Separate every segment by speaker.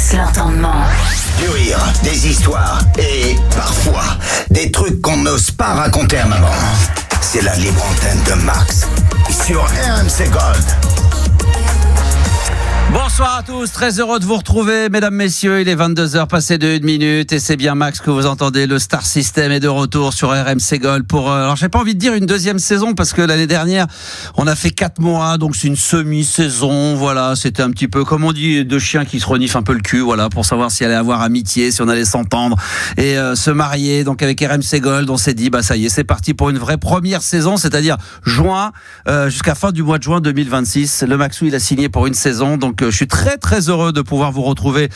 Speaker 1: Max l'entendement.
Speaker 2: Du rire, des histoires et parfois des trucs qu'on n'ose pas raconter à maman. C'est la libre antenne de Max sur RMC Gold.
Speaker 3: Bonsoir à tous, très heureux de vous retrouver, mesdames, messieurs. Il est 22h passé de 1 minute et c'est bien Max que vous entendez. Le Star System est de retour sur RMC Gold pour, alors j'ai pas envie de dire une deuxième saison parce que l'année dernière on a fait 4 mois, donc c'est une semi-saison. Voilà, c'était un petit peu comme on dit, deux chiens qui se reniflent un peu le cul, voilà, pour savoir s'il allait avoir amitié, si on allait s'entendre et se marier. Donc avec RMC Gold, on s'est dit bah ça y est, c'est parti pour une vraie première saison, c'est-à-dire juin jusqu'à fin du mois de juin 2026. Le Maxou il a signé pour une saison, donc je suis très très heureux de pouvoir vous retrouver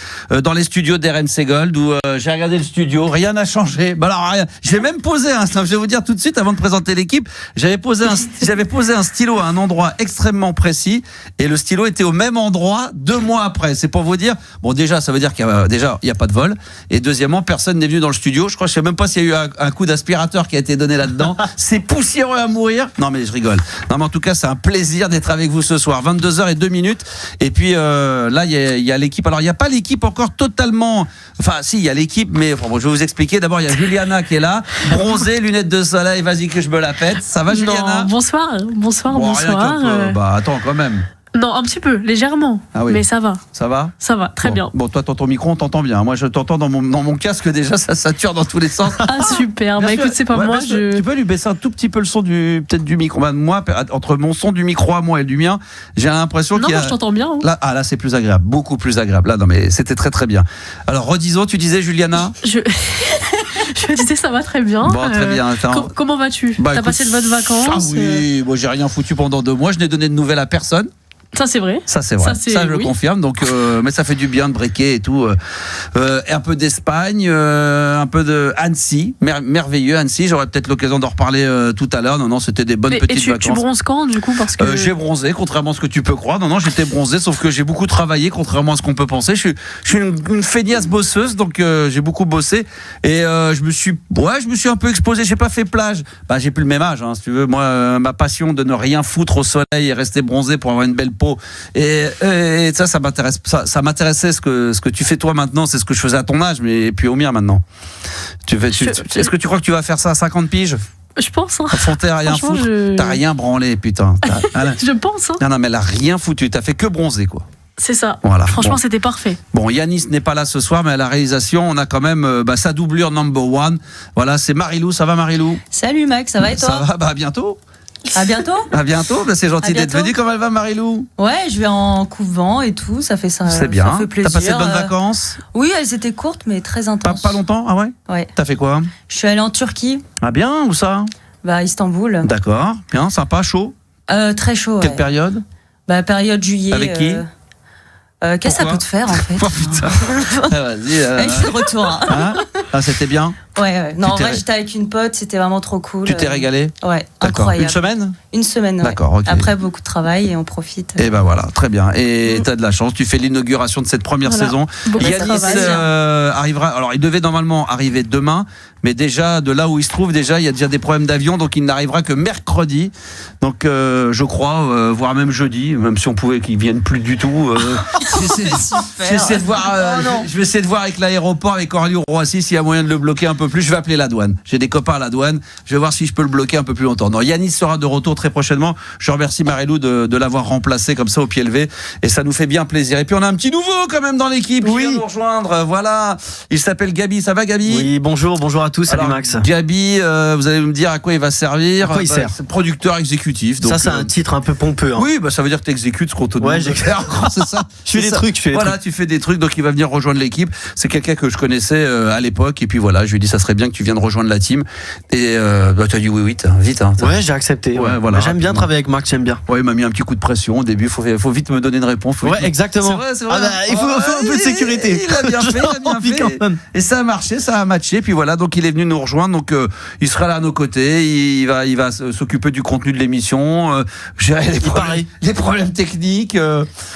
Speaker 3: dans les studios d'RMC Gold où j'ai regardé le studio, rien n'a changé. Bah alors rien, j'ai même posé je vais vous dire tout de suite avant de présenter l'équipe, j'avais posé un stylo à un endroit extrêmement précis et le stylo était au même endroit 2 mois après. C'est pour vous dire, bon déjà ça veut dire qu'il y a pas de vol et deuxièmement personne n'est venu dans le studio. Je sais même pas s'il y a eu un coup d'aspirateur qui a été donné là-dedans. C'est poussiéreux à mourir. Non mais je rigole. Non mais en tout cas c'est un plaisir d'être avec vous ce soir. 22h02 et puis là il y a l'équipe. Alors il n'y a pas l'équipe encore totalement. Enfin si il y a l'équipe, mais bon, je vais vous expliquer. D'abord il y a Juliana qui est là, bronzée, lunettes de soleil. Vas-y que je me la pète. Ça va Juliana?
Speaker 4: Non, bonsoir.
Speaker 3: Bon, bah attends quand même.
Speaker 4: Non, un petit peu, légèrement.
Speaker 3: Ah oui.
Speaker 4: Mais ça va.
Speaker 3: Ça va?
Speaker 4: Ça va, très bien.
Speaker 3: Bon, toi, ton micro, on t'entend bien. Moi, je t'entends dans mon casque déjà, ça sature dans tous les sens.
Speaker 4: Ah, super. Bah écoute, c'est pas moi.
Speaker 3: Tu peux lui baisser un tout petit peu le son peut-être du micro. Bah, moi, entre mon son du micro à moi et du mien, j'ai l'impression qu'il y a.
Speaker 4: Non, je t'entends bien.
Speaker 3: Hein. Là, c'est plus agréable. Beaucoup plus agréable. Là, non, mais c'était très, très bien. Alors, redisons, tu disais, Juliana?
Speaker 4: Je disais, ça va très bien.
Speaker 3: Bon, très bien.
Speaker 4: Comment vas-tu?
Speaker 3: Bah,
Speaker 4: t'as passé de bonnes vacances?
Speaker 3: Ah oui, moi, j'ai rien foutu pendant 2 mois. Je n'ai donné de nouvelles à personne.
Speaker 4: Ça c'est vrai.
Speaker 3: Ça je le confirme. Donc, mais ça fait du bien de breaker et tout. Un peu d'Espagne, un peu de Annecy, merveilleux Annecy. J'aurais peut-être l'occasion d'en reparler tout à l'heure. Non, c'était des bonnes petites vacances.
Speaker 4: Tu bronzes quand du coup parce que
Speaker 3: j'ai bronzé, contrairement à ce que tu peux croire. Non, j'étais bronzé, sauf que j'ai beaucoup travaillé, contrairement à ce qu'on peut penser. Je suis une feignasse bosseuse, donc j'ai beaucoup bossé et je me suis un peu exposé. J'ai pas fait plage. Bah, j'ai plus le même âge, hein, si tu veux. Moi, ma passion de ne rien foutre au soleil et rester bronzé pour avoir une belle peau. Et ça m'intéresse. Ça m'intéressait ce que tu fais toi maintenant, c'est ce que je faisais à ton âge, mais et puis au mien maintenant. Est-ce que tu crois que tu vas faire ça à 50 piges?
Speaker 4: Je pense. Hein.
Speaker 3: T'as rien foutre. T'as rien branlé, putain.
Speaker 4: Je pense. Hein.
Speaker 3: Non, mais elle a rien foutu. T'as fait que bronzer, quoi.
Speaker 4: C'est ça.
Speaker 3: Voilà.
Speaker 4: Franchement, c'était parfait.
Speaker 3: Bon, Yanis n'est pas là ce soir, mais à la réalisation, on a quand même sa doublure number one. Voilà, c'est Marilou. Ça va, Marilou?
Speaker 5: Salut Max, ça va et toi?
Speaker 3: Ça va, bah à bientôt.
Speaker 5: À bientôt.
Speaker 3: À bientôt. Bah, c'est gentil d'être venu. Comment elle va, Marilou?
Speaker 5: Ouais, je vais en couvent et tout. Ça fait ça.
Speaker 3: C'est bien.
Speaker 5: Ça fait plaisir.
Speaker 3: T'as passé de bonnes vacances?
Speaker 5: Oui, elles étaient courtes, mais très intenses.
Speaker 3: Pas longtemps? Ah ouais?
Speaker 5: Ouais.
Speaker 3: T'as fait quoi?
Speaker 5: Je suis allée en Turquie.
Speaker 3: Ah bien, où ça?
Speaker 5: Bah, Istanbul.
Speaker 3: D'accord. Bien, sympa, chaud?
Speaker 5: Très chaud.
Speaker 3: Quelle période?
Speaker 5: Bah, période juillet.
Speaker 3: Avec qui?
Speaker 5: Qu'est-ce que ça peut te faire en fait?
Speaker 3: Oh putain. Vas-y.
Speaker 5: Je suis de retour. Hein.
Speaker 3: Ah, c'était bien?
Speaker 5: Ouais. Non, en vrai, j'étais avec une pote, c'était vraiment trop cool.
Speaker 3: Tu t'es régalé?
Speaker 5: Ouais,
Speaker 3: d'accord.
Speaker 5: incroyable.
Speaker 3: Une semaine?
Speaker 5: Une semaine, ouais.
Speaker 3: D'accord, ok.
Speaker 5: Après, beaucoup de travail et on profite.
Speaker 3: Et ben voilà, très bien. Et t'as de la chance, tu fais l'inauguration de cette première saison. Yanis arrivera, alors il devait normalement arriver demain, mais déjà, de là où il se trouve, il y a déjà des problèmes d'avion, donc il n'arrivera que mercredi. Donc je crois, voire même jeudi, même si on pouvait qu'il vienne plus du tout. Je vais essayer de voir avec l'aéroport, avec Orly-Roissy, s'il y a moyen de le bloquer un peu plus. Je vais appeler la douane. J'ai des copains à la douane. Je vais voir si je peux le bloquer un peu plus longtemps. Non, Yanis sera de retour très prochainement. Je remercie Marilou de l'avoir remplacé comme ça au pied levé. Et ça nous fait bien plaisir. Et puis on a un petit nouveau quand même dans l'équipe qui vient nous rejoindre. Voilà. Il s'appelle Gabi. Ça va, Gabi?
Speaker 6: Oui, bonjour à tous. Salut Max.
Speaker 3: Gabi, vous allez me dire à quoi il va servir.
Speaker 6: À quoi il sert?
Speaker 3: C'est producteur exécutif. Donc,
Speaker 6: ça, c'est un titre un peu pompeux. Hein.
Speaker 3: Oui, ça veut dire que tu exécutes ce qu'on te demande.
Speaker 6: Ouais,
Speaker 3: c'est ça.
Speaker 6: Je fais des trucs.
Speaker 3: Tu fais des trucs, donc il va venir rejoindre l'équipe. C'est quelqu'un que je connaissais à l'époque, et puis voilà, je lui ai dit ça serait bien que tu viennes rejoindre la team. Et tu as dit oui, vite. Hein,
Speaker 6: ouais, j'ai accepté. Ouais, voilà. J'aime bien travailler avec Max, j'aime bien.
Speaker 3: Ouais, il m'a mis un petit coup de pression au début. Faut vite me donner une réponse.
Speaker 6: Exactement.
Speaker 3: C'est vrai.
Speaker 6: Il faut un peu de sécurité.
Speaker 3: Il a bien fait. Et ça a marché, ça a matché. Puis voilà, donc il est venu nous rejoindre. Donc il sera là à nos côtés. Il va s'occuper du contenu de l'émission, gérer les problèmes techniques.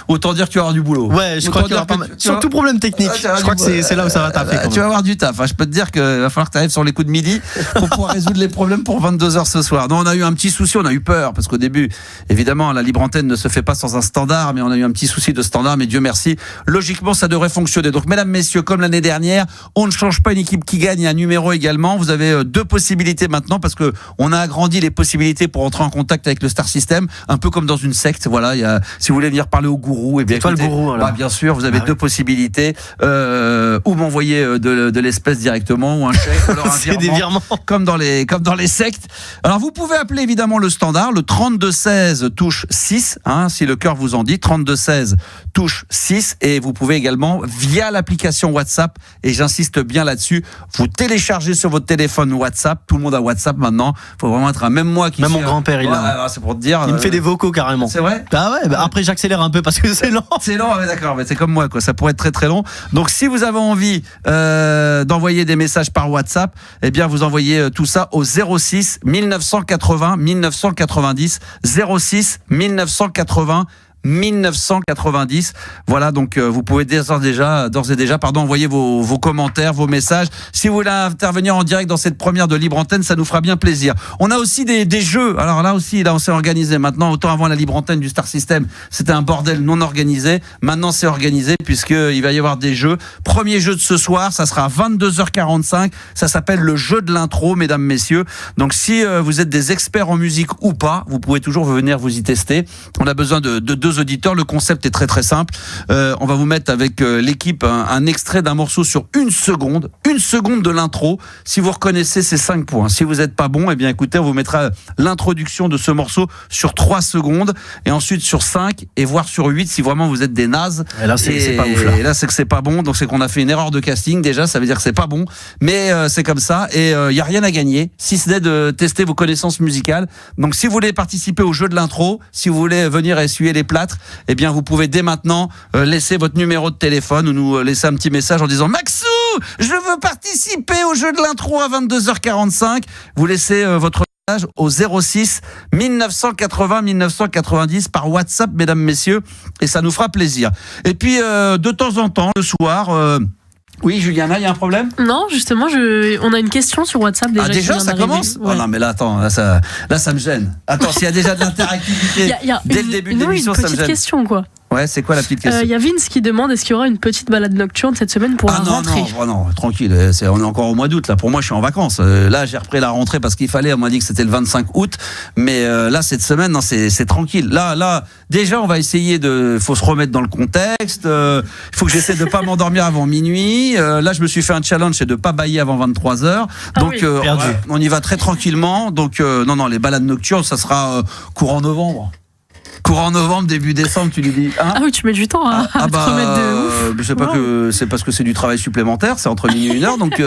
Speaker 3: Autant dire que tu vas avoir du boulot.
Speaker 6: Ouais, je crois qu'il y aura pas mal. Surtout problème technique. Je crois que c'est là où ça va taper.
Speaker 3: Tu vas avoir du taf. Je peux te dire que va falloir que tu arrives sur les coups de midi pour pouvoir résoudre les problèmes pour 22h ce soir. Non, on a eu un petit souci, on a eu peur parce qu'au début, évidemment, la libre antenne ne se fait pas sans un standard, mais on a eu un petit souci de standard, mais Dieu merci. Logiquement, ça devrait fonctionner. Donc, mesdames, messieurs, comme l'année dernière, on ne change pas une équipe qui gagne, un numéro également. Vous avez 2 possibilités maintenant parce que on a agrandi les possibilités pour entrer en contact avec le Star System, un peu comme dans une secte. Voilà, si vous voulez venir parler au gourou, et bien
Speaker 6: toi le gourou, alors.
Speaker 3: Bien sûr, vous avez 2 possibilités, ou m'envoyer de l'espèce directement, ou un chèque, ou alors un
Speaker 6: c'est des virements,
Speaker 3: comme dans les sectes. Alors vous pouvez appeler évidemment le standard, le 3216 touche 6, si le cœur vous en dit, 3216 touche 6, et vous pouvez également via l'application WhatsApp, et j'insiste bien là-dessus, vous téléchargez sur votre téléphone WhatsApp. Tout le monde a WhatsApp maintenant. Faut vraiment être même moi qui.
Speaker 6: Même mon grand-père il a.
Speaker 3: C'est pour te dire.
Speaker 6: Il me fait des vocaux carrément.
Speaker 3: C'est vrai.
Speaker 6: Après j'accélère un peu parce que c'est lent.
Speaker 3: C'est lent, ouais, d'accord. Mais c'est comme moi, quoi. Ça pourrait être très très long. Donc si vous avez envie d'envoyer des messages par WhatsApp, eh bien vous envoyez tout ça au 06 1980 1990 06 1980 1990. Voilà, donc vous pouvez d'ores et déjà, envoyer vos commentaires, vos messages. Si vous voulez intervenir en direct dans cette première de Libre Antenne, ça nous fera bien plaisir. On a aussi des jeux. Alors là aussi, on s'est organisé. Maintenant, autant avant la Libre Antenne du Star System, c'était un bordel non organisé. Maintenant, c'est organisé puisqu'il va y avoir des jeux. Premier jeu de ce soir, ça sera à 22h45. Ça s'appelle le jeu de l'intro, mesdames, messieurs. Donc si vous êtes des experts en musique ou pas, vous pouvez toujours venir vous y tester. On a besoin de 2 auditeurs. Le concept est très très simple. On va vous mettre avec l'équipe un extrait d'un morceau sur 1 seconde de l'intro. Si vous reconnaissez, c'est 5 points. Si vous n'êtes pas bon, eh bien écoutez, on vous mettra l'introduction de ce morceau sur 3 secondes et ensuite sur 5 et voire sur 8 si vraiment vous êtes des nazes.
Speaker 6: Et là, c'est pas ouf, là.
Speaker 3: Et là, c'est que c'est pas bon. Donc c'est qu'on a fait une erreur de casting déjà. Ça veut dire que c'est pas bon. Mais c'est comme ça et il y a rien à gagner si ce n'est de tester vos connaissances musicales. Donc si vous voulez participer au jeu de l'intro, si vous voulez venir essuyer les plâtres, eh bien vous pouvez dès maintenant laisser votre numéro de téléphone ou nous laisser un petit message en disant Maxou, je veux participer au jeu de l'intro à 22h45. Vous laissez votre message au 06 1980 1990 par WhatsApp, mesdames, messieurs, et ça nous fera plaisir. Et puis de temps en temps, le soir... Oui, Juliana, il y a un problème ?
Speaker 4: Non, justement, on a une question sur WhatsApp déjà.
Speaker 3: Ah, déjà, ça commence ?
Speaker 4: Ouais.
Speaker 3: Oh non, mais là, attends, là, ça me gêne. Attends, s'il y a déjà de l'interactivité dès le début de l'émission, ça me gêne.
Speaker 4: Une petite question, quoi.
Speaker 3: Ouais, c'est quoi la petite question ?
Speaker 4: Il y a Vince qui demande est-ce qu'il y aura une petite balade nocturne cette semaine pour la rentrée ?
Speaker 3: Non, tranquille, on est encore au mois d'août là. Pour moi, je suis en vacances. Là, j'ai repris la rentrée parce qu'il fallait. On m'a dit que c'était le 25 août, mais là, cette semaine, non, c'est tranquille. Là, déjà, on va essayer faut se remettre dans le contexte. Il faut que j'essaie de pas m'endormir avant minuit. Là, je me suis fait un challenge, c'est de pas bâiller avant 23h. Donc, on y va très tranquillement. Donc, non, les balades nocturnes, ça sera courant novembre. Courant novembre, début décembre, tu lui dis.
Speaker 4: Ah oui, tu mets du temps à te remettre de ouf.
Speaker 3: Je sais pas que c'est parce que c'est du travail supplémentaire, c'est entre minuit et 1h. Donc,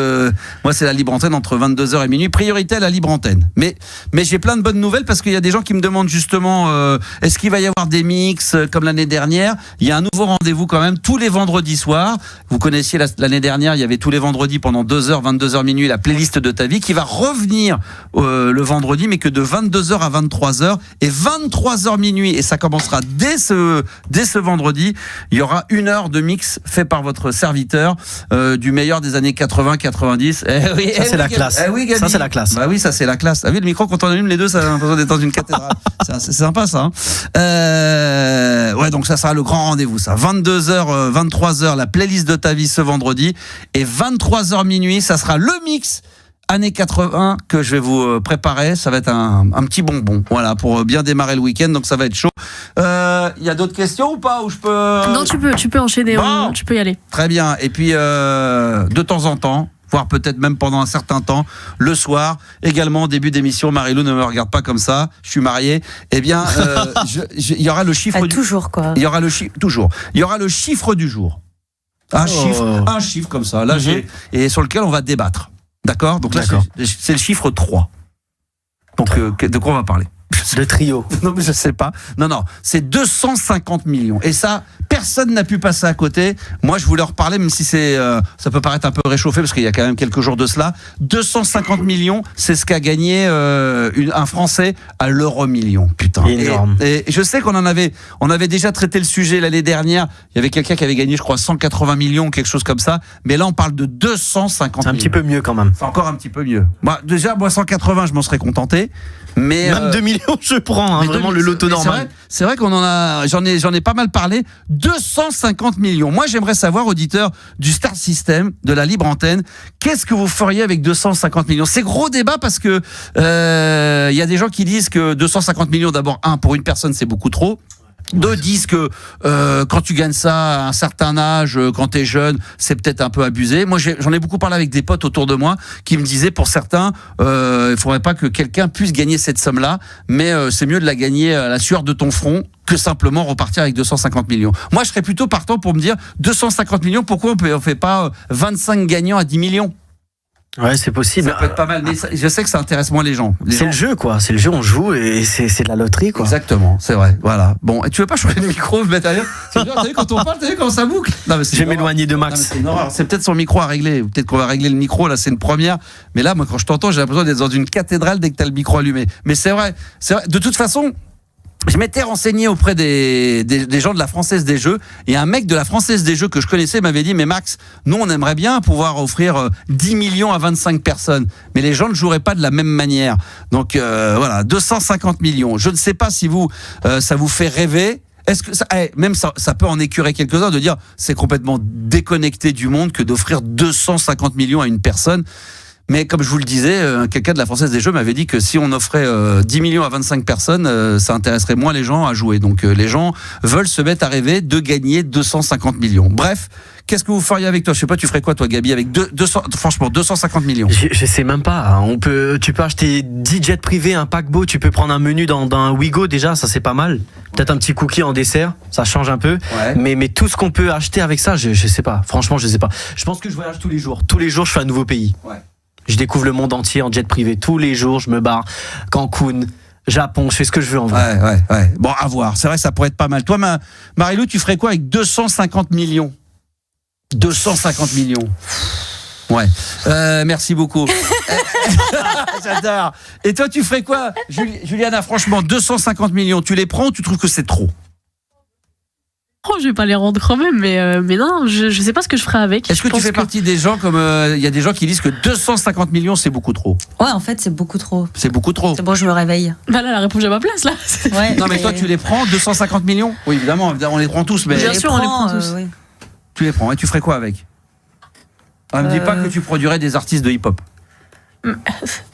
Speaker 3: moi, c'est la libre antenne entre 22h et minuit. Priorité à la libre antenne. Mais j'ai plein de bonnes nouvelles parce qu'il y a des gens qui me demandent justement est-ce qu'il va y avoir des mix comme l'année dernière ? Il y a un nouveau rendez-vous quand même tous les vendredis soirs. Vous connaissiez l'année dernière, il y avait tous les vendredis pendant 2h, 22h minuit, la playlist de ta vie qui va revenir le vendredi, mais que de 22h à 23h et 23h minuit. Et ça commencera dès ce vendredi. Il y aura 1 heure de mix fait par votre serviteur du meilleur des années 80-90.
Speaker 6: Ça c'est la classe. Ça c'est la classe.
Speaker 3: Bah oui, ça c'est la classe. Ah oui, le micro quand on allume les deux, ça a l'impression d'être dans une cathédrale. C'est sympa ça. Ouais, donc ça sera le grand rendez-vous. Ça, 22h, 23h, la playlist de ta vie ce vendredi, et 23h minuit, ça sera le mix années 80 que je vais vous préparer. Ça va être un petit bonbon, voilà, pour bien démarrer le week-end. Donc ça va être chaud. Il y a d'autres questions ou pas, ou je peux...
Speaker 4: Non, tu peux enchaîner. Bon. Tu peux y aller.
Speaker 3: Très bien. Et puis de temps en temps, voire peut-être même pendant un certain temps, le soir, également début d'émission. Marilou, ne me regarde pas comme ça, je suis marié. Eh bien, il y aura le chiffre
Speaker 5: toujours quoi.
Speaker 3: Il y aura le toujours. Il y aura le chiffre du jour. Un chiffre comme ça. Là, et sur lequel on va débattre. D'accord ? Donc là, c'est le chiffre 3. Donc, de quoi on va parler ?
Speaker 6: Le trio.
Speaker 3: Non, mais je sais pas. Non, c'est 250 millions. Et ça, personne n'a pu passer à côté. Moi, je voulais en reparler, même si ça peut paraître un peu réchauffé, parce qu'il y a quand même quelques jours de cela. 250 millions, c'est ce qu'a gagné un Français à l'euro-million. Putain.
Speaker 6: Énorme.
Speaker 3: Et je sais qu'on avait déjà traité le sujet l'année dernière. Il y avait quelqu'un qui avait gagné, je crois, 180 millions, quelque chose comme ça. Mais là, on parle de 250 millions.
Speaker 6: C'est un petit peu mieux quand même.
Speaker 3: C'est encore un petit peu mieux. Déjà, moi, 180, je m'en serais contenté. Mais
Speaker 6: même 2 millions, je prends, vraiment le loto normal.
Speaker 3: C'est vrai qu'on j'en ai pas mal parlé. 250 millions. Moi, j'aimerais savoir, auditeurs du Star System, de la libre antenne, qu'est-ce que vous feriez avec 250 millions? C'est gros débat parce que y a des gens qui disent que 250 millions, d'abord, pour une personne, c'est beaucoup trop. Deux disent que quand tu gagnes ça à un certain âge, quand t'es jeune, c'est peut-être un peu abusé. Moi, j'en ai beaucoup parlé avec des potes autour de moi qui me disaient, pour certains, il faudrait pas que quelqu'un puisse gagner cette somme-là, mais c'est mieux de la gagner à la sueur de ton front que simplement repartir avec 250 millions. Moi, je serais plutôt partant pour me dire 250 millions, pourquoi on fait pas 25 gagnants à 10 millions?
Speaker 6: Ouais, c'est possible.
Speaker 3: Ça peut être pas mal, mais je sais que ça intéresse moins les gens.
Speaker 6: Le jeu, quoi. C'est le jeu, on joue et c'est de la loterie, quoi.
Speaker 3: Exactement, c'est vrai. Voilà. Bon, et tu veux pas changer le micro, me mettre ailleurs? T'as vu quand on parle, t'as vu comment ça boucle?
Speaker 6: Je vais m'éloigner de Max.
Speaker 3: C'est peut-être son micro à régler. Peut-être qu'on va régler le micro. Là, c'est une première. Mais là, moi, quand je t'entends, j'ai l'impression d'être dans une cathédrale dès que t'as le micro allumé. Mais c'est vrai. De toute façon, je m'étais renseigné auprès des gens de la Française des Jeux, et un mec de la Française des Jeux que je connaissais m'avait dit, mais Max, nous on aimerait bien pouvoir offrir 10 millions à 25 personnes, mais les gens ne joueraient pas de la même manière. Donc voilà, 250 millions. Je ne sais pas si ça vous fait rêver. Est-ce que ça peut en écurer quelques-uns de dire c'est complètement déconnecté du monde que d'offrir 250 millions à une personne. Mais comme je vous le disais, quelqu'un de la Française des Jeux m'avait dit que si on offrait 10 millions à 25 personnes, ça intéresserait moins les gens à jouer. Donc les gens veulent se mettre à rêver de gagner 250 millions. Bref, qu'est-ce que vous feriez avec toi? Je sais pas, tu ferais quoi toi, Gabi, avec 250 millions?
Speaker 6: Je sais même pas. Tu peux acheter 10 jets privés, un paquebot, tu peux prendre un menu dans un Wigo déjà, ça c'est pas mal. Peut-être un petit cookie en dessert, ça change un peu. Ouais. Mais tout ce qu'on peut acheter avec ça, je sais pas. Franchement, je sais pas. Je pense que je voyage tous les jours. Tous les jours, je fais un nouveau pays. Ouais. Je découvre le monde entier en jet privé. Tous les jours, je me barre. Cancun, Japon, je fais ce que je veux en vrai.
Speaker 3: Ouais. Bon, à voir. C'est vrai, ça pourrait être pas mal. Toi, Marilou, tu ferais quoi avec 250 millions? 250 millions. Ouais. Merci beaucoup. J'adore. Et toi, tu ferais quoi, Juliana? Franchement, 250 millions, tu les prends ou tu trouves que c'est trop?
Speaker 4: Je vais pas les rendre quand même, mais non, je sais pas ce que je ferai avec.
Speaker 3: Est-ce que tu fais partie des gens comme il y a des gens qui disent que 250 millions c'est beaucoup trop?
Speaker 5: Ouais, en fait, c'est beaucoup trop.
Speaker 3: C'est beaucoup trop.
Speaker 5: C'est bon, je me réveille.
Speaker 4: Bah là, la réponse à ma place là.
Speaker 5: Ouais,
Speaker 3: non mais toi tu les prends 250 millions? Oui, évidemment, on les prend tous, mais
Speaker 4: bien sûr, on les prend tous.
Speaker 5: Oui.
Speaker 3: Tu les prends et tu ferais quoi avec? Me dis pas que tu produirais des artistes de hip-hop.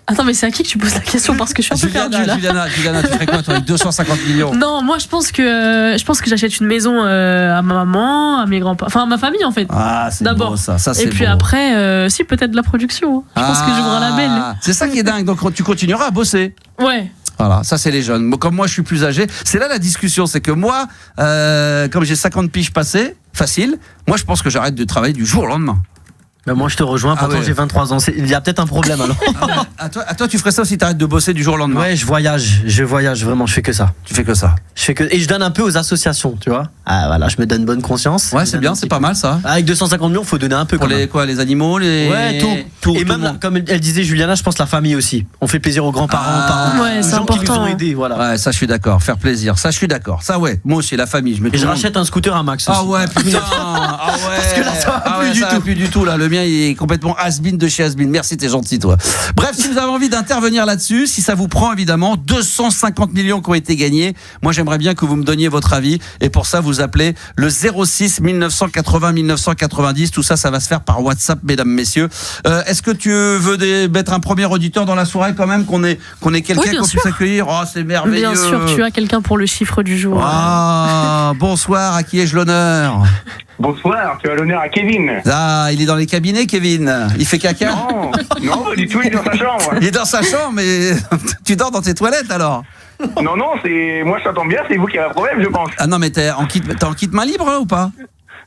Speaker 4: Attends, mais c'est à qui que tu poses la question? Parce que je suis un peu perdue là.
Speaker 3: Juliana, tu ferais quoi toi avec 250 millions?
Speaker 4: Non, moi je pense que j'achète une maison à ma maman, à mes grands-parents, enfin à ma famille en fait.
Speaker 3: Ah, c'est
Speaker 4: d'abord
Speaker 3: beau, ça c'est
Speaker 4: et puis
Speaker 3: beau.
Speaker 4: Après, si peut-être de la production. Je pense que j'ouvre un label.
Speaker 3: C'est ça qui est dingue. Donc tu continueras à bosser.
Speaker 4: Ouais.
Speaker 3: Voilà, ça c'est les jeunes. Comme moi je suis plus âgé, c'est là la discussion, c'est que moi, comme j'ai 50 piges passées, facile, moi je pense que j'arrête de travailler du jour au lendemain.
Speaker 6: Ben moi je te rejoins, pourtant j'ai 23 ans. Il y a peut-être un problème alors.
Speaker 3: À toi tu ferais ça si t'arrêtes de bosser du jour au lendemain?
Speaker 6: Ouais, je voyage vraiment, je fais que ça.
Speaker 3: Tu fais que ça?
Speaker 6: Et je donne un peu aux associations, tu vois. Ah voilà, je me donne bonne conscience.
Speaker 3: Ouais, c'est bien, c'est pas mal ça.
Speaker 6: Avec 250 millions, faut donner un peu.
Speaker 3: Pour les animaux,
Speaker 6: Ouais, tout. Et même, comme elle disait Juliana, je pense la famille aussi. On fait plaisir aux grands-parents, parents,
Speaker 4: ouais, c'est
Speaker 6: gens
Speaker 4: important,
Speaker 6: qui nous ont aidés, voilà.
Speaker 3: Ouais, ça je suis d'accord, faire plaisir, ça je suis d'accord. Ça ouais, moi aussi la famille,
Speaker 6: Et je rachète un scooter à Max aussi.
Speaker 3: Ah ouais, putain. Ah ouais.
Speaker 6: Parce que là ça va
Speaker 3: plus du tout là, le mien il est complètement has-been de chez has-been. Merci, t'es gentil toi. Bref, si vous avez envie d'intervenir là-dessus, si ça vous prend évidemment 250 millions qui ont été gagnés, moi j'aimerais bien que vous me donniez votre avis et pour ça vous appelez le 06 1980 1990, tout ça va se faire par WhatsApp mesdames messieurs. Est-ce que tu veux mettre un premier auditeur dans la soirée quand même, qu'on ait quelqu'un qu'on puisse accueillir? Oh, c'est merveilleux.
Speaker 4: Bien sûr, tu as quelqu'un pour le chiffre du jour.
Speaker 3: Ah, bonsoir, à qui ai-je l'honneur?
Speaker 1: Bonsoir, tu as l'honneur à Kevin.
Speaker 3: Ah, il est dans les cabinets, Kevin. Il fait caca?
Speaker 1: Non, pas du tout, il est dans sa chambre.
Speaker 3: Il est dans sa chambre, mais tu dors dans tes toilettes alors?
Speaker 1: Non, moi je t'entends bien, c'est vous qui avez un problème, je pense.
Speaker 3: Ah non, mais t'es en kit main libre là ou pas?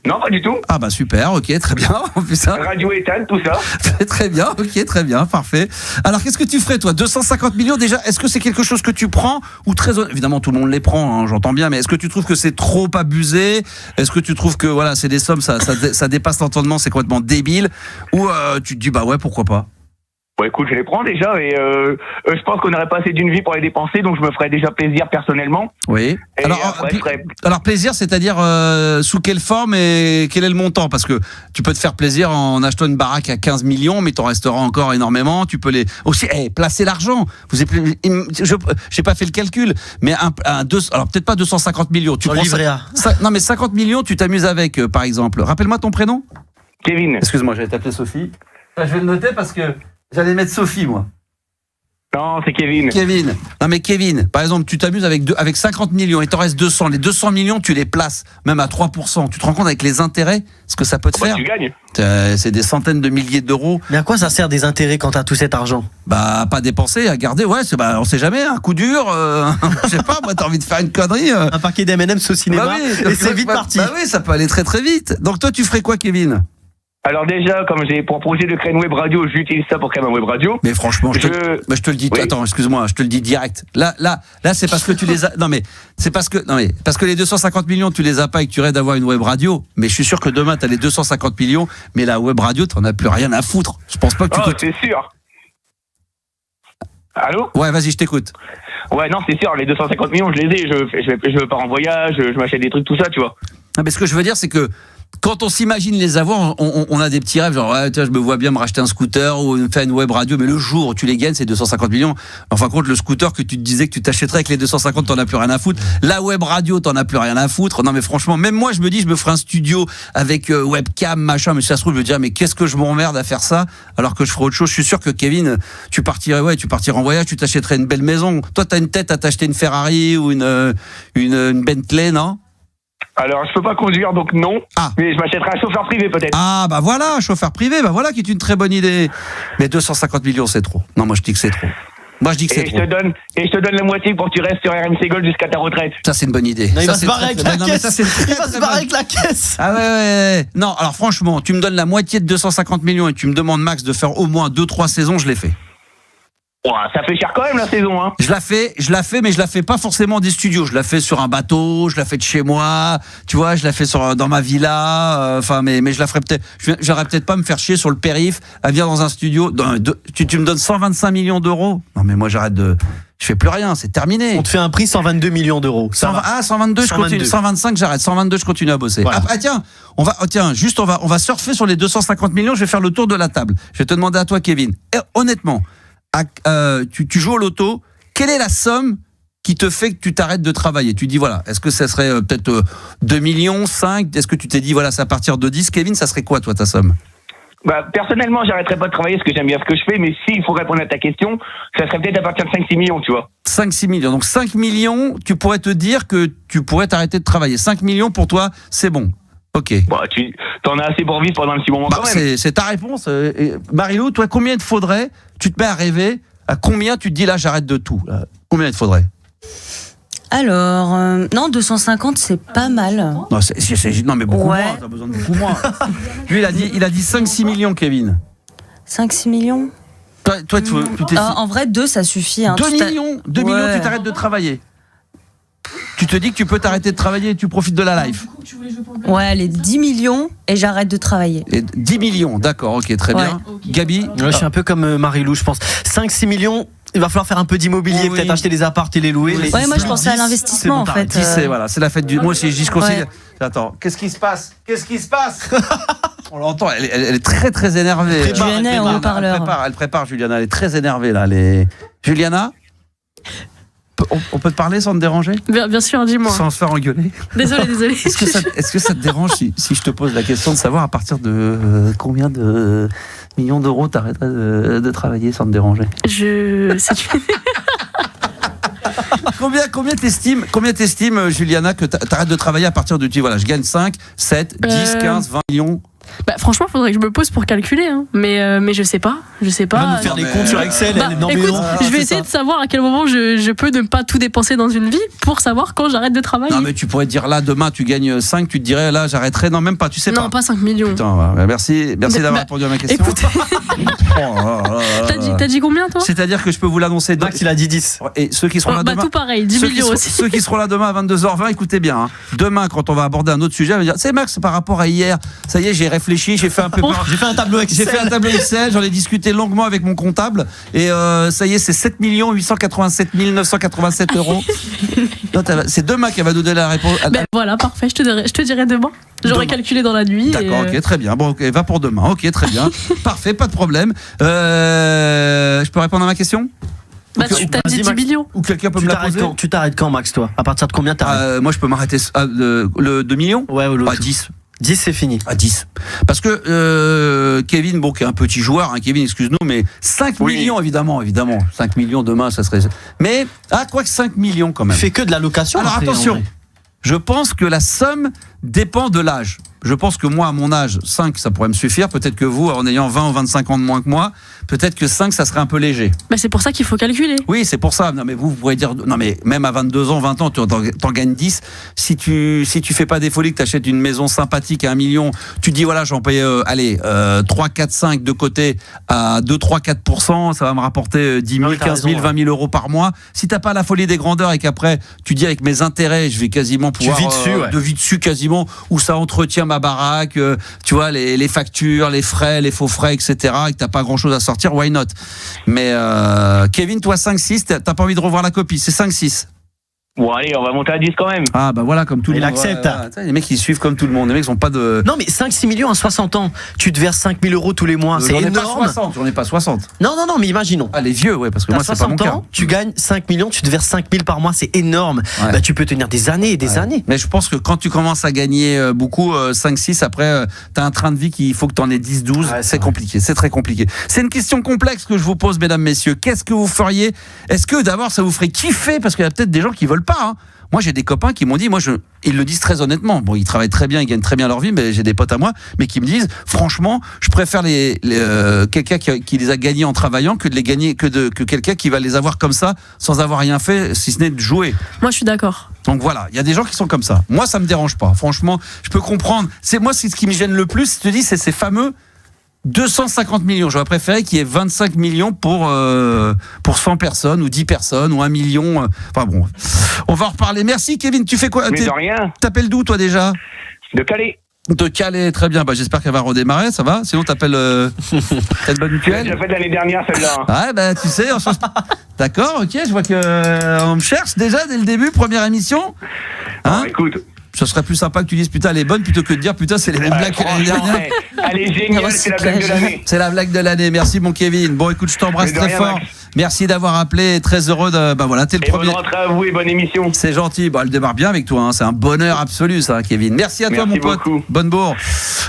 Speaker 1: Non, pas du tout.
Speaker 3: Ah bah super, ok, très bien. On fait ça.
Speaker 1: Radio éteinte, tout ça.
Speaker 3: Très bien, ok, très bien, parfait. Alors qu'est-ce que tu ferais toi 250 millions déjà, est-ce que c'est quelque chose que tu prends ou évidemment tout le monde les prend, hein, j'entends bien, mais est-ce que tu trouves que c'est trop abusé? Est-ce que tu trouves que voilà, c'est des sommes, ça dépasse l'entendement, c'est complètement débile? Ou tu te dis bah ouais, pourquoi pas?
Speaker 1: Bon, écoute, je les prends déjà et je pense qu'on n'aurait pas assez d'une vie pour les dépenser, donc je me ferais déjà plaisir personnellement.
Speaker 3: Oui.
Speaker 1: Et après,
Speaker 3: Alors plaisir, c'est-à-dire sous quelle forme et quel est le montant? Parce que tu peux te faire plaisir en achetant une baraque à 15 millions, mais t'en restera encore énormément. Tu peux les aussi placer l'argent. J'ai pas fait le calcul, mais alors peut-être pas 250 millions. Tu
Speaker 6: Dans
Speaker 3: prends
Speaker 6: le livret A.
Speaker 3: non mais 50 millions, tu t'amuses avec, par exemple. Rappelle-moi ton prénom.
Speaker 1: Kevin.
Speaker 3: Excuse-moi, j'allais t'appeler Sophie. Je vais le noter parce que j'allais mettre Sophie, moi.
Speaker 1: Non, c'est Kevin.
Speaker 3: Kevin. Non mais Kevin, par exemple, tu t'amuses avec 50 millions, il t'en reste 200. Les 200 millions, tu les places même à 3%. Tu te rends compte avec les intérêts, ce que ça peut te faire?
Speaker 1: Tu gagnes.
Speaker 3: C'est des centaines de milliers d'euros.
Speaker 6: Mais à quoi ça sert des intérêts quand t'as tout cet argent?
Speaker 3: Bah, pas dépenser, à garder. Ouais, on sait jamais, un coup dur. Je sais pas, moi, t'as envie de faire une connerie.
Speaker 6: Un paquet d'M&M's au cinéma
Speaker 3: Bah oui,
Speaker 6: et c'est vite parti.
Speaker 3: Bah oui, ça peut aller très très vite. Donc toi, tu ferais quoi, Kevin?
Speaker 1: Alors déjà, comme j'ai pour projet de créer une web radio, j'utilise ça pour créer ma web radio.
Speaker 3: Mais franchement, je te le dis.
Speaker 1: Oui.
Speaker 3: Attends, excuse-moi, je te le dis direct. Là, c'est parce que tu les as. Non mais c'est parce que les 250 millions, tu les as pas et que tu rêves d'avoir une web radio. Mais je suis sûr que demain, t'as les 250 millions, mais la web radio, t'en as plus rien à foutre. Je pense pas que tu.
Speaker 1: C'est sûr. Allô?
Speaker 3: Ouais, vas-y, je t'écoute.
Speaker 1: Ouais, non, c'est sûr. Les 250 millions, je les ai. Je pars en voyage, je m'achète des trucs, tout ça, tu vois.
Speaker 3: Non, mais ce que je veux dire, c'est que quand on s'imagine les avoir, on a des petits rêves, genre, ouais, tiens, je me vois bien me racheter un scooter ou faire une web radio, mais le jour où tu les gagnes, c'est 250 millions. Enfin, contre le scooter que tu te disais que tu t'achèterais avec les 250, t'en as plus rien à foutre. La web radio, t'en as plus rien à foutre. Non, mais franchement, même moi, je me dis, je me ferai un studio avec webcam, machin, mais si ça se trouve, je me dirais, mais qu'est-ce que je m'emmerde à faire ça, alors que je ferais autre chose. Je suis sûr que Kevin, tu partirais en voyage, tu t'achèterais une belle maison. Toi, t'as une tête à t'acheter une Ferrari ou une Bentley, non?
Speaker 1: Alors, je peux pas conduire, donc non.
Speaker 3: Ah.
Speaker 1: Mais je m'achèterai un chauffeur privé, peut-être.
Speaker 3: Ah, bah voilà, chauffeur privé, bah voilà qui est une très bonne idée. Mais 250 millions, c'est trop. Non, moi je dis que c'est trop. Moi je dis que c'est
Speaker 1: Et je
Speaker 3: trop.
Speaker 1: te donne la moitié pour que tu restes sur RMC Gold jusqu'à ta retraite.
Speaker 3: Ça, c'est une bonne idée.
Speaker 6: Non, il
Speaker 3: Ça,
Speaker 6: va se
Speaker 3: c'est
Speaker 6: barrer
Speaker 3: très,
Speaker 6: avec
Speaker 3: très-
Speaker 6: la
Speaker 3: non, mais
Speaker 6: caisse.
Speaker 3: ça, c'est très,
Speaker 6: Il va
Speaker 3: très
Speaker 6: se barrer
Speaker 3: bonne-
Speaker 6: avec la caisse.
Speaker 3: Ah ouais. Non, alors franchement, tu me donnes la moitié de 250 millions et tu me demandes, Max, de faire au moins 2-3 saisons, je l'ai fait.
Speaker 1: Ouah, ça fait cher quand même, la saison, hein.
Speaker 3: Je la fais, mais je la fais pas forcément des studios. Je la fais sur un bateau, je la fais de chez moi, tu vois, je la fais dans ma villa. Enfin, mais je la ferais peut-être. J'aurais peut-être pas me faire chier sur le périph' à venir dans un studio. Tu me donnes 125 millions d'euros. Non, mais moi j'arrête de. Je fais plus rien, c'est terminé.
Speaker 6: On te fait un prix 122 millions d'euros. Ça va.
Speaker 3: 122, je continue. 125, j'arrête. 122, je continue à bosser.
Speaker 6: Voilà.
Speaker 3: Ah, tiens, on va surfer sur les 250 millions. Je vais faire le tour de la table. Je vais te demander à toi, Kevin. Et, honnêtement, tu joues au loto. Quelle est la somme qui te fait que tu t'arrêtes de travailler? Tu dis voilà, est-ce que ça serait peut-être 2 millions, 5? Est-ce que tu t'es dit voilà, c'est à partir de 10? Kevin, ça serait quoi toi ta somme?
Speaker 1: Bah, personnellement, j'arrêterai pas de travailler parce que j'aime bien ce que je fais, mais s'il faut répondre à ta question, ça serait peut-être à partir de 5-6 millions, tu vois.
Speaker 3: 5-6 millions. Donc 5 millions, tu pourrais te dire que tu pourrais t'arrêter de travailler. 5 millions pour toi, c'est bon. Ok.
Speaker 1: Bah, t'en as assez pour vivre pendant un petit moment
Speaker 3: Bah,
Speaker 1: quand même.
Speaker 3: c'est ta réponse. Marilou, toi, combien il te faudrait? Tu te mets à rêver. À combien tu te dis là, j'arrête de tout là. Combien il te faudrait?
Speaker 5: Alors, non, 250, c'est pas mal.
Speaker 3: Non, non mais beaucoup
Speaker 5: Ouais.
Speaker 3: moins. T'as besoin de beaucoup moins. Lui, il a dit 5-6 millions, Kevin.
Speaker 5: 5-6 millions
Speaker 3: Toi, tu t'es.
Speaker 5: En vrai, 2, ça suffit. Hein.
Speaker 3: 2 millions, 2 millions,
Speaker 5: Ouais.
Speaker 3: tu t'arrêtes de travailler. Tu te dis que tu peux t'arrêter de travailler et tu profites de la life.
Speaker 5: Ouais, les 10 millions et j'arrête de travailler.
Speaker 3: Et 10 millions, d'accord, ok, très
Speaker 5: Ouais.
Speaker 3: bien. Gabi,
Speaker 6: Ouais, je suis un peu comme Marilou, je pense. 5-6 millions, il va falloir faire un peu d'immobilier,
Speaker 3: Oui.
Speaker 6: peut-être acheter des apparts et les louer.
Speaker 3: Oui.
Speaker 6: mais
Speaker 5: Ouais, moi, je
Speaker 6: 10,
Speaker 5: pensais à
Speaker 6: c'est
Speaker 5: l'investissement,
Speaker 6: bon,
Speaker 5: en fait.
Speaker 3: 10, c'est la fête du. Moi aussi, j'y conseille.
Speaker 5: Ouais.
Speaker 3: Attends, qu'est-ce qui se passe? On l'entend, elle est très très énervée.
Speaker 6: Prépare,
Speaker 5: Juliana est en haut-parleur.
Speaker 3: Elle prépare, Juliana, elle est très énervée là. Juliana, on peut te parler sans te déranger?
Speaker 4: Bien sûr, dis-moi.
Speaker 3: Sans se faire engueuler?
Speaker 4: Désolé.
Speaker 3: Est-ce que ça te dérange si je te pose la question de savoir à partir de combien de millions d'euros t'arrêterais de travailler sans te déranger? Combien t'estimes, Juliana, que t'arrêtes de travailler à partir de, voilà, je gagne 5, 7, 10, 15, 20 millions?
Speaker 4: Franchement, faudrait que je me pose pour calculer, hein. Mais je sais pas.
Speaker 6: Elle va nous faire des comptes sur Excel.
Speaker 4: Écoute, je vais essayer de savoir à quel moment je peux ne pas tout dépenser dans une vie pour savoir quand j'arrête de travailler.
Speaker 3: Non, mais tu pourrais te dire là, demain, tu gagnes 5, tu te dirais là, j'arrêterai. Non, même pas, tu sais pas.
Speaker 4: Non, pas 5 millions.
Speaker 3: Putain, merci d'avoir répondu à ma question.
Speaker 4: Écoute, t'as dit combien, toi?
Speaker 3: C'est-à-dire que je peux vous l'annoncer.
Speaker 6: Max, il a dit 10.
Speaker 3: Et ceux qui seront là demain.
Speaker 4: Tout pareil, 10 millions aussi.
Speaker 3: Ceux qui seront là demain à 22h20, écoutez bien. Hein. Demain, quand on va aborder un autre sujet, on va dire c'est Max, par rapport à hier, ça y est, j'ai réfléchi, j'ai fait un peu.
Speaker 6: J'ai fait un tableau
Speaker 3: Excel, j'en ai discuté longuement avec mon comptable. Et ça y est, c'est 7 887 987 euros. C'est demain qu'elle va nous donner la réponse.
Speaker 4: Voilà, parfait, je te dirai demain. J'aurais calculé dans la nuit.
Speaker 3: D'accord, ok, très bien. Bon, ok, va pour demain. Ok, très bien. Parfait, pas de problème. Je peux répondre à ma question?
Speaker 4: Tu t'as dit 10 millions.
Speaker 3: Ou quelqu'un peut me la poser?
Speaker 6: Tu t'arrêtes quand, Max, toi? À partir de combien t'arrêtes?
Speaker 3: Moi, je peux m'arrêter le 2 millions?
Speaker 6: Ouais, ou l'autre.
Speaker 3: 10.
Speaker 6: 10, c'est fini.
Speaker 3: À 10. Parce que Kevin, qui est un petit joueur, hein, Kevin, excuse-nous, mais 5 millions, évidemment. 5 millions demain, ça serait. Mais, quoi que 5 millions quand même.
Speaker 6: Tu fais que de la location.
Speaker 3: Alors attention, je pense que la somme dépend de l'âge. Je pense que moi, à mon âge, 5, ça pourrait me suffire. Peut-être que vous, en ayant 20 ou 25 ans de moins que moi, peut-être que 5, ça serait un peu léger.
Speaker 4: C'est pour ça qu'il faut calculer.
Speaker 3: Oui, c'est pour ça. Non, mais vous pourrez dire, non, mais même à 22 ans, 20 ans, t'en gagnes 10. Si tu fais pas des folies, que t'achètes une maison sympathique à 1 million, tu dis, voilà, j'en paye, 3, 4, 5 de côté à 2, 3, 4%, ça va me rapporter 10 000, 15 000, 20 000 euros par mois. Si t'as pas la folie des grandeurs et qu'après, tu dis, avec mes intérêts, je vais quasiment pouvoir. De vie dessus, quasiment, où ça entretient ma baraque, tu vois, les factures, les frais, les faux frais, etc., et que t'as pas grand chose à sortir, why not? Mais Kevin, toi 5-6, t'as pas envie de revoir la copie, c'est 5-6.
Speaker 1: Bon, allez, on va monter à 10 quand même.
Speaker 3: Ah, voilà, comme tout le monde.
Speaker 6: Il accepte.
Speaker 3: Les mecs, ils suivent comme tout le monde. Les mecs sont pas de.
Speaker 6: Non, mais 5-6 millions à 60 ans. Tu te verses 5 000 euros tous les mois. C'est énorme.
Speaker 3: J'en ai pas 60.
Speaker 6: Non, mais imaginons.
Speaker 3: Ah, les vieux, ouais, parce que moi, c'est pas mon cas.
Speaker 6: 60 ans, tu gagnes 5 millions, tu te verses 5 000 par mois, c'est énorme. Ouais. Tu peux tenir des années et des années.
Speaker 3: Mais je pense que quand tu commences à gagner beaucoup, 5-6, après, t'as un train de vie qu'il faut que t'en aies 10-12. C'est compliqué. C'est très compliqué. C'est une question complexe que je vous pose, mesdames, messieurs. Qu'est-ce que vous feriez? Est-ce que d'abord, ça vous ferait kiffer? Parce qu'il y a peut-être des gens qui veulent pas, hein. Moi, j'ai des copains qui m'ont dit, ils le disent très honnêtement. Bon, ils travaillent très bien, ils gagnent très bien leur vie, mais j'ai des potes à moi, mais qui me disent, franchement, je préfère quelqu'un qui les a gagnés en travaillant que de les gagner, que quelqu'un qui va les avoir comme ça, sans avoir rien fait, si ce n'est de jouer.
Speaker 4: Moi, je suis d'accord.
Speaker 3: Donc voilà, il y a des gens qui sont comme ça. Moi, ça me dérange pas. Franchement, je peux comprendre. C'est ce qui me gêne le plus. Je te dis, c'est ces fameux 250 millions. J'aurais préféré qu'il y ait 25 millions pour 100 personnes ou 10 personnes ou 1 million. Enfin bon, on va en reparler. Merci Kevin, tu fais quoi?
Speaker 1: Mais de rien.
Speaker 3: T'appelles d'où toi déjà?
Speaker 1: De Calais.
Speaker 3: De Calais, très bien. J'espère qu'elle va redémarrer, ça va? Sinon t'appelles t'as une bonne mutuelle?
Speaker 1: J'ai fait de l'année dernière celle-là.
Speaker 3: Ouais, tu sais, on change. D'accord, ok, je vois qu'on me cherche déjà dès le début, première émission.
Speaker 1: Hein? Écoute.
Speaker 3: Ce serait plus sympa que tu dises putain elle est bonne plutôt que de dire putain c'est les mêmes blagues que l'année dernière.
Speaker 1: Elle est géniale, c'est la blague de l'année.
Speaker 3: C'est la blague de l'année. Merci mon Kevin. Bon écoute, je t'embrasse très fort. Max. Merci d'avoir appelé. Très heureux de. T'es le premier.
Speaker 1: Bonne rentrée à vous et bonne émission.
Speaker 3: C'est gentil. Elle démarre bien avec toi. Hein. C'est un bonheur absolu ça, Kevin. Merci à toi mon pote. Bonne bourre.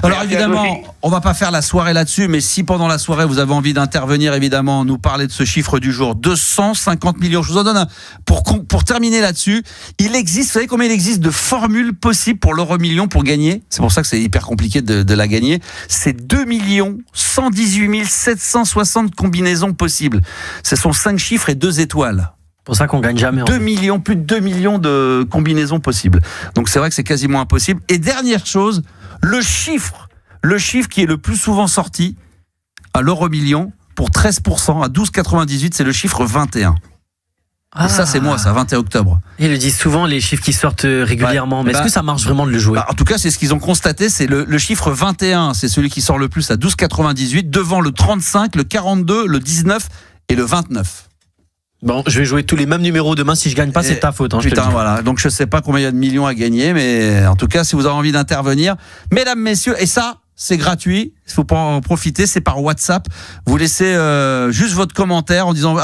Speaker 3: Alors évidemment, on va pas faire la soirée là-dessus, mais si pendant la soirée vous avez envie d'intervenir, évidemment, nous parler de ce chiffre du jour, 250 millions. Je vous en donne un pour terminer là-dessus. Il existe, vous savez combien il existe de formules possibles pour l'euro million pour gagner? C'est pour ça que c'est hyper compliqué de la gagner. C'est 2 118 760 combinaisons possibles. Ce sont 5 chiffres et 2 étoiles.
Speaker 6: C'est pour ça qu'on gagne jamais.
Speaker 3: Plus de 2 millions de combinaisons possibles. Donc c'est vrai que c'est quasiment impossible. Et dernière chose, le chiffre qui est le plus souvent sorti à l'euro million pour 13%, à 12,98, c'est le chiffre 21. Et ça, c'est moi, ça, 21 octobre.
Speaker 6: Ils le disent souvent, les chiffres qui sortent régulièrement. Mais est-ce que ça marche vraiment de le jouer?
Speaker 3: En tout cas, c'est ce qu'ils ont constaté. C'est le chiffre 21, c'est celui qui sort le plus à 12,98, devant le 35, le 42, le 19 et le 29.
Speaker 6: Bon, je vais jouer tous les mêmes numéros demain. Si je gagne pas, c'est ta faute. Hein,
Speaker 3: putain, voilà. Donc, je sais pas combien il y a de millions à gagner, mais en tout cas, si vous avez envie d'intervenir, mesdames, messieurs, et ça, c'est gratuit, il faut en profiter, c'est par WhatsApp. Vous laissez juste votre commentaire en disant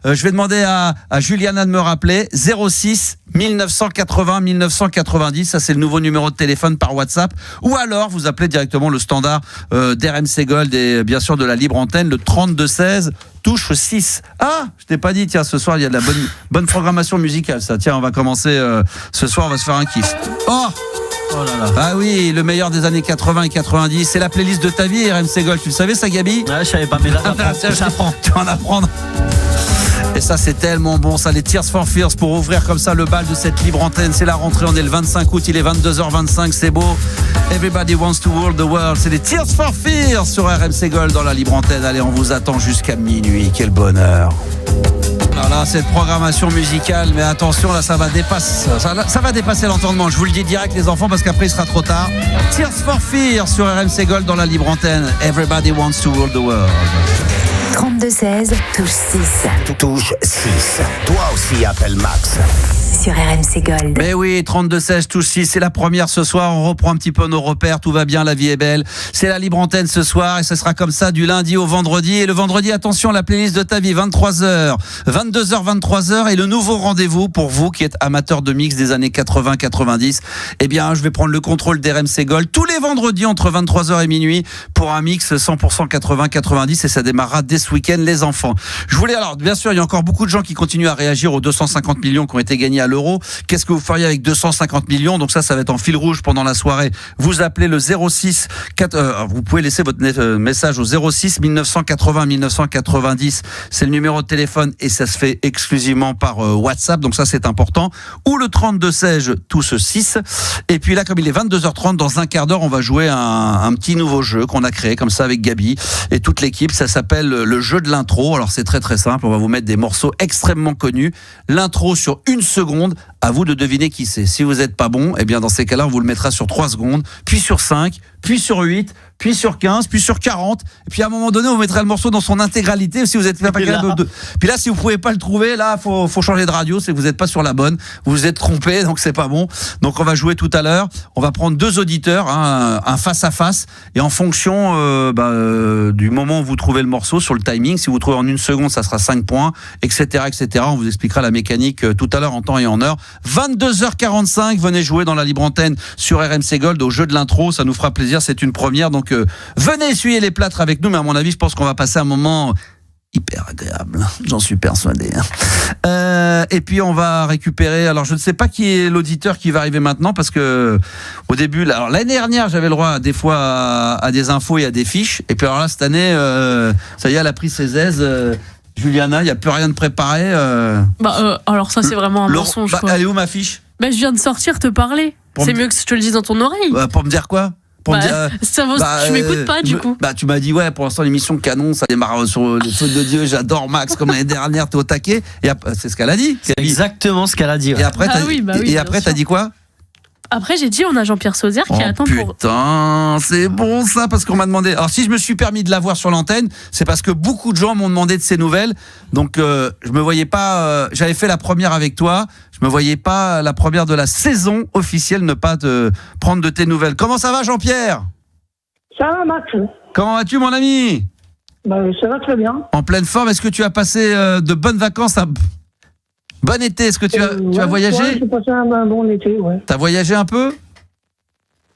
Speaker 3: je vais demander à Juliana de me rappeler 06 1980 1990, ça c'est le nouveau numéro de téléphone par WhatsApp, ou alors vous appelez directement le standard d'RMC Gold et bien sûr de la libre antenne, le 3216 touche 6. Je t'ai pas dit, tiens, ce soir il y a de la bonne programmation musicale, ça. Tiens, on va commencer ce soir, on va se faire un kiff.
Speaker 6: Oh là là.
Speaker 3: Ah oui, le meilleur des années 80 et 90. C'est la playlist de ta vie, RMC Gold. Tu le savais ça, Gabi?
Speaker 6: Ouais, je savais pas, mais là, j'apprends.
Speaker 3: Tu vas en apprendre. Et ça, c'est tellement bon, ça, les Tears for Fears, pour ouvrir comme ça le bal de cette libre antenne. C'est la rentrée, on est le 25 août, il est 22h25, c'est beau. Everybody wants to rule the world. C'est les Tears for Fears sur RMC Gold dans la libre antenne. Allez, on vous attend jusqu'à minuit. Quel bonheur. Là, cette programmation musicale, mais attention, là, ça va dépasser l'entendement. Je vous le dis direct, les enfants, parce qu'après, il sera trop tard. Tears for Fears sur RMC Gold dans la libre antenne. Everybody wants to rule the world.
Speaker 7: 32-16, touche 6.
Speaker 2: Touche 6. Toi aussi, appelle Max.
Speaker 7: Sur RMC Gold.
Speaker 3: Mais oui, 32-16, touche 6, c'est la première ce soir. On reprend un petit peu nos repères, tout va bien, la vie est belle. C'est la libre antenne ce soir et ce sera comme ça du lundi au vendredi. Et le vendredi, attention, la playlist de ta vie, 23h, 22h, 23h. Et le nouveau rendez-vous pour vous qui êtes amateurs de mix des années 80-90. Eh bien, je vais prendre le contrôle d'RMC Gold tous les vendredis entre 23h et minuit pour un mix 100% 80-90 et ça démarrera dès ce week-end, les enfants. Je voulais alors, bien sûr, il y a encore beaucoup de gens qui continuent à réagir aux 250 millions qui ont été gagnés à l'euro. Qu'est-ce que vous feriez avec 250 millions? Donc ça va être en fil rouge pendant la soirée. Vous appelez le 06 vous pouvez laisser votre message au 06 1980 1990. C'est le numéro de téléphone et ça se fait exclusivement par WhatsApp. Donc ça, c'est important. Ou le 32-16, touche 6. Et puis là, comme il est 22h30, dans un quart d'heure, on va jouer un petit nouveau jeu qu'on a créé comme ça avec Gabi et toute l'équipe. Ça s'appelle le jeu de l'intro. Alors c'est très très simple. On va vous mettre des morceaux extrêmement connus. L'intro sur 1 seconde. À vous de deviner qui c'est. Si vous n'êtes pas bon, eh bien dans ces cas-là, on vous le mettra sur 3 secondes, puis sur 5, puis sur 8, puis sur 15, puis sur 40. Et puis à un moment donné, on vous mettra le morceau dans son intégralité. Si vous êtes pas capable de. Puis là, si vous pouvez pas le trouver, là, faut changer de radio. C'est que vous n'êtes pas sur la bonne. Vous vous êtes trompé, donc c'est pas bon. Donc on va jouer tout à l'heure. On va prendre 2 auditeurs, un face à face, et en fonction du moment où vous trouvez le morceau sur le timing, si vous trouvez en 1 seconde, ça sera 5 points, etc., etc. On vous expliquera la mécanique tout à l'heure en temps et en heure. 22h45, venez jouer dans la libre antenne sur RMC Gold au jeu de l'intro, ça nous fera plaisir, c'est une première, donc venez essuyer les plâtres avec nous, mais à mon avis, je pense qu'on va passer un moment hyper agréable, j'en suis persuadé. Et puis on va récupérer, alors je ne sais pas qui est l'auditeur qui va arriver maintenant, parce que au début, alors l'année dernière, j'avais le droit des fois à des infos et à des fiches, et puis alors là, cette année, ça y est, elle a pris ses aises. Juliana, il n'y a plus rien de préparé.
Speaker 4: Alors ça, c'est vraiment un mensonge.
Speaker 3: Elle est où ma fiche?
Speaker 4: Je viens de sortir te parler. C'est mieux que je te le dise dans ton oreille.
Speaker 3: Pour me dire quoi? Pour me dire,
Speaker 4: tu m'écoutes pas du coup.
Speaker 3: Tu m'as dit, ouais, pour l'instant, l'émission canon, ça démarre sur les feux de Dieu, j'adore Max, comme l'année dernière, t'es au taquet. Et c'est ce qu'elle a dit.
Speaker 6: C'est exactement ce qu'elle a dit. Ouais.
Speaker 3: Et après, t'as dit quoi?
Speaker 4: Après, j'ai dit, on a Jean-Pierre Sauzière qui attend pour...
Speaker 3: Putain, c'est bon ça, parce qu'on m'a demandé... Alors, si je me suis permis de l'avoir sur l'antenne, c'est parce que beaucoup de gens m'ont demandé de ces nouvelles. Donc, je me voyais pas... j'avais fait la première avec toi. Je me voyais pas, la première de la saison officielle, ne pas te prendre de tes nouvelles. Comment ça va, Jean-Pierre?
Speaker 8: Ça va, Max?
Speaker 3: Comment vas-tu, mon ami?
Speaker 8: Ça va très bien.
Speaker 3: En pleine forme, est-ce que tu as passé de bonnes vacances Bon été, est-ce que tu as voyagé?
Speaker 8: Ouais, j'ai passé un bon été, ouais.
Speaker 3: T'as voyagé un peu?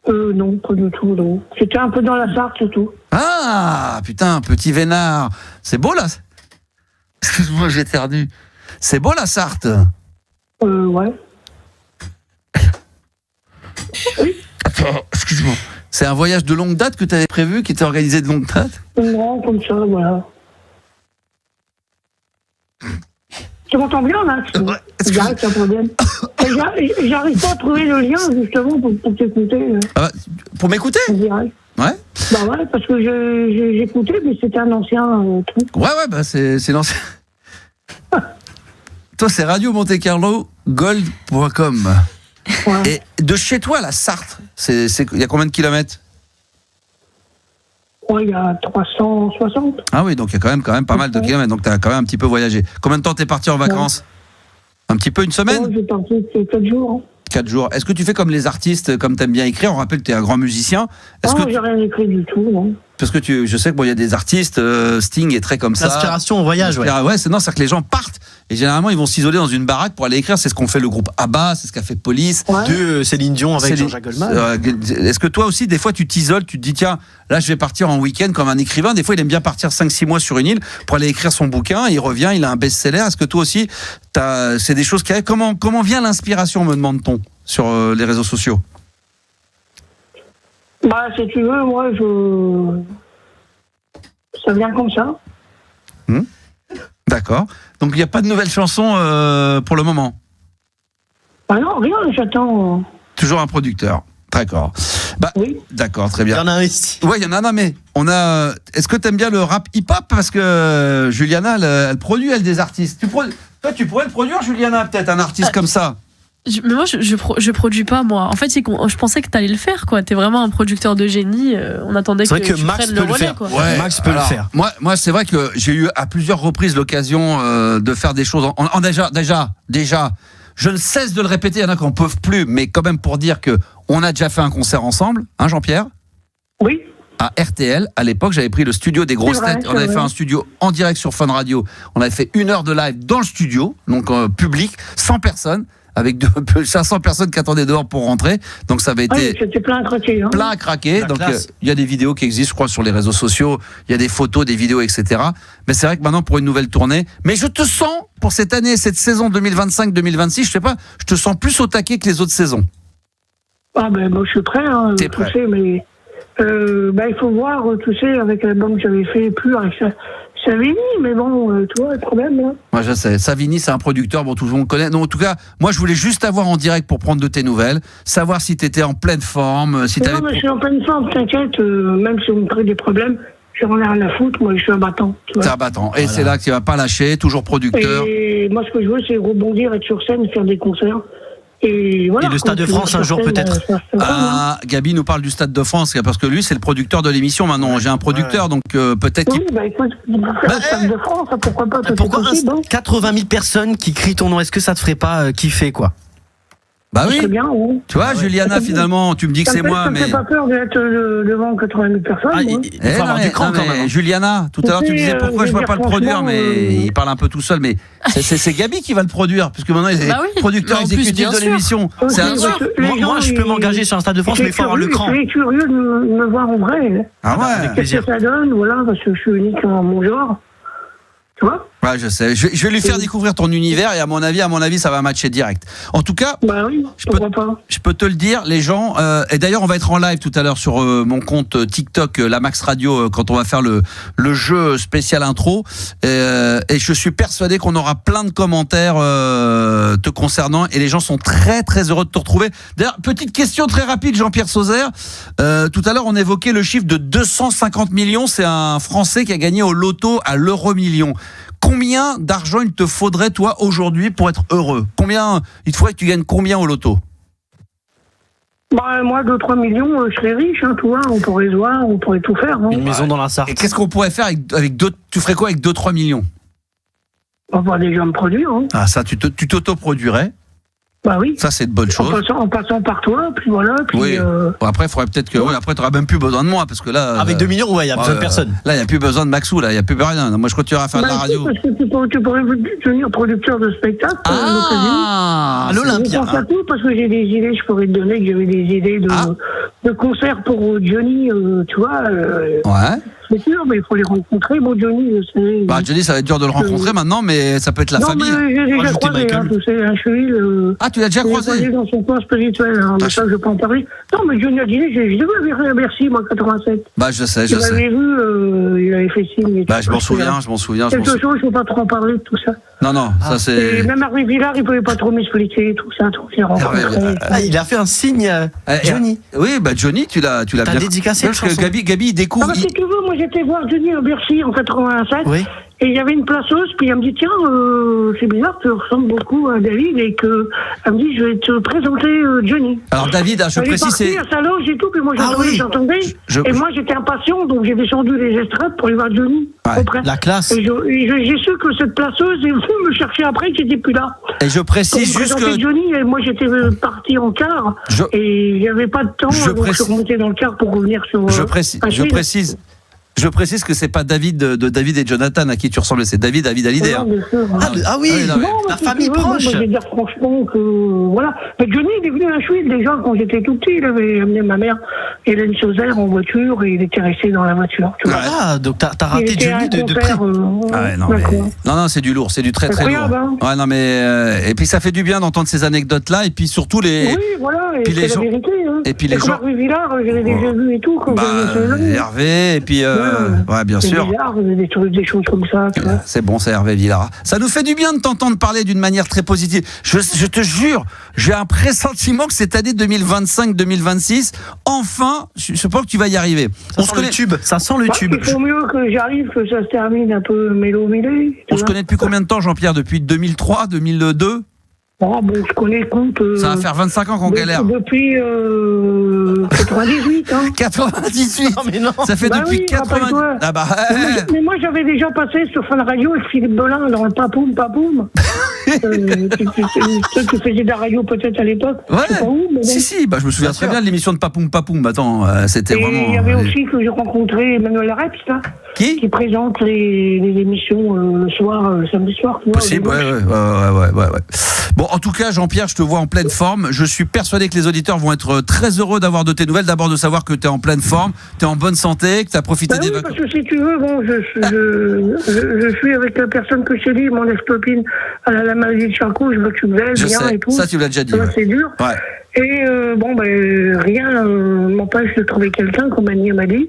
Speaker 8: Non, pas du tout, non. J'étais un peu dans la Sarthe, c'est tout.
Speaker 3: Ah, putain, petit vénard. C'est beau, là? Excuse-moi, j'ai éternué. C'est beau, la Sarthe?
Speaker 8: Ouais. Oui.
Speaker 3: Attends, excuse-moi. C'est un voyage de longue date que tu avais prévu, qui était organisé de longue date?
Speaker 8: Non, comme ça, voilà. Tu m'entends bien, Max?
Speaker 3: Ouais,
Speaker 8: J'arrête, c'est un problème. J'arrive pas à trouver le lien, justement, pour t'écouter.
Speaker 3: Pour m'écouter?
Speaker 8: Ouais.
Speaker 3: Ouais,
Speaker 8: parce que j'écoutais, mais c'était un ancien truc.
Speaker 3: Ouais, c'est l'ancien. Toi, c'est Radio Monte Carlo Gold.com. Ouais. Et de chez toi, la Sarthe, il y a combien de kilomètres?
Speaker 8: Ouais, il y a 360.
Speaker 3: Ah oui, donc il y a quand même pas mal de kilomètres. Donc tu as quand même un petit peu voyagé. Combien de temps t'es parti en vacances? Un petit peu, une semaine?
Speaker 8: Ouais, j'ai parti 4 jours.
Speaker 3: 4 jours. Est-ce que tu fais comme les artistes, comme t'aimes bien écrire? On rappelle que tu es un grand musicien.
Speaker 8: J'ai rien écrit du tout, non.
Speaker 3: Parce que je sais que il y a des artistes, Sting est très comme ça.
Speaker 6: L'inspiration au voyage, ouais.
Speaker 3: Ouais, c'est-à-dire que les gens partent et généralement ils vont s'isoler dans une baraque pour aller écrire. C'est ce qu'on fait le groupe ABBA, c'est ce qu'a fait Police.
Speaker 6: Ouais. De Céline Dion avec Jean-Jacques Goldman.
Speaker 3: Est-ce que toi aussi, des fois, tu t'isoles, tu te dis tiens, là je vais partir en week-end comme un écrivain. Des fois, il aime bien partir 5-6 mois sur une île pour aller écrire son bouquin. Il revient, il a un best-seller. Est-ce que toi aussi, c'est des choses qui arrivent? Comment vient l'inspiration, me demande-t-on, sur les réseaux sociaux?
Speaker 8: Bah, si tu veux, moi, ça vient comme ça.
Speaker 3: D'accord. Donc il n'y a pas de nouvelles chansons pour le moment.
Speaker 8: Bah non, rien, j'attends.
Speaker 3: Toujours un producteur. D'accord. Bah,
Speaker 8: Oui.
Speaker 3: D'accord, très
Speaker 6: Il
Speaker 3: bien.
Speaker 6: y en a un ici.
Speaker 3: Ouais, il y en a un, mais on a. Est-ce que tu aimes bien le rap hip-hop? Parce que Juliana, elle produit, elle, des artistes. Toi, tu pourrais le produire, Juliana, peut-être, un artiste comme ça.
Speaker 4: Mais moi, je produis pas, moi. En fait, je pensais que t'allais le faire, quoi. T'es vraiment un producteur de génie. On attendait
Speaker 6: C'est vrai
Speaker 4: que
Speaker 6: que
Speaker 4: tu
Speaker 6: Max
Speaker 4: prennes
Speaker 6: peut
Speaker 4: le
Speaker 6: le
Speaker 4: relais,
Speaker 6: faire.
Speaker 4: quoi.
Speaker 3: Ouais,
Speaker 6: Max peut le faire.
Speaker 3: Moi, c'est vrai que j'ai eu à plusieurs reprises l'occasion de faire des choses. Déjà, je ne cesse de le répéter, il y en a qui n'en peuvent plus, mais quand même pour dire que on a déjà fait un concert ensemble, hein, Jean-Pierre?
Speaker 8: Oui.
Speaker 3: À RTL, à l'époque, j'avais pris le studio des grosses
Speaker 8: C'est vrai,
Speaker 3: têtes.
Speaker 8: c'est
Speaker 3: On avait
Speaker 8: vrai.
Speaker 3: fait un studio en direct sur Fun Radio. On avait fait 1 heure de live dans le studio, donc public, 100 personnes, avec 500 personnes qui attendaient dehors pour rentrer. Donc ça avait
Speaker 8: Oui,
Speaker 3: été
Speaker 8: c'était plein à craquer. Hein.
Speaker 3: plein à craquer.
Speaker 6: La
Speaker 3: Donc
Speaker 6: classe.
Speaker 3: il y a des vidéos qui existent, je crois, sur les réseaux sociaux. Il y a des photos, des vidéos, etc. Mais c'est vrai que maintenant, pour une nouvelle tournée, mais je te sens, pour cette année, cette saison 2025-2026, je sais pas, je te sens plus au taquet que les autres saisons.
Speaker 8: Ah ben moi je suis prêt, hein,
Speaker 3: T'es
Speaker 8: tu
Speaker 3: prêt.
Speaker 8: sais, mais il faut voir, tu sais, avec l'album que j'avais fait, plus avec Savini, mais bon, tu vois, le problème là.
Speaker 3: Moi, je sais. Savini, c'est un producteur, bon, tout le monde connaît. Donc, en tout cas, moi, je voulais juste t'avoir en direct pour prendre de tes nouvelles, savoir si t'étais en pleine forme, si
Speaker 8: Mais
Speaker 3: t'avais.
Speaker 8: non, mais je suis en pleine forme, t'inquiète, même si on me crée des problèmes, j'en ai rien à foutre, moi je suis un battant. Tu
Speaker 3: T'es
Speaker 8: vois.
Speaker 3: un battant. Et c'est là que tu vas pas lâcher, toujours producteur.
Speaker 8: Et moi ce que je veux, c'est rebondir, être sur scène, faire des concerts. Et voilà.
Speaker 6: Et le Stade de France, un jour, peut-être.
Speaker 3: Ah, Gabi nous parle du Stade de France, parce que lui, c'est le producteur de l'émission maintenant. J'ai un producteur, donc peut-être qu'il.
Speaker 8: Oui, bah écoute, le Stade de France, pourquoi pas, c'est
Speaker 6: Pourquoi
Speaker 8: possible, hein.
Speaker 6: 80 000 personnes qui crient ton nom? Est-ce que ça te ferait pas kiffer, quoi?
Speaker 3: Bah oui.
Speaker 8: C'est bien, oui.
Speaker 3: Tu vois, Juliana, finalement, tu me dis que c'est moi,
Speaker 8: Ça me
Speaker 3: mais.
Speaker 8: fait pas peur d'être devant 80 000 personnes,
Speaker 6: Ah,
Speaker 8: moi.
Speaker 6: il faut avoir du cran quand même.
Speaker 3: Juliana, tout à l'heure tu
Speaker 8: Mais,
Speaker 3: disais pourquoi je ne
Speaker 8: je veux
Speaker 3: peux pas
Speaker 8: dire,
Speaker 3: le produire,
Speaker 8: franchement,
Speaker 3: mais il parle un peu tout seul. Mais c'est Gabi qui va le produire, puisque maintenant il est
Speaker 4: Bah oui.
Speaker 3: producteur
Speaker 4: Mais en plus,
Speaker 3: exécutif
Speaker 4: bien
Speaker 3: de
Speaker 4: sûr.
Speaker 3: l'émission.
Speaker 8: Ok,
Speaker 3: C'est un
Speaker 8: parce
Speaker 3: truc.
Speaker 8: que les
Speaker 6: Moi,
Speaker 8: gens,
Speaker 6: je peux
Speaker 8: ils-
Speaker 6: m'engager sur un Stade de France, mais il faut avoir le cran.
Speaker 8: Je suis curieux de me voir en vrai.
Speaker 3: Ah ouais.
Speaker 6: Avec
Speaker 8: Qu'est-ce
Speaker 6: plaisir.
Speaker 8: que ça donne, voilà, parce que je suis unique en mon genre. Tu vois?
Speaker 3: Ouais, je sais. Je vais lui faire découvrir ton univers et à mon avis, ça va matcher direct. En tout cas,
Speaker 8: Bah oui, pourquoi pas.
Speaker 3: je peux te le dire, les gens. Et d'ailleurs, on va être en live tout à l'heure sur mon compte TikTok, la Max Radio, quand on va faire le jeu spécial intro. Et je suis persuadé qu'on aura plein de commentaires te concernant. Et les gens sont très très heureux de te retrouver. D'ailleurs, petite question très rapide, Jean-Pierre Sauzère. Tout à l'heure, on évoquait le chiffre de 250 millions. C'est un Français qui a gagné au loto à l'euro-million. Combien d'argent il te faudrait, toi, aujourd'hui, pour être heureux? Combien il te faudrait que tu gagnes combien au loto?
Speaker 8: Bah, moi, 2-3 millions, je serais riche, hein, tu vois, on pourrait se voir, on pourrait tout faire. Hein.
Speaker 6: Une maison dans la Sarthe.
Speaker 3: Et qu'est-ce qu'on pourrait faire avec deux? Tu ferais quoi avec 2-3 millions?
Speaker 8: On va déjà me produire. Hein.
Speaker 3: Ah, ça, tu t'autoproduirais.
Speaker 8: Bah oui.
Speaker 3: Ça, c'est de bonnes choses.
Speaker 8: En passant par toi, puis voilà. Puis,
Speaker 3: Oui. Bon, après, il faudrait peut-être que. Oui, après, tu n'auras même plus besoin de moi, parce que là.
Speaker 6: Avec 2 millions, ouais, il y a besoin de personne.
Speaker 3: Là, il n'y a plus besoin de Maxou, là, il n'y a plus rien. Moi, je continuerai à faire de la
Speaker 8: bah,
Speaker 3: radio.
Speaker 8: Parce que tu pourrais devenir producteur de spectacle à l'occasion.
Speaker 3: Ah,
Speaker 6: À l'Olympia.
Speaker 8: Je pense à tout parce que j'ai des idées, je pourrais te donner que j'avais des idées de concerts pour Johnny, tu vois.
Speaker 3: Ouais.
Speaker 8: C'est sûr, mais il faut les rencontrer. Bon, Johnny, je sais.
Speaker 3: Bah, Johnny, ça va être dur de le rencontrer maintenant, mais ça peut être la
Speaker 8: non,
Speaker 3: famille.
Speaker 8: mais j'ai déjà
Speaker 6: Rajouter
Speaker 8: croisé, hein,
Speaker 6: Michael.
Speaker 8: tu sais, un cheville.
Speaker 3: Ah, tu l'as déjà croisé?
Speaker 8: dans son coin spirituel, hein, mais ça, je peux en parler. Non, mais Johnny a dit, je devais aller à Bercy, moi, 87.
Speaker 3: Bah, je sais,
Speaker 8: Il m'avait vu, il avait fait signe.
Speaker 3: Bah, je m'en souviens.
Speaker 8: Quelque chose, il ne faut pas trop en parler de tout ça.
Speaker 3: Non, ça
Speaker 8: Et
Speaker 3: c'est.
Speaker 8: même Hervé Villard, il ne pouvait pas trop m'expliquer tout ça, tout j'ai rencontré.
Speaker 6: Ah, il a fait un signe, Johnny.
Speaker 3: Oui, bah Johnny, tu l'as bien.
Speaker 6: dédicacé
Speaker 3: Parce
Speaker 6: une
Speaker 3: que
Speaker 6: chanson.
Speaker 3: Gabi, il découvre.
Speaker 8: Ah bah, si tu veux, moi j'étais voir Johnny à Bercy en 87.
Speaker 6: Oui.
Speaker 8: Et il y avait une placeuse, puis elle me dit, tiens, c'est bizarre, tu ressembles beaucoup à David, et que elle me dit, je vais te présenter Johnny.
Speaker 3: Alors David, je
Speaker 8: Elle est
Speaker 3: précise,
Speaker 8: partie
Speaker 3: c'est.
Speaker 8: à sa loge et tout, puis moi j'entendais, et moi j'étais impatient, donc j'ai descendu les estrades pour aller voir Johnny.
Speaker 3: Ouais,
Speaker 8: auprès.
Speaker 6: la classe.
Speaker 8: Et j'ai su que cette placeuse est venue me chercher après, qui n'était plus là.
Speaker 3: Et je
Speaker 8: Pour
Speaker 3: précise
Speaker 8: me
Speaker 3: juste
Speaker 8: présenter
Speaker 3: que.
Speaker 8: Johnny, et moi j'étais parti en car, et il n'y avait pas de temps, donc je suis remonté dans le car pour revenir sur.
Speaker 3: Je précise Je précise que c'est pas David de David et Jonathan à qui tu ressembles, c'est David Hallyday.
Speaker 8: Non, bien sûr.
Speaker 6: Ah oui,
Speaker 3: non, mais-
Speaker 6: la
Speaker 8: si
Speaker 6: famille
Speaker 8: tu veux,
Speaker 6: proche.
Speaker 8: Moi, je vais dire franchement que voilà. Mais Johnny, il est venu à Chouille déjà quand j'étais tout petit. Il avait amené ma mère, Hélène Sauzer, en voiture et il était resté dans la voiture. Tu vois.
Speaker 6: Ah, donc t'as
Speaker 8: Il
Speaker 6: raté
Speaker 8: était à
Speaker 6: Johnny
Speaker 8: un
Speaker 6: de près.
Speaker 8: concert,
Speaker 3: Ah ouais, non, mais...
Speaker 8: d'accord.
Speaker 3: non, c'est du lourd, c'est du très très lourd.
Speaker 8: Incroyable, hein.
Speaker 3: Ouais, non, mais et puis ça fait du bien d'entendre ces anecdotes-là, et puis surtout les.
Speaker 8: Oui, voilà, et
Speaker 3: puis les
Speaker 8: c'est
Speaker 3: gens-
Speaker 8: la vérité. Hein.
Speaker 3: et puis les
Speaker 8: comme
Speaker 3: gens-
Speaker 8: Hervé Villard, je l'ai déjà vu et tout. Quand
Speaker 3: Bah,
Speaker 8: j'avais 16 ans.
Speaker 3: Hervé, et puis ouais, bien
Speaker 8: C'est
Speaker 3: sûr.
Speaker 8: bizarre, des trucs, des choses comme ça, tu vois.
Speaker 3: C'est bon, c'est Hervé Villard. Ça nous fait du bien de t'entendre parler d'une manière très positive. Je te jure, j'ai un pressentiment que cette année 2025-2026, enfin, je pense que tu vas y arriver.
Speaker 6: Ça sent le tube. Ça sent le
Speaker 8: Bah,
Speaker 6: tube.
Speaker 8: il faut mieux que j'arrive, que ça se termine un peu mélo-mélé.
Speaker 3: On se connaît depuis combien de temps, Jean-Pierre? Depuis 2003, 2002?
Speaker 8: Oh, bon, je connais, écoute.
Speaker 3: Ça va faire 25 ans qu'on galère.
Speaker 8: Depuis 98, hein.
Speaker 3: 98.
Speaker 6: Non, mais non.
Speaker 3: Ça fait
Speaker 8: Bah
Speaker 3: depuis
Speaker 8: oui,
Speaker 3: 90.
Speaker 8: rappelle-toi.
Speaker 3: Ah bah.
Speaker 8: Mais moi, j'avais déjà passé sur Fun Radio avec Philippe Belin dans le Papoum Papoum. Tu faisais de la radio peut-être à l'époque.
Speaker 3: Ouais.
Speaker 8: Je sais pas où, mais bon.
Speaker 3: Si, bah, je me souviens très bien de l'émission de Papoum Papoum. Attends, c'était
Speaker 8: Et
Speaker 3: vraiment.
Speaker 8: il y avait aussi que j'ai rencontré Emmanuel Reps, là,
Speaker 3: Qui
Speaker 8: qui présente les émissions le soir, le samedi soir. Tu vois,
Speaker 3: Possible,
Speaker 8: le dimanche.
Speaker 3: ouais. Bon, en tout cas, Jean-Pierre, je te vois en pleine forme. Je suis persuadé que les auditeurs vont être très heureux d'avoir de tes nouvelles. D'abord, de savoir que tu es en pleine forme, tu es en bonne santé, que tu as profité
Speaker 8: Bah
Speaker 3: des
Speaker 8: oui,
Speaker 3: vacances.
Speaker 8: parce que si tu veux, bon, je suis avec la personne que je t'ai dit, mon ex-copine, elle a la maladie de Charcot, je m'occupe d'elle,
Speaker 3: Je
Speaker 8: bien
Speaker 3: sais,
Speaker 8: et tout.
Speaker 3: ça, tu me l'as déjà dit.
Speaker 8: Ça va,
Speaker 3: Ouais.
Speaker 8: c'est dur.
Speaker 3: Ouais.
Speaker 8: Et bon, ben, rien m'empêche de trouver quelqu'un, comme Annie m'a dit.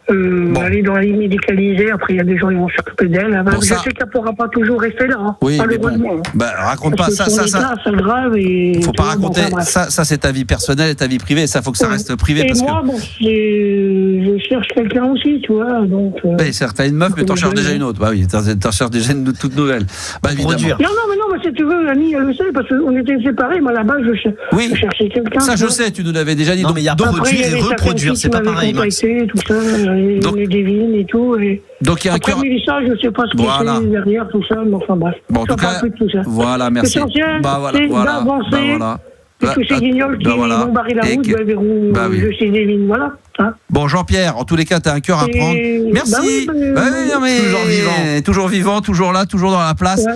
Speaker 8: Aller dans la ligne médicalisée, après il y a des gens qui vont s'occuper d'elle.
Speaker 3: Bon,
Speaker 8: je
Speaker 3: ça-
Speaker 8: sais qu'elle ne pourra pas toujours rester là, hein,
Speaker 3: Oui, mais bon.
Speaker 8: malheureusement.
Speaker 3: Bah, raconte pas
Speaker 8: Parce que
Speaker 3: ça.
Speaker 8: son état, c'est grave. Et
Speaker 3: Faut
Speaker 8: tu
Speaker 3: pas
Speaker 8: vois, bon,
Speaker 3: raconter.
Speaker 8: enfin, bref.
Speaker 3: Ça, c'est ta vie personnelle et ta vie privée. Ça, faut que ça reste privé.
Speaker 8: Et
Speaker 3: Parce
Speaker 8: moi,
Speaker 3: que.
Speaker 8: bon, je cherche quelqu'un aussi, tu vois. Donc,
Speaker 3: Certes, t'as une meuf, mais t'en cherches déjà une autre. Bah oui, t'en cherches déjà une toute nouvelle. Bah évidemment.
Speaker 6: Produire.
Speaker 8: Non, mais si tu veux, Annie, elle le sait, parce qu'on était séparés, moi là-bas,
Speaker 3: Oui.
Speaker 8: je cherchais quelqu'un.
Speaker 3: Ça,
Speaker 8: tu
Speaker 3: je
Speaker 8: vois.
Speaker 3: sais, tu nous l'avais déjà dit.
Speaker 6: Non, mais il y a
Speaker 3: donc,
Speaker 8: Après, il y
Speaker 6: produire et
Speaker 8: avait certaines
Speaker 6: reproduire,
Speaker 8: filles
Speaker 6: c'est
Speaker 8: qui
Speaker 6: pas
Speaker 8: m'avaient
Speaker 6: pareil, Max.
Speaker 8: contacté, tout ça, les devines et tout. Et...
Speaker 3: donc, il y a un
Speaker 8: Après,
Speaker 3: cœur.
Speaker 8: Mélissa, je sais pas ce qu'il
Speaker 3: Voilà.
Speaker 8: fait derrière tout ça, mais enfin bref.
Speaker 3: Bon, en
Speaker 8: Je
Speaker 3: tout
Speaker 8: parle
Speaker 3: cas,
Speaker 8: plus de tout ça.
Speaker 3: voilà, merci.
Speaker 8: L'essentiel,
Speaker 3: Bah voilà,
Speaker 8: c'est
Speaker 3: voilà.
Speaker 8: d'avancer.
Speaker 3: Bah voilà.
Speaker 8: Et tous ces guignols qui vont barrer la
Speaker 3: Et
Speaker 8: route,
Speaker 3: que-
Speaker 8: verront
Speaker 3: bah oui.
Speaker 8: je sais devine, voilà. Hein.
Speaker 3: Bon, Jean-Pierre, en tous les cas, t'as un cœur à
Speaker 8: Et-
Speaker 3: prendre. Merci.
Speaker 8: bah oui,
Speaker 3: non, mais toujours vivant, toujours là, toujours dans la place.
Speaker 8: Ouais.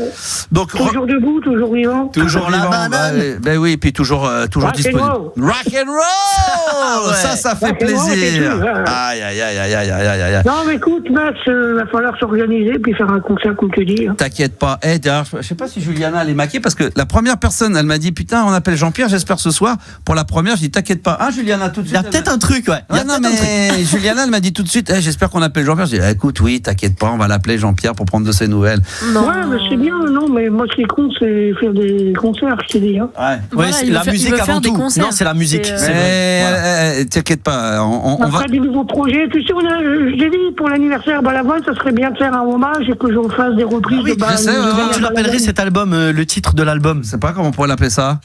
Speaker 3: Donc,
Speaker 8: Toujours debout, toujours vivant.
Speaker 3: toujours
Speaker 6: la
Speaker 3: vivant.
Speaker 6: banane.
Speaker 3: Ben oui, puis toujours
Speaker 8: Rock and
Speaker 3: disponible.
Speaker 8: roll.
Speaker 3: Rock and roll.
Speaker 6: Ouais.
Speaker 3: Ça fait
Speaker 8: Rock and roll,
Speaker 3: plaisir.
Speaker 8: c'est tout, ouais.
Speaker 3: Aïe, aïe, aïe, aïe, aïe, aïe, aïe.
Speaker 8: Non, mais écoute, Max, il va falloir s'organiser puis faire un concert, comme tu dis. Hein.
Speaker 3: T'inquiète pas. D'ailleurs, je sais pas si Juliana elle est maquée parce que la première personne, elle m'a dit putain, on appelle Jean-Pierre, j'espère ce soir. Pour la première, je dis t'inquiète pas. Ah, Juliana, tout de
Speaker 6: Il
Speaker 3: suite.
Speaker 6: y a peut-être un truc, ouais. Il y a
Speaker 3: Ouais, non,
Speaker 6: peut-être un truc.
Speaker 3: mais Juliana, elle m'a dit tout de suite, j'espère qu'on appelle Jean-Pierre. Je dis, écoute, oui, t'inquiète pas, on va l'appeler Jean-Pierre pour prendre de ses nouvelles.
Speaker 4: Non.
Speaker 8: Ouais, mais c'est bien, non, mais moi, ce qui compte, c'est faire des concerts, je t'ai dit. Hein.
Speaker 3: Ouais.
Speaker 4: Voilà,
Speaker 6: Ouais,
Speaker 4: il
Speaker 6: la
Speaker 4: veut faire- il
Speaker 6: musique
Speaker 4: veut faire
Speaker 6: avant
Speaker 4: des
Speaker 6: tout.
Speaker 4: concerts.
Speaker 6: Non, c'est la musique.
Speaker 4: C'est,
Speaker 6: C'est vrai.
Speaker 3: Mais t'inquiète pas, on va.
Speaker 8: Après, des nouveaux projets. Tu sais, je t'ai dit, pour l'anniversaire Balavoine, ça serait bien de faire un hommage et que je fasse des reprises
Speaker 3: oui,
Speaker 8: de
Speaker 3: je sais, ouais,
Speaker 8: de
Speaker 6: Comment tu l'appellerais cet album, le titre de l'album?
Speaker 3: Je sais pas comment on pourrait l'appeler ça.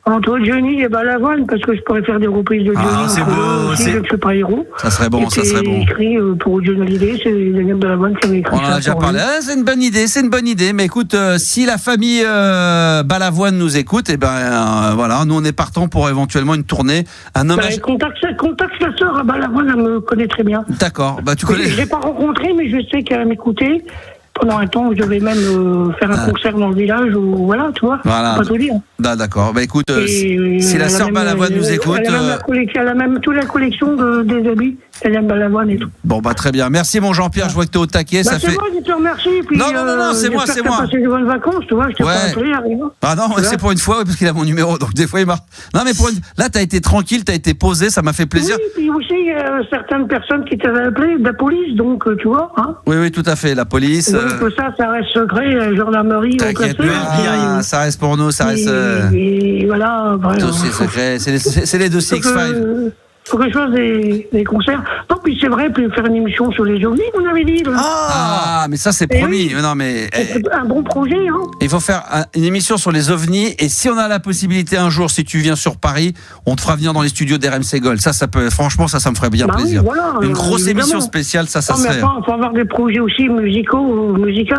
Speaker 8: Entre Johnny et Balavoine, parce que je pourrais faire des reprises de Johnny.
Speaker 3: Ah, c'est
Speaker 8: entre
Speaker 3: beau,
Speaker 8: eux aussi,
Speaker 3: c'est-
Speaker 8: je ne suis pas héros.
Speaker 3: Ça serait bon, ça serait bon.
Speaker 8: écrit pour Johnny Hallyday, c'est Daniel Balavoine qui avait écrit
Speaker 3: On en
Speaker 8: ça
Speaker 3: a déjà
Speaker 8: pour
Speaker 3: parlé.
Speaker 8: lui.
Speaker 3: C'est une bonne idée. Mais écoute, si la famille Balavoine nous écoute, et ben voilà, nous on est partant pour éventuellement une tournée, un hommage.
Speaker 8: Contacte la sœur à Balavoine, elle me connaît très bien.
Speaker 3: D'accord. Bah tu connais.
Speaker 8: Je ne l'ai pas rencontrée, mais je sais qu'elle m'écoutait. Pendant un temps, je devais même faire un concert dans le village, ou voilà, tu vois.
Speaker 3: Voilà.
Speaker 8: Pas te dire.
Speaker 3: Ah, d'accord. Bah écoute,
Speaker 8: Et,
Speaker 3: si la
Speaker 8: elle a
Speaker 3: sœur
Speaker 8: même,
Speaker 3: Balavoine nous écoute.
Speaker 8: Elle a même toute la collection des habits, Daniel Balavoine et tout.
Speaker 3: Bon bah très bien. Merci mon Jean-Pierre. Je vois que t'es au taquet.
Speaker 8: Bah,
Speaker 3: ça
Speaker 8: c'est
Speaker 3: fait.
Speaker 8: moi qui te remercie. Puis,
Speaker 3: Non, c'est moi,
Speaker 8: j'espère
Speaker 3: c'est
Speaker 8: que t'as
Speaker 3: moi.
Speaker 8: passé de bonnes vacances, tu vois. Je t'ai
Speaker 3: Ouais.
Speaker 8: pas appelé, rien.
Speaker 3: Ah non,
Speaker 8: Voilà.
Speaker 3: c'est pour une fois, oui, parce qu'il a mon numéro, donc des fois il marche. Non mais là t'as été tranquille, t'as été posé, ça m'a fait plaisir.
Speaker 8: Oui, puis aussi, il y a certaines personnes qui t'avaient appelé de la police, donc tu vois. Hein.
Speaker 3: Oui, tout à fait, la police.
Speaker 8: Donc ça reste secret, gendarmerie, au
Speaker 3: T'inquiète
Speaker 8: café.
Speaker 3: pas, ça reste pour nous, ça reste
Speaker 8: Et voilà, vraiment.
Speaker 3: dossier secret, c'est les dossiers X-Files.
Speaker 8: Faut que je fasse des concerts. Non, puis c'est vrai, puis faire une émission sur les ovnis, on avait dit. Là.
Speaker 3: Ah, mais ça c'est
Speaker 8: Eh
Speaker 3: promis.
Speaker 8: oui.
Speaker 3: Non mais
Speaker 8: C'est un bon projet, hein.
Speaker 3: il faut faire une émission sur les ovnis et si on a la possibilité un jour, si tu viens sur Paris, on te fera venir dans les studios d'RMC Gold. Ça peut, franchement, ça me ferait bien
Speaker 8: Bah oui,
Speaker 3: plaisir.
Speaker 8: voilà,
Speaker 3: Une grosse
Speaker 8: évidemment.
Speaker 3: émission spéciale, ça
Speaker 8: Non, mais
Speaker 3: serait.
Speaker 8: attends, faut avoir des projets aussi musicaux.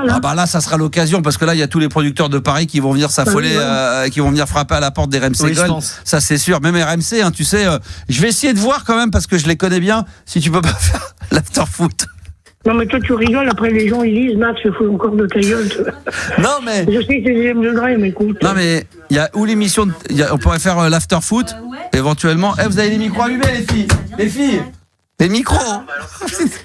Speaker 3: Ah bah là, ça sera l'occasion parce que là, il y a tous les producteurs de Paris qui vont venir s'affoler,
Speaker 8: Oui, voilà.
Speaker 3: qui vont venir frapper à la porte des RMC
Speaker 6: Oui, je
Speaker 3: Gold.
Speaker 6: pense.
Speaker 3: Ça, c'est sûr. Même RMC, hein, tu sais, je vais essayer essayer de voir quand même, parce que je les connais bien, si tu peux pas faire l'after-foot.
Speaker 8: Non, mais toi, tu rigoles, après les gens, ils disent, Max, il faut encore de ta gueule.
Speaker 3: Non, mais.
Speaker 8: Je sais que c'est deuxième degré, mais écoute.
Speaker 3: Non, mais il y a où l'émission. On pourrait faire l'after-foot, éventuellement. Vous avez les micros allumés, les filles. Les filles. Les micros.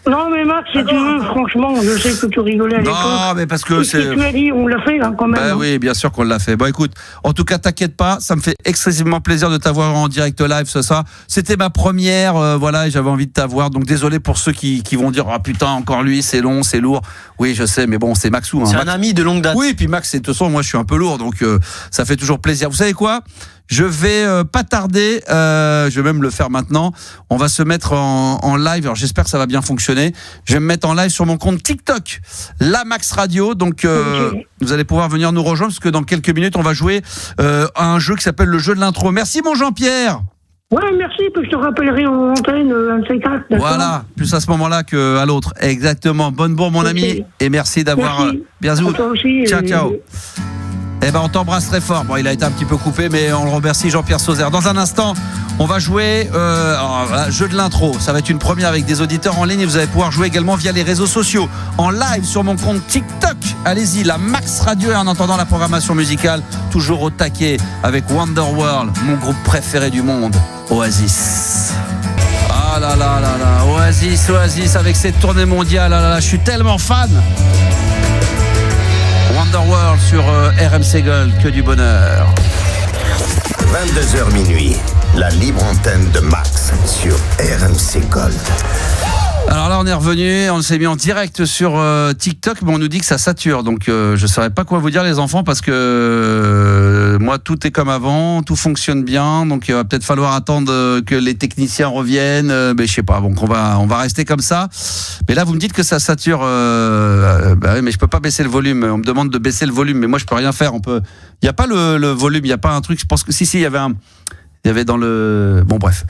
Speaker 8: Non, mais Max, si tu veux, franchement, je sais que tu rigolais à l'époque.
Speaker 3: Non, mais parce que
Speaker 8: c'est. Tu as dit, on l'a fait, hein, quand même.
Speaker 3: Bah oui, bien sûr qu'on l'a fait. Bon, écoute, en tout cas, t'inquiète pas, ça me fait excessivement plaisir de t'avoir en direct live, ça. C'était ma première, voilà, et j'avais envie de t'avoir. Donc, désolé pour ceux qui vont dire, ah putain, encore lui, c'est long, c'est lourd. Oui, je sais, mais bon, c'est Maxou.
Speaker 6: C'est
Speaker 3: Max...
Speaker 6: un ami de longue date.
Speaker 3: Oui, puis Max, de toute façon, moi, je suis un peu lourd, donc ça fait toujours plaisir. Vous savez quoi ? Je vais pas tarder, je vais même le faire maintenant. On va se mettre en live. Alors j'espère que ça va bien fonctionner. Je vais me mettre en live sur mon compte TikTok, la Max Radio. Donc vous allez pouvoir venir nous rejoindre parce que dans quelques minutes on va jouer à un jeu qui s'appelle le jeu de l'intro. Merci mon Jean-Pierre.
Speaker 8: Ouais, merci, puis je te rappellerai en antenne un de ces quatre, d'accord ?
Speaker 3: Voilà, plus à ce moment-là qu'à l'autre. Exactement. Bonne bourre mon ami et merci d'avoir. Bisous.
Speaker 8: Toi aussi.
Speaker 3: Ciao. Eh ben, on t'embrasse très fort. Bon, il a été un petit peu coupé, mais on le remercie, Jean-Pierre Sauzère. Dans un instant, on va jouer jeu de l'intro. Ça va être une première avec des auditeurs en ligne et vous allez pouvoir jouer également via les réseaux sociaux, en live sur mon compte TikTok. Allez-y, la Max Radio. Et en entendant la programmation musicale, toujours au taquet avec Wonderworld, mon groupe préféré du monde, Oasis. Ah là là là là, Oasis avec cette tournée mondiale. Ah là là, je suis tellement fan. Wonderworld sur RMC Gold, que du bonheur.
Speaker 2: 22h minuit, la libre antenne de Max sur RMC Gold.
Speaker 3: Alors là, on est revenu, on s'est mis en direct sur TikTok, mais on nous dit que ça sature. Donc, je ne saurais pas quoi vous dire, les enfants, parce que moi, tout est comme avant, tout fonctionne bien. Donc, il va peut-être falloir attendre que les techniciens reviennent. Mais je sais pas. Donc, on va rester comme ça. Mais là, vous me dites que ça sature. Bah oui, mais je peux pas baisser le volume. On me demande de baisser le volume, mais moi, je peux rien faire. Il n'y a pas le volume, il n'y a pas un truc. Je pense que si, il y avait un. Il y avait dans le... Bon, bref.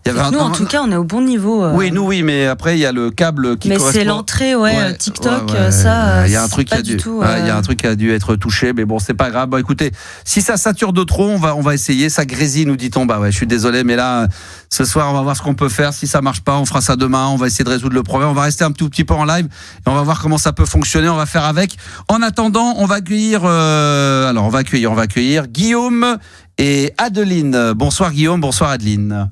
Speaker 3: Il y avait
Speaker 5: nous, en tout cas, on est au bon niveau.
Speaker 3: Oui, nous, oui, mais après, il y a le câble qui correspond.
Speaker 5: Mais c'est l'entrée, TikTok,
Speaker 3: ça... Il y a un truc
Speaker 5: qui a dû...
Speaker 3: Il y a un truc qui a dû être touché, mais bon, c'est pas grave. Bon, écoutez, si ça sature de trop, on va essayer. Ça grésille, nous dit-on. Bah ouais, je suis désolé, mais là, ce soir, on va voir ce qu'on peut faire. Si ça marche pas, on fera ça demain. On va essayer de résoudre le problème. On va rester un tout petit peu en live et on va voir comment ça peut fonctionner. On va faire avec. En attendant, on va accueillir... on va accueillir Guillaume et Adeline. Bonsoir Guillaume, bonsoir Adeline.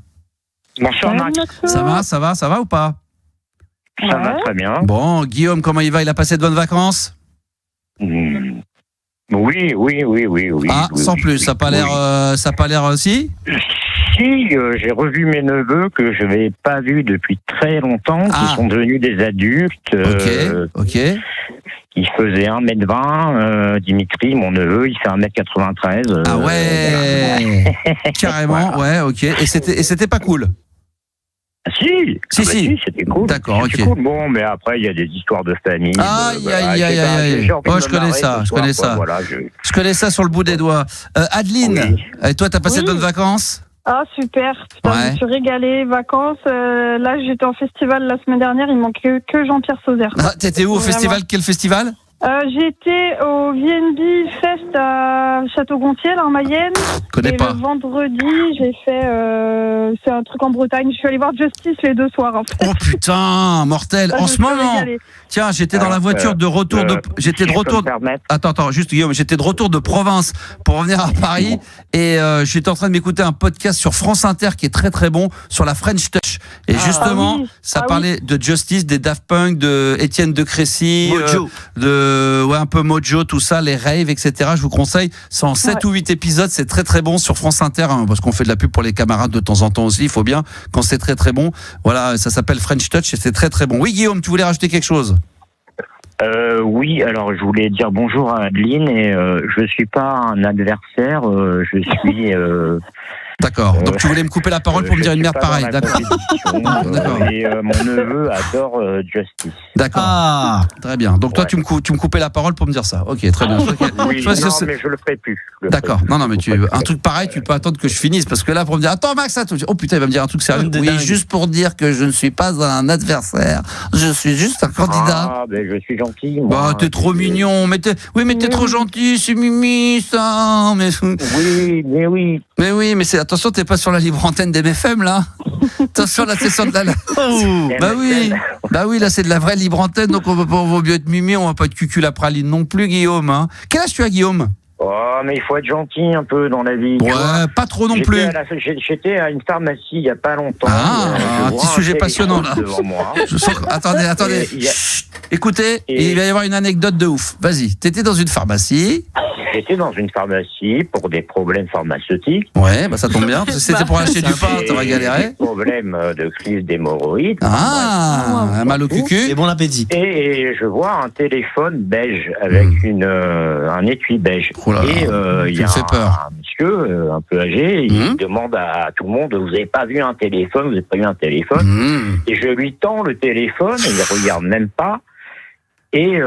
Speaker 1: Bonsoir Max.
Speaker 3: Ça va ou pas ?
Speaker 1: Ça va très bien.
Speaker 3: Bon, Guillaume, comment il va ? Il a passé de bonnes vacances ?
Speaker 1: Oui.
Speaker 3: Ah, sans plus, ça n'a pas l'air si ?
Speaker 1: Si, j'ai revu mes neveux que je n'avais pas vus depuis très longtemps, qui sont devenus des adultes.
Speaker 3: Ok.
Speaker 1: Il faisait 1m20, Dimitri, mon neveu, il fait 1m93.
Speaker 3: Ah ouais, carrément,
Speaker 1: voilà.
Speaker 3: Ouais, ok. Et c'était pas cool.
Speaker 1: Si, c'était cool.
Speaker 3: D'accord, ok.
Speaker 1: Cool. Bon, mais après, il y a des histoires de famille.
Speaker 3: Aïe. Oh, je connais ça.
Speaker 1: Voilà,
Speaker 3: je connais ça sur le bout des doigts. Adeline, et toi, t'as passé de bonnes vacances ?
Speaker 9: Ah, super. Putain, je me suis régalée. Vacances. Là, j'étais en festival la semaine dernière. Il manquait que Jean-Pierre Sauzère.
Speaker 3: Ah, t'étais où au festival ? Quel festival ?
Speaker 9: J'étais au VNB Fest à Château-Gontier, là, en Mayenne.
Speaker 3: Connais pas.
Speaker 9: Le vendredi, j'ai fait... c'est un truc en Bretagne. Je suis allée voir Justice les 2 soirs, en fait.
Speaker 3: Oh putain, mortel. En ce moment, tiens, j'étais dans la voiture de retour de... Attends, juste Guillaume, j'étais de retour de province pour revenir à Paris et j'étais en train de m'écouter un podcast sur France Inter qui est très très bon sur la French Touch. Et justement, ça parlait de Justice, des Daft Punk, de Étienne de Crécy, un peu Mojo, tout ça, les raves, etc. Je vous conseille, c'est en 7 ou 8 épisodes, c'est très très bon sur France Inter, hein, parce qu'on fait de la pub pour les camarades de temps en temps aussi, il faut bien, quand c'est très très bon. Voilà, ça s'appelle French Touch et c'est très très bon. Oui Guillaume, tu voulais rajouter quelque chose ?
Speaker 1: Oui, alors je voulais dire bonjour à Adeline et je suis pas un adversaire, je suis...
Speaker 3: D'accord, donc tu voulais me couper la parole pour me dire une merde pareille, d'accord.
Speaker 1: Et mon neveu adore Justice.
Speaker 3: D'accord, très bien. Donc toi tu me coupais la parole pour me dire ça, ok, très bien.
Speaker 1: Oui, mais je le ferai plus.
Speaker 3: D'accord, non, mais un truc pareil, tu peux attendre que je finisse, parce que là pour me dire, attends Max, oh putain il va me dire un truc sérieux. Oui, juste pour dire que je ne suis pas un adversaire, je suis juste un candidat.
Speaker 1: Ah, ben je suis gentil.
Speaker 3: Bah t'es trop mignon, mais t'es trop gentil, c'est Mimi ça.
Speaker 1: Oui, mais oui.
Speaker 3: Mais oui, mais attention, t'es pas sur la libre antenne d'MFM là. Attention, là, c'est sur de la. Bah oui, là, c'est de la vraie libre antenne, donc on vaut mieux être mimi, on va pas être cucul à praline non plus, Guillaume. Hein. Quel âge tu as, Guillaume ?
Speaker 1: Oh, mais il faut être gentil un peu dans la vie.
Speaker 3: Ouais, pas trop non plus.
Speaker 1: J'étais à une pharmacie il y a pas longtemps.
Speaker 3: Un petit sujet passionnant là. Attendez. Chut, écoutez, il va y avoir une anecdote de ouf. Vas-y, t'étais dans une pharmacie.
Speaker 1: J'étais dans une pharmacie pour des problèmes pharmaceutiques.
Speaker 3: Ouais, bah ça tombe bien, parce que c'était pour acheter du pain, t'aurais galéré.
Speaker 1: Des problèmes de crise d'hémorroïdes.
Speaker 3: Un mal au cucu.
Speaker 6: Et bon appétit.
Speaker 1: Et je vois un téléphone beige avec un étui beige.
Speaker 3: Oh là là,
Speaker 1: et il y a
Speaker 3: peur.
Speaker 1: un monsieur un peu âgé, il demande à tout le monde, vous n'avez pas vu un téléphone, vous n'avez pas vu un téléphone. Et je lui tends le téléphone, il ne regarde même pas. Et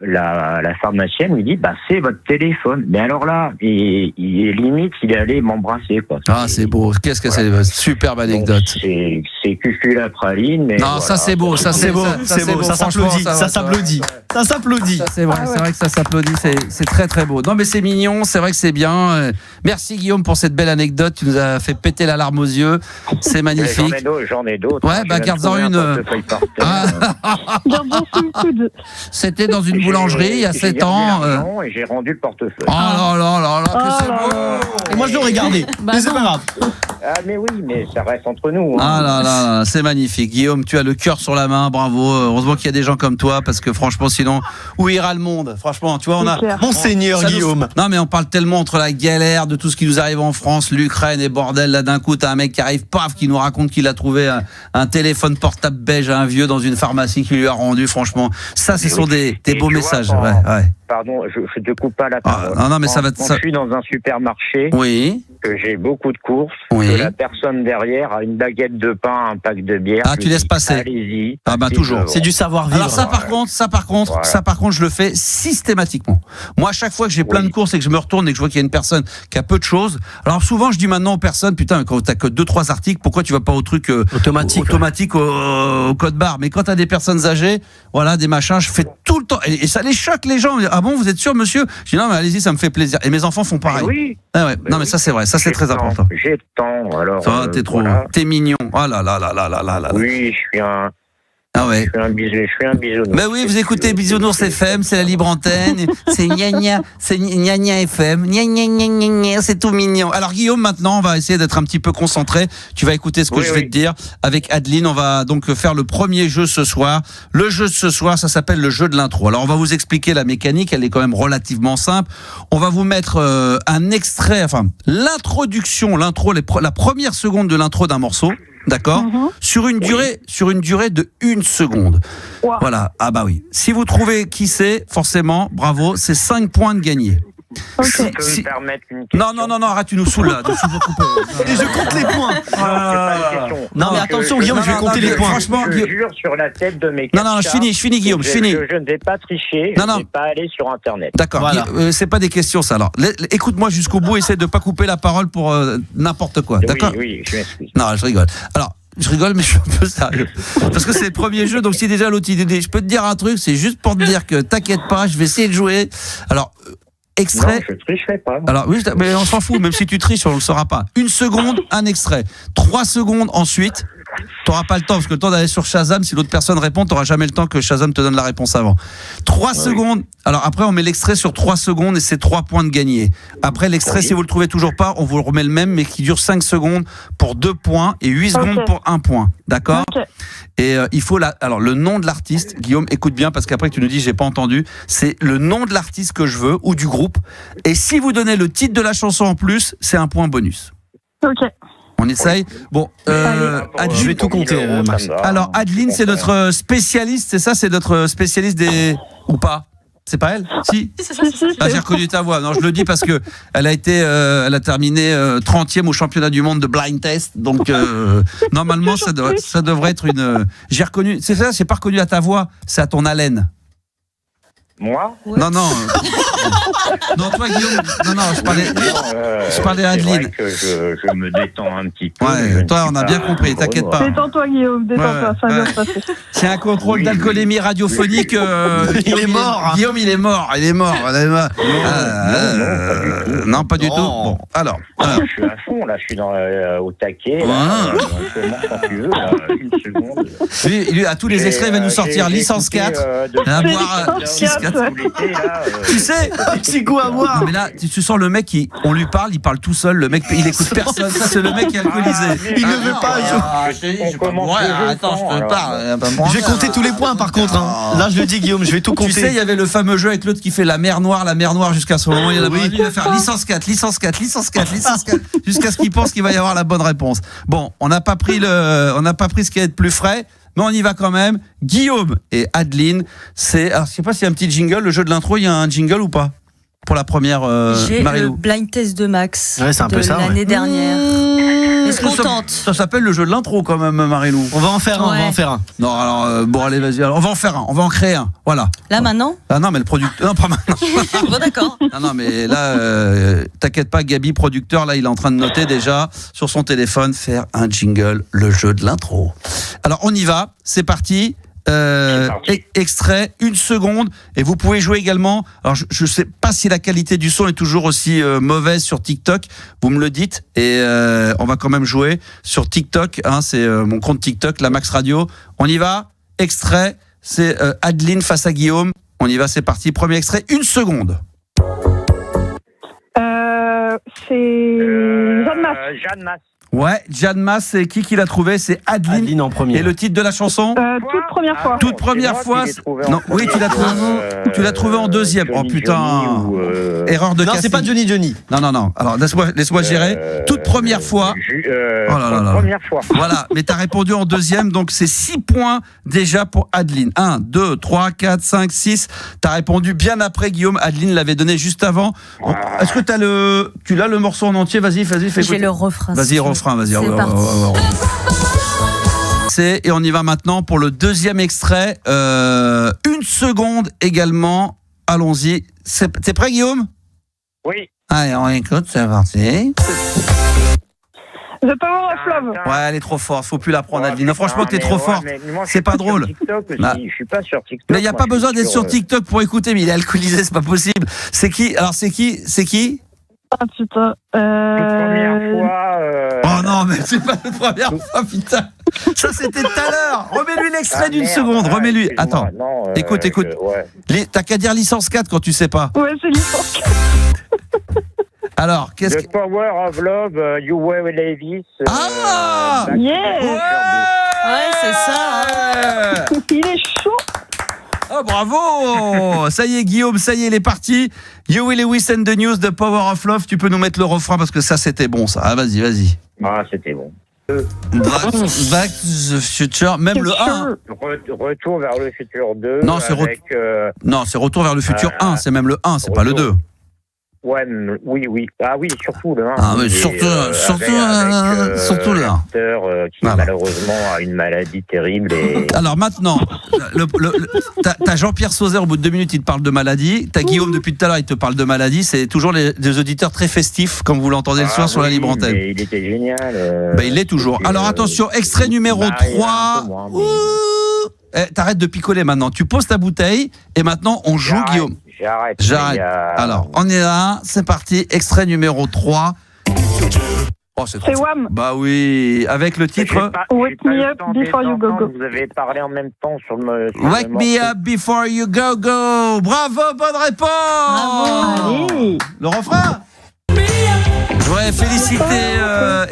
Speaker 1: la pharmacienne lui dit, bah c'est votre téléphone. Mais alors là, il limite, il est allé m'embrasser, quoi.
Speaker 3: Ah, c'est beau. Qu'est-ce que c'est une superbe anecdote.
Speaker 1: Donc, c'est cucul à praline, mais.
Speaker 3: Non,
Speaker 1: voilà.
Speaker 3: ça c'est beau, ça c'est beau,
Speaker 6: ça s'applaudit, ça s'applaudit. Ça s'applaudit.
Speaker 3: Ça c'est vrai, c'est vrai que ça s'applaudit, c'est très très beau. Non mais c'est mignon, c'est vrai que c'est bien. Merci Guillaume pour cette belle anecdote, tu nous as fait péter la larme aux yeux. C'est magnifique.
Speaker 1: J'en ai d'autres.
Speaker 3: Ouais, bah garde-en une. C'était dans une boulangerie il y a 7 ans.
Speaker 1: Et j'ai rendu le portefeuille.
Speaker 3: Oh là, que c'est beau.
Speaker 6: Et moi je l'aurais gardé. Mais c'est pas grave.
Speaker 1: Ah mais oui, mais ça reste entre nous. Hein.
Speaker 3: Ah là, c'est magnifique. Guillaume, tu as le cœur sur la main, bravo. Heureusement qu'il y a des gens comme toi, parce que franchement, sinon, où ira le monde ? Franchement, tu vois, on a...
Speaker 6: Monseigneur Guillaume.
Speaker 3: Non, mais on parle tellement entre la galère de tout ce qui nous arrive en France, l'Ukraine et bordel, là d'un coup, t'as un mec qui arrive, paf, qui nous raconte qu'il a trouvé un téléphone portable beige à un vieux dans une pharmacie qui lui a rendu, franchement. Ça, ce sont des beaux messages. Ouais.
Speaker 1: Pardon, je te coupe pas la parole.
Speaker 3: Non, mais ça va...
Speaker 1: Quand je suis dans un supermarché...
Speaker 3: Oui.
Speaker 1: Que j'ai beaucoup de courses,
Speaker 3: oui.
Speaker 1: Que la personne derrière a une baguette de pain, un pack de bière.
Speaker 3: Ah, tu laisses passer.
Speaker 1: Allez-y.
Speaker 3: Ah bah toujours.
Speaker 6: C'est du savoir-vivre.
Speaker 3: Alors ça par contre, je le fais systématiquement. Moi, à chaque fois que j'ai plein de courses et que je me retourne et que je vois qu'il y a une personne qui a peu de choses, alors souvent je dis maintenant aux personnes, putain, quand t'as que 2-3 articles, pourquoi tu vas pas au truc automatique au code barre ? Mais quand t'as des personnes âgées, voilà, des machins, je fais tout le temps et ça les choque les gens. Ah bon, vous êtes sûr, monsieur ? Je dis non, mais allez-y, ça me fait plaisir. Et mes enfants font pareil.
Speaker 1: Oui.
Speaker 3: Ah ouais. Non, mais ça c'est vrai. Ça, c'est très important.
Speaker 1: J'ai le temps, alors.
Speaker 3: Ça, t'es trop. Voilà. T'es mignon. Oh là là là là là là là.
Speaker 1: Oui, je suis un.
Speaker 3: Ah ouais.
Speaker 1: Je suis un bisounours.
Speaker 3: Bah oui, vous écoutez Bisounours FM, c'est la libre antenne, c'est gna gna FM, gna, c'est tout mignon. Alors Guillaume, maintenant, on va essayer d'être un petit peu concentré. Tu vas écouter ce que je vais te dire. Avec Adeline, on va donc faire le premier jeu ce soir. Le jeu de ce soir, ça s'appelle le jeu de l'intro. Alors on va vous expliquer la mécanique, elle est quand même relativement simple. On va vous mettre un extrait, enfin l'introduction, l'intro, la première seconde de l'intro d'un morceau. D'accord, sur une durée de 1 seconde. Wow. Voilà. Ah bah oui. Si vous trouvez qui c'est, forcément, bravo, c'est 5 points de gagné.
Speaker 1: Okay. Tu peux me permettre une question ?
Speaker 3: Non, arrête, tu nous saoules là.
Speaker 6: Et je compte les points. Non, mais attention, Guillaume, je vais compter les points.
Speaker 1: Franchement, je jure sur la tête de mes cartes.
Speaker 3: Non, je finis, Guillaume, je finis.
Speaker 1: Je ne vais pas tricher, je ne vais pas aller sur Internet.
Speaker 3: D'accord, voilà. C'est pas des questions ça. Alors, écoute-moi jusqu'au bout, essaie de pas couper la parole pour n'importe quoi. D'accord ?
Speaker 1: Oui, je m'excuse.
Speaker 3: Non, je rigole. Alors, je rigole, mais je suis un peu sérieux. Parce que c'est le premier jeu, donc si déjà l'autre idée, je peux te dire un truc, c'est juste pour te dire que t'inquiète pas, je vais essayer de jouer. Alors, extrait.
Speaker 1: Non, je tricherai pas.
Speaker 3: Alors oui, mais on s'en fout, même si tu triches, on le saura pas. 1 seconde, un extrait. 3 secondes ensuite. T'auras pas le temps, parce que le temps d'aller sur Shazam, si l'autre personne répond, t'auras jamais le temps que Shazam te donne la réponse avant. 3 secondes. Alors après, on met l'extrait sur 3 secondes et c'est 3 points de gagné. Après, l'extrait, si vous le trouvez toujours pas, on vous le remet le même, mais qui dure 5 secondes pour 2 points et 8 secondes pour 1 point. D'accord ? Et il faut alors le nom de l'artiste, Guillaume, écoute bien, parce qu'après tu nous dis j'ai pas entendu, c'est le nom de l'artiste que je veux, ou du groupe. Et si vous donnez le titre de la chanson en plus, c'est un point bonus.
Speaker 9: Ok.
Speaker 3: On essaye. Bon,
Speaker 6: je vais tout compter, Max.
Speaker 3: Alors, Adeline, c'est notre spécialiste, c'est ça ? C'est notre spécialiste des... Ou pas ? C'est pas elle ? Si. J'ai reconnu ta voix. Non, je le dis parce que elle a terminé 30e au championnat du monde de blind test. Donc, normalement, ça devrait être une... J'ai reconnu... C'est ça, j'ai pas reconnu à ta voix, c'est à ton haleine.
Speaker 1: Moi?
Speaker 3: Non, non. Non, toi, Guillaume. Non, je parlais à Adeline.
Speaker 1: C'est vrai que je me détends un petit peu.
Speaker 3: Ouais, toi, on a bien compris, t'inquiète pas.
Speaker 9: Détends-toi, Guillaume, détends-toi, ça va bien se passer.
Speaker 3: C'est un contrôle d'alcoolémie radiophonique.
Speaker 6: Il est mort.
Speaker 3: Guillaume, il est mort. Non, pas du tout. Bon, alors.
Speaker 1: Je suis à fond, là, je suis au taquet. Là, on commence quand tu veux, là, une seconde.
Speaker 3: Lui, à tous les extraits, il va nous sortir licence 4. Tu sais,
Speaker 6: un petit goût à boire.
Speaker 3: Non, mais là, tu sens le mec, on lui parle, il parle tout seul. Le mec, il écoute personne. Ça, c'est le mec qui est alcoolisé.
Speaker 6: Il ne veut pas.
Speaker 3: Je peux pas. Attends, je peux pas.
Speaker 6: Je vais compter tous les points, par contre. Là, je le dis, Guillaume, je vais tout compter.
Speaker 3: Tu sais, il y avait le fameux jeu avec l'autre qui fait la mer noire jusqu'à ce moment. Il va faire licence 4, jusqu'à ce qu'il pense qu'il va y avoir la bonne réponse. Bon, on n'a pas pris ce qui est de plus frais. Mais on y va quand même. Guillaume et Adeline, alors je sais pas s'il y a un petit jingle, le jeu de l'intro, il y a un jingle ou pas? Pour la première,
Speaker 5: J'ai
Speaker 3: Marilou.
Speaker 5: le blind test de Max
Speaker 6: c'est un peu ça,
Speaker 5: l'année dernière. Est-ce qu'on tente?
Speaker 3: Ça s'appelle le jeu de l'intro quand même, Marilou.
Speaker 6: On va en faire un, Non,
Speaker 3: alors, bon, allez, vas-y. Alors, on va en faire un, on va en créer un. Voilà.
Speaker 5: Là, maintenant?
Speaker 3: Ah non, mais le producteur. Non, pas maintenant.
Speaker 5: Bon, d'accord.
Speaker 3: Non, mais là, t'inquiète pas, Gabi, producteur, là, il est en train de noter déjà sur son téléphone, faire un jingle, le jeu de l'intro. Alors, on y va, c'est parti. Extrait, 1 seconde, et vous pouvez jouer également. Alors je sais pas si la qualité du son est toujours aussi mauvaise sur TikTok, vous me le dites, et on va quand même jouer sur TikTok, c'est mon compte TikTok, la Max Radio. On y va, extrait, c'est Adeline face à Guillaume. On y va, c'est parti, premier extrait, 1 seconde.
Speaker 9: C'est Jeanne Masse.
Speaker 3: Ouais, Jeanne Masse, c'est qui l'a trouvé? C'est Adeline
Speaker 6: en premier.
Speaker 3: Et le titre de la chanson?
Speaker 9: Toute première fois.
Speaker 3: Toute première fois. Non, oui, tu l'as trouvé. Tu l'as trouvé en deuxième. Oh putain. Erreur de casting.
Speaker 6: Non, c'est pas Johnny.
Speaker 3: Non. Alors laisse-moi gérer. Toute première fois.
Speaker 1: Oh là là. Première fois.
Speaker 3: Voilà, mais t'as répondu en deuxième, donc c'est 6 points déjà pour Adeline. 1, 2, 3, 4, 5, 6. T'as répondu bien après, Guillaume. Adeline l'avait donné juste avant. Est-ce que tu l'as le morceau en entier? Vas-y, fais écoute.
Speaker 5: J'ai le refrain.
Speaker 3: Vas-y, refrain, vas-y. Et on y va maintenant pour le deuxième extrait. 1 seconde également. Allons-y. T'es prêt, Guillaume?
Speaker 1: Oui.
Speaker 3: Allez, on écoute, c'est parti.
Speaker 9: The Power of Love.
Speaker 3: Ouais, elle est trop forte. Faut plus la prendre, Adeline. Non, franchement, t'es trop forte. C'est pas drôle.
Speaker 1: Je suis pas sur TikTok.
Speaker 3: Mais il n'y a pas besoin d'être sur TikTok pour écouter, mais il est alcoolisé, c'est pas possible. C'est qui? Alors, c'est qui?
Speaker 9: Ah putain.
Speaker 1: Première fois.
Speaker 3: Oh non, mais c'est pas la première fois, putain. Ça, c'était tout à l'heure. Remets-lui l'extrait d'une seconde. Remets-lui. Attends.
Speaker 1: Non,
Speaker 3: écoute.
Speaker 1: ouais.
Speaker 3: T'as qu'à dire licence 4 quand tu sais pas.
Speaker 9: Ouais, c'est licence 4.
Speaker 3: Alors, qu'est-ce que.
Speaker 1: The Power of Love, You Way Davis.
Speaker 9: Yeah.
Speaker 5: Ouais, c'est ça.
Speaker 9: Il est chaud.
Speaker 3: Oh, bravo. Ça y est, Guillaume, ça y est, il est parti. You Will Lewis and the News, The Power of Love. Tu peux nous mettre le refrain parce que ça, c'était bon, ça. Ah, vas-y.
Speaker 1: Ah, c'était bon.
Speaker 3: Back to the Future, même le 1.
Speaker 1: Retour vers le futur 2.
Speaker 3: Non, c'est non, c'est Retour vers le futur 1. C'est même le 1, c'est pas le 2.
Speaker 1: Ouais, oui. Ah oui, surtout le 1.
Speaker 3: Ah, mais surtout le 1.
Speaker 1: Qui malheureusement a une maladie terrible.
Speaker 3: Alors maintenant, t'as Jean-Pierre Sauzet, au bout de 2 minutes, il te parle de maladie. T'as Guillaume, depuis tout à l'heure, il te parle de maladie. C'est toujours des auditeurs très festifs, comme vous l'entendez le soir sur la libre antenne.
Speaker 1: Il était génial.
Speaker 3: Il l'est toujours. Alors attention, extrait numéro 3. T'arrêtes de picoler maintenant. Tu poses ta bouteille et maintenant on joue, Guillaume. J'arrête. Alors, on est là, c'est parti. Extrait numéro 3. Oh, c'est
Speaker 9: Wham.
Speaker 3: Bah oui, avec le titre
Speaker 9: Wake Me Up Before You Go Go.
Speaker 1: Vous avez parlé en même temps sur le
Speaker 3: Wake Me Up Before You Go Go. Bravo, bonne réponse.
Speaker 5: Bravo.
Speaker 9: Allez.
Speaker 3: Le refrain. Je voudrais féliciter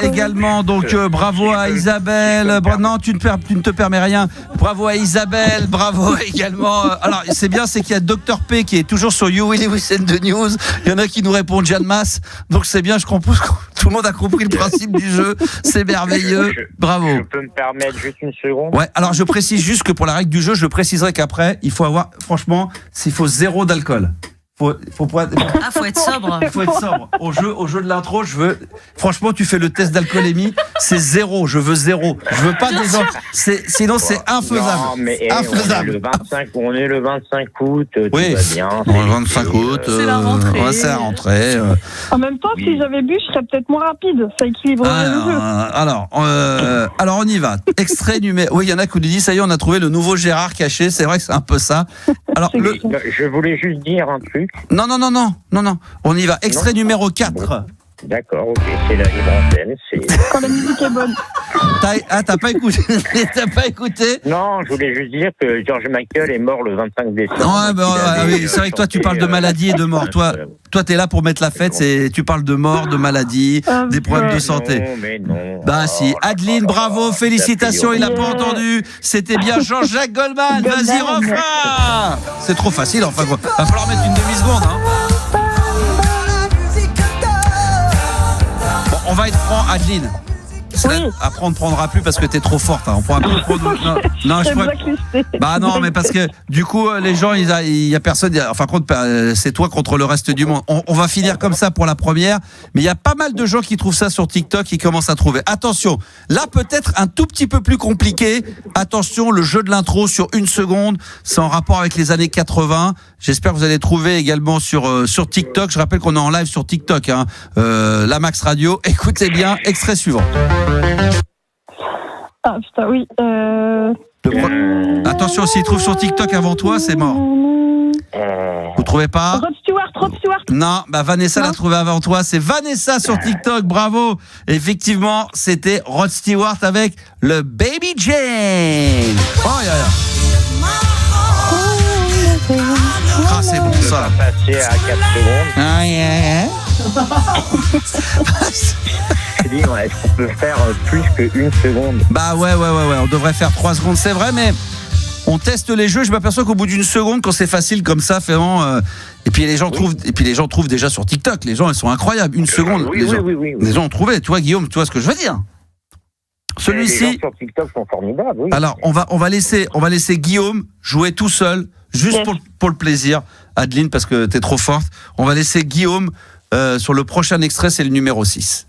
Speaker 3: également, donc bravo à Isabelle. Non, tu ne te permets rien. Bravo à Isabelle, bravo également. Alors, c'est bien, c'est qu'il y a Dr P qui est toujours sur You Will Lewis and the News. Il y en a qui nous répondent Jeanne Masse. Donc c'est bien, je comprends. Tout le monde a compris le principe du jeu. C'est merveilleux. Bravo.
Speaker 1: Je peux me permettre juste une seconde?
Speaker 3: Ouais, alors je précise juste que pour la règle du jeu, je préciserai qu'après, il faut avoir, franchement, s'il faut 0 d'alcool. Faut
Speaker 5: être sobre.
Speaker 3: Faut être sobre. Au jeu de l'intro, franchement, tu fais le test d'alcoolémie, c'est 0. Je veux 0. Je veux pas des gens. Sinon, c'est infaisable.
Speaker 1: Non, mais
Speaker 3: infaisable.
Speaker 1: On est le 25 août. Tout
Speaker 3: oui.
Speaker 1: va bien.
Speaker 3: Le 25 août.
Speaker 4: C'est la rentrée.
Speaker 3: Ouais, c'est la rentrée.
Speaker 9: En même temps, si j'avais bu, je serais peut-être moins rapide. Ça équilibrerait le jeu.
Speaker 3: Alors, on y va. Extrait numéro. Oui, il y en a qui nous disent ça y est, on a trouvé le nouveau Gérard caché. C'est vrai que c'est un peu ça. Alors,
Speaker 1: je voulais juste dire un truc.
Speaker 3: Non. On y va. Extrait numéro 4.
Speaker 1: Bon. D'accord, ok. C'est la libre antenne.
Speaker 9: Quand la musique est bonne.
Speaker 3: T'as pas écouté? T'as pas écouté?
Speaker 1: Non, je voulais juste dire que George Michael est mort le 25 décembre.
Speaker 3: Oui, c'est vrai que toi, tu parles de maladie et de mort. Toi, t'es là pour mettre la fête. Tu parles de mort, de maladie, des problèmes de santé.
Speaker 1: Non, mais non.
Speaker 3: Bah si. Adeline, bravo, félicitations. Il a pas entendu. C'était bien Jean-Jacques Goldman. Vas-y, refrain. C'est trop facile. Enfin, quoi. Va falloir mettre une demi-seconde. Bon, on va être franc, Adeline. Après, on ne prendra plus parce que t'es trop forte. On pourra plus prendre. Non, je pourrais. Bah non, mais parce que du coup, les gens, il y a personne. Enfin, c'est toi contre le reste du monde. On va finir comme ça pour la première. Mais il y a pas mal de gens qui trouvent ça sur TikTok, qui commencent à trouver. Attention, là peut-être un tout petit peu plus compliqué. Attention, le jeu de l'intro sur 1 seconde, c'est en rapport avec les années 80. J'espère que vous allez trouver également sur TikTok. Je rappelle qu'on est en live sur TikTok, la Max Radio. Écoutez bien, extrait suivant.
Speaker 9: Ah putain, oui.
Speaker 3: Attention, s'il trouve sur TikTok avant toi, c'est mort. Vous trouvez pas?
Speaker 9: Rod Stewart.
Speaker 3: Non, Vanessa l'a trouvé avant toi. C'est Vanessa sur TikTok, bravo. Effectivement, c'était Rod Stewart avec le Baby Jane. Oh, yeah. Ah, c'est bon ça.
Speaker 1: On va passer à 4 secondes.
Speaker 3: Ah, yeah.
Speaker 1: Je dis, est-ce qu'on peut faire plus que 1 seconde?
Speaker 3: Bah ouais, on devrait faire 3 secondes, c'est vrai, mais on teste les jeux. Je m'aperçois qu'au bout d'1 seconde, quand c'est facile comme ça, vraiment. Et puis les gens trouvent déjà sur TikTok. Les gens, ils sont incroyables. 1 seconde.
Speaker 1: Oui.
Speaker 3: Les gens ont trouvé. Tu vois, Guillaume, tu vois ce que je veux dire? Celui-ci.
Speaker 1: Les gens sur TikTok sont formidables. Oui.
Speaker 3: Alors, on va laisser Guillaume jouer tout seul, juste pour le plaisir. Adeline, parce que t'es trop forte. On va laisser Guillaume sur le prochain extrait, c'est le numéro 6.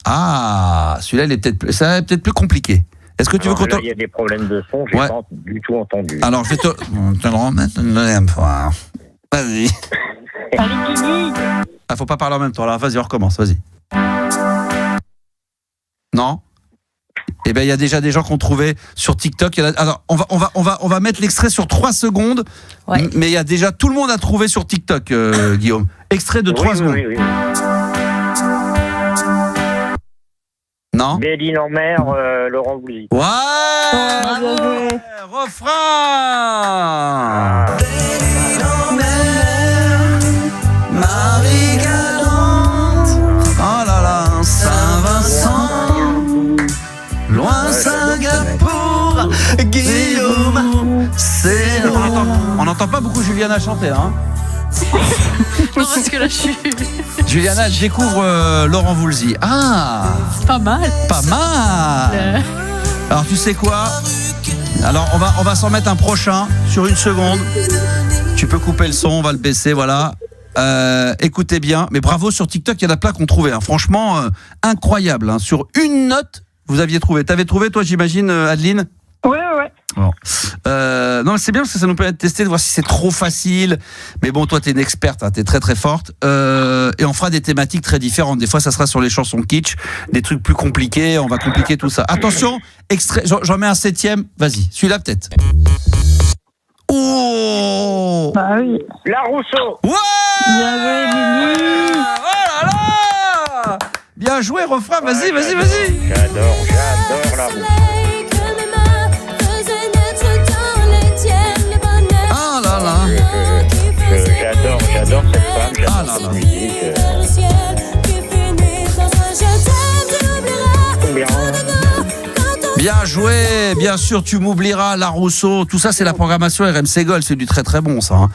Speaker 3: Ah, celui-là, ça va être peut-être plus compliqué. Est-ce que tu veux qu'on
Speaker 1: il y a des problèmes de son, j'ai pas du tout entendu.
Speaker 3: Alors, je vais te le remettre une deuxième fois. Vas-y. Faut pas parler en même temps. Alors, vas-y, on recommence. Vas-y. Non. Eh ben, il y a déjà des gens qui ont trouvé sur TikTok. Alors, on va mettre l'extrait sur 3 secondes. Ouais. Mais il y a déjà tout le monde a trouvé sur TikTok, Guillaume. Extrait de 3 secondes.
Speaker 1: Oui.
Speaker 3: Non.
Speaker 1: Béline en mer, Laurent Voulzy.
Speaker 3: Ouais. Refrain. Béline en mer, Marie Galante. Oh là là, Saint-Vincent. Loin Singapour, Guillaume. On n'entend pas beaucoup Juliana chanter, hein.
Speaker 4: Non, parce que là,
Speaker 3: Juliana, je découvre Laurent Voulzy. Ah,
Speaker 4: pas mal.
Speaker 3: Alors, tu sais quoi? Alors, on va s'en mettre un prochain sur 1 seconde. Tu peux couper le son, on va le baisser, voilà. Écoutez bien, mais bravo sur TikTok, il y en a plein qu'on trouvait. Franchement, incroyable. Sur une note, vous aviez trouvé. T'avais trouvé, toi, j'imagine, Adeline?
Speaker 9: Ouais.
Speaker 3: Bon. Non, c'est bien parce que ça nous permet de tester, de voir si c'est trop facile. Mais bon, toi, t'es une experte, t'es très très forte. Et on fera des thématiques très différentes. Des fois, ça sera sur les chansons kitsch, des trucs plus compliqués. On va compliquer tout ça. Attention, extrait. J'en mets un 7e. Vas-y, celui-là peut-être. Oh.
Speaker 9: Bah oui.
Speaker 1: La Rousseau.
Speaker 3: Ouais.
Speaker 9: Bien joué, Billy.
Speaker 3: Oh là là. Bien joué, refrain. Vas-y.
Speaker 1: J'adore la Rousseau.
Speaker 3: Ah là là.
Speaker 1: J'adore cette femme. J'adore cette musique.
Speaker 3: Bien. Bien joué, bien sûr, tu m'oublieras, La Rousseau, tout ça c'est la programmation RMC Gold, c'est du très très bon ça. Hein.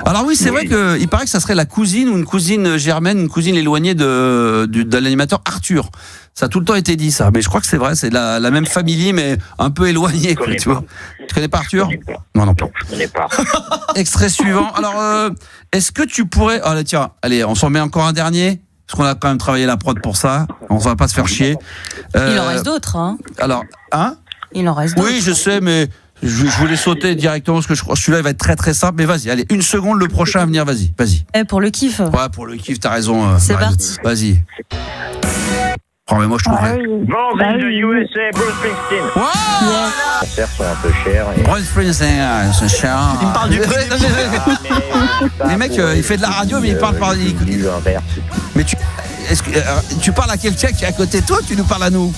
Speaker 3: Alors oui, c'est vrai qu'il paraît que ça serait la cousine ou une cousine germaine, une cousine éloignée de l'animateur Arthur. Ça a tout le temps été dit ça, mais je crois que c'est vrai, c'est la même famille mais un peu éloignée, quoi, tu vois. Tu connais pas Arthur ? Non, non,
Speaker 1: je connais pas.
Speaker 3: Extrait suivant. Alors, est-ce que tu pourrais... Oh, là, tiens, allez, on s'en met encore un dernier. Parce qu'on a quand même travaillé la prod pour ça. On va pas se faire chier.
Speaker 5: Il en reste d'autres, hein.
Speaker 3: Alors, hein ?
Speaker 5: Il en reste d'autres.
Speaker 3: Oui, je sais, mais je voulais sauter directement parce que je crois que celui-là il va être très très simple. Mais vas-y, allez, une seconde, le prochain à venir, vas-y.
Speaker 5: Pour le kiff.
Speaker 3: Ouais, pour le kiff, t'as raison.
Speaker 5: C'est
Speaker 3: Marie.
Speaker 5: parti.
Speaker 3: Vas-y. Oh, mais moi je trouverais.
Speaker 1: Born in the USA, Bruce Springsteen.
Speaker 3: Ouais.
Speaker 1: Les concerts sont un peu chers.
Speaker 3: Bruce Springsteen, c'est cher.
Speaker 6: Il me parle du prix.
Speaker 3: Les mecs, il fait de la radio, mais il parle par. Mais tu parles à quelqu'un qui est à côté de toi, tu nous parles à nous?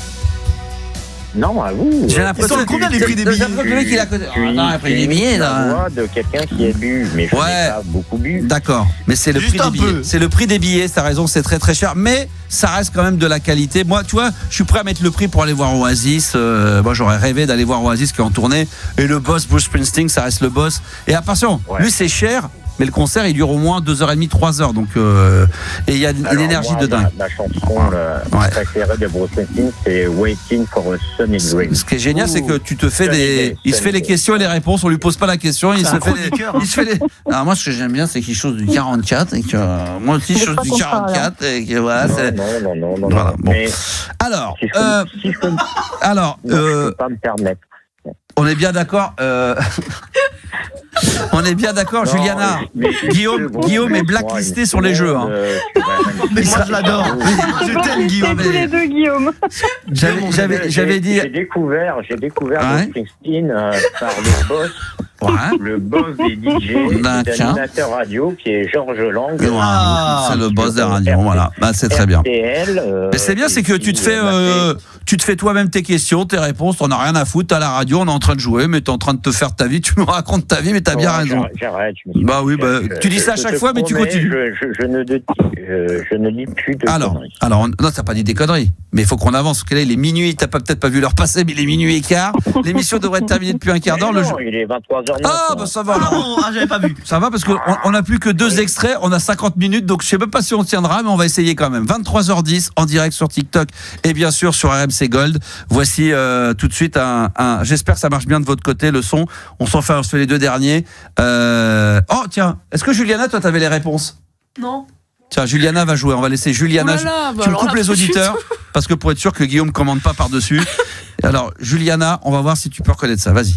Speaker 1: Non, à vous.
Speaker 3: J'ai l'impression que
Speaker 6: combien les prix des billets?
Speaker 3: Le mec il est à côté. Non, il a pris des billets
Speaker 1: la
Speaker 3: là.
Speaker 1: voix de quelqu'un qui a bu, mais je n'ai pas beaucoup bu.
Speaker 3: D'accord, mais c'est le prix des billets. C'est le prix des billets, t'as raison, c'est très très cher, mais ça reste quand même de la qualité. Moi, tu vois, je suis prêt à mettre le prix pour aller voir Oasis. Moi, j'aurais rêvé d'aller voir Oasis qui est en tournée. Et le boss Bruce Springsteen, ça reste le boss. Et attention, lui c'est cher. Mais le concert, il dure au moins 2h30, 3h. Donc, et il y a une énergie de dingue.
Speaker 1: Ma chanson préférée de Bruce Springsteen, c'est Waiting for a Sunny Dream.
Speaker 3: Ce qui est génial, c'est que tu te fais il se fait les questions et les réponses. On lui pose pas la question. Il se fait les. Alors moi, ce que j'aime bien, c'est qu'il chose du 44 et que moi aussi, je chose du 44 et que voilà.
Speaker 1: Non.
Speaker 3: Voilà, bon.
Speaker 1: Mais
Speaker 3: alors,
Speaker 1: si je peux pas me permettre.
Speaker 3: On est bien d'accord. On est bien d'accord, Juliana. Guillaume est blacklisté sur les jeux. Hein.
Speaker 6: Mais moi je l'adore. Je t'aime, Guillaume.
Speaker 9: Tous les deux, Guillaume.
Speaker 3: J'avais dit.
Speaker 1: J'ai découvert Bruce Springsteen par le boss.
Speaker 3: Ouais.
Speaker 1: Le boss des DJ, l'animateur radio qui est Georges Lang.
Speaker 3: C'est le boss des radios, voilà. Bah, c'est très bien. Mais c'est bien, c'est que tu te fais toi-même tes questions, tes réponses, t'en as rien à foutre, t'as la radio, on est en train de jouer, mais t'es en train de te faire ta vie, tu nous racontes ta vie, mais t'as bien raison.
Speaker 1: J'arrête.
Speaker 3: Bah oui, tu dis ça à chaque fois, mais tu continues.
Speaker 1: Je ne dis plus de conneries.
Speaker 3: Alors, non, t'as pas dit des conneries, mais il faut qu'on avance, parce que là, il est minuit, t'as peut-être pas vu l'heure passer, mais il est minuit et quart. L'émission devrait être terminée depuis un quart d'heure.
Speaker 1: Il est 23h09.
Speaker 3: Ah, bah ça va.
Speaker 6: J'avais pas vu.
Speaker 3: Ça va parce qu'on n'a plus que 2 extraits, on a 50 minutes, donc je sais même pas si on tiendra, mais on va essayer quand même. 23h10 en direct sur TikTok et bien sûr sur RMC Gold. Voici tout de suite j'espère que ça marche bien de votre côté, le son. On s'en fait les 2 derniers. Oh tiens, est-ce que Juliana, toi t'avais les réponses?
Speaker 4: Non.
Speaker 3: Tiens, Juliana va jouer, on va laisser Juliana. Tu me coupes les auditeurs, parce que pour être sûr que Guillaume commande pas par-dessus. Alors Juliana, on va voir si tu peux reconnaître ça, vas-y.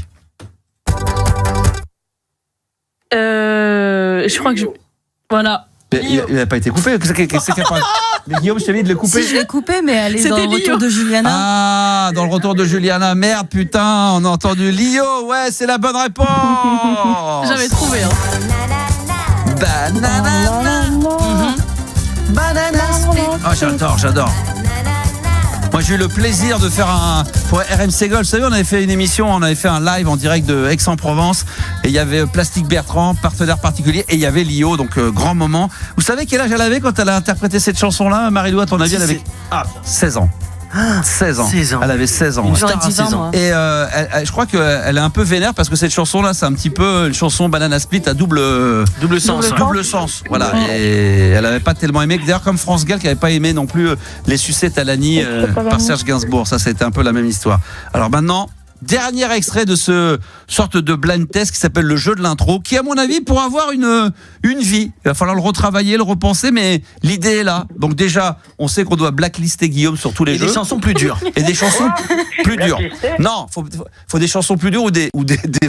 Speaker 4: Je crois que voilà.
Speaker 3: Il n'a pas été coupé. Mais Guillaume, je t'ai dit de le couper.
Speaker 5: Si, je l'ai coupé, mais elle est dans le retour de Juliana.
Speaker 3: Ah, dans le retour de Juliana. Merde, putain, on a entendu Lio. Ouais, c'est la bonne réponse.
Speaker 4: J'avais trouvé.
Speaker 3: Banana. Oh, j'adore. Moi, j'ai eu le plaisir de faire pour RMC Gold. Vous savez, on avait fait une émission, on avait fait un live en direct de Aix-en-Provence. Et il y avait Plastique Bertrand, partenaire particulier. Et il y avait Lio, donc grand moment. Vous savez quel âge elle avait quand elle a interprété cette chanson-là, Marie-Lou, à ton avis, elle avait 16 ans. 16 ans. Elle avait 16 ans.
Speaker 5: J'aurais 10 ans.
Speaker 3: Et je crois qu'elle est un peu vénère parce que cette chanson-là, c'est un petit peu une chanson Banana Split à double sens. Voilà. Et elle avait pas tellement aimé. D'ailleurs, comme France Gall qui avait pas aimé non plus Les Sucettes à Lani par Serge Gainsbourg. Ça, c'était un peu la même histoire. Alors maintenant, dernier extrait de ce sorte de blind test qui s'appelle le jeu de l'intro, qui à mon avis pour avoir une vie, il va falloir le retravailler, le repenser, mais l'idée est là. Donc déjà, on sait qu'on doit blacklister Guillaume sur tous les jeux.
Speaker 6: Et des chansons plus dures.
Speaker 3: Et des chansons plus dures. Non, faut des chansons plus dures ou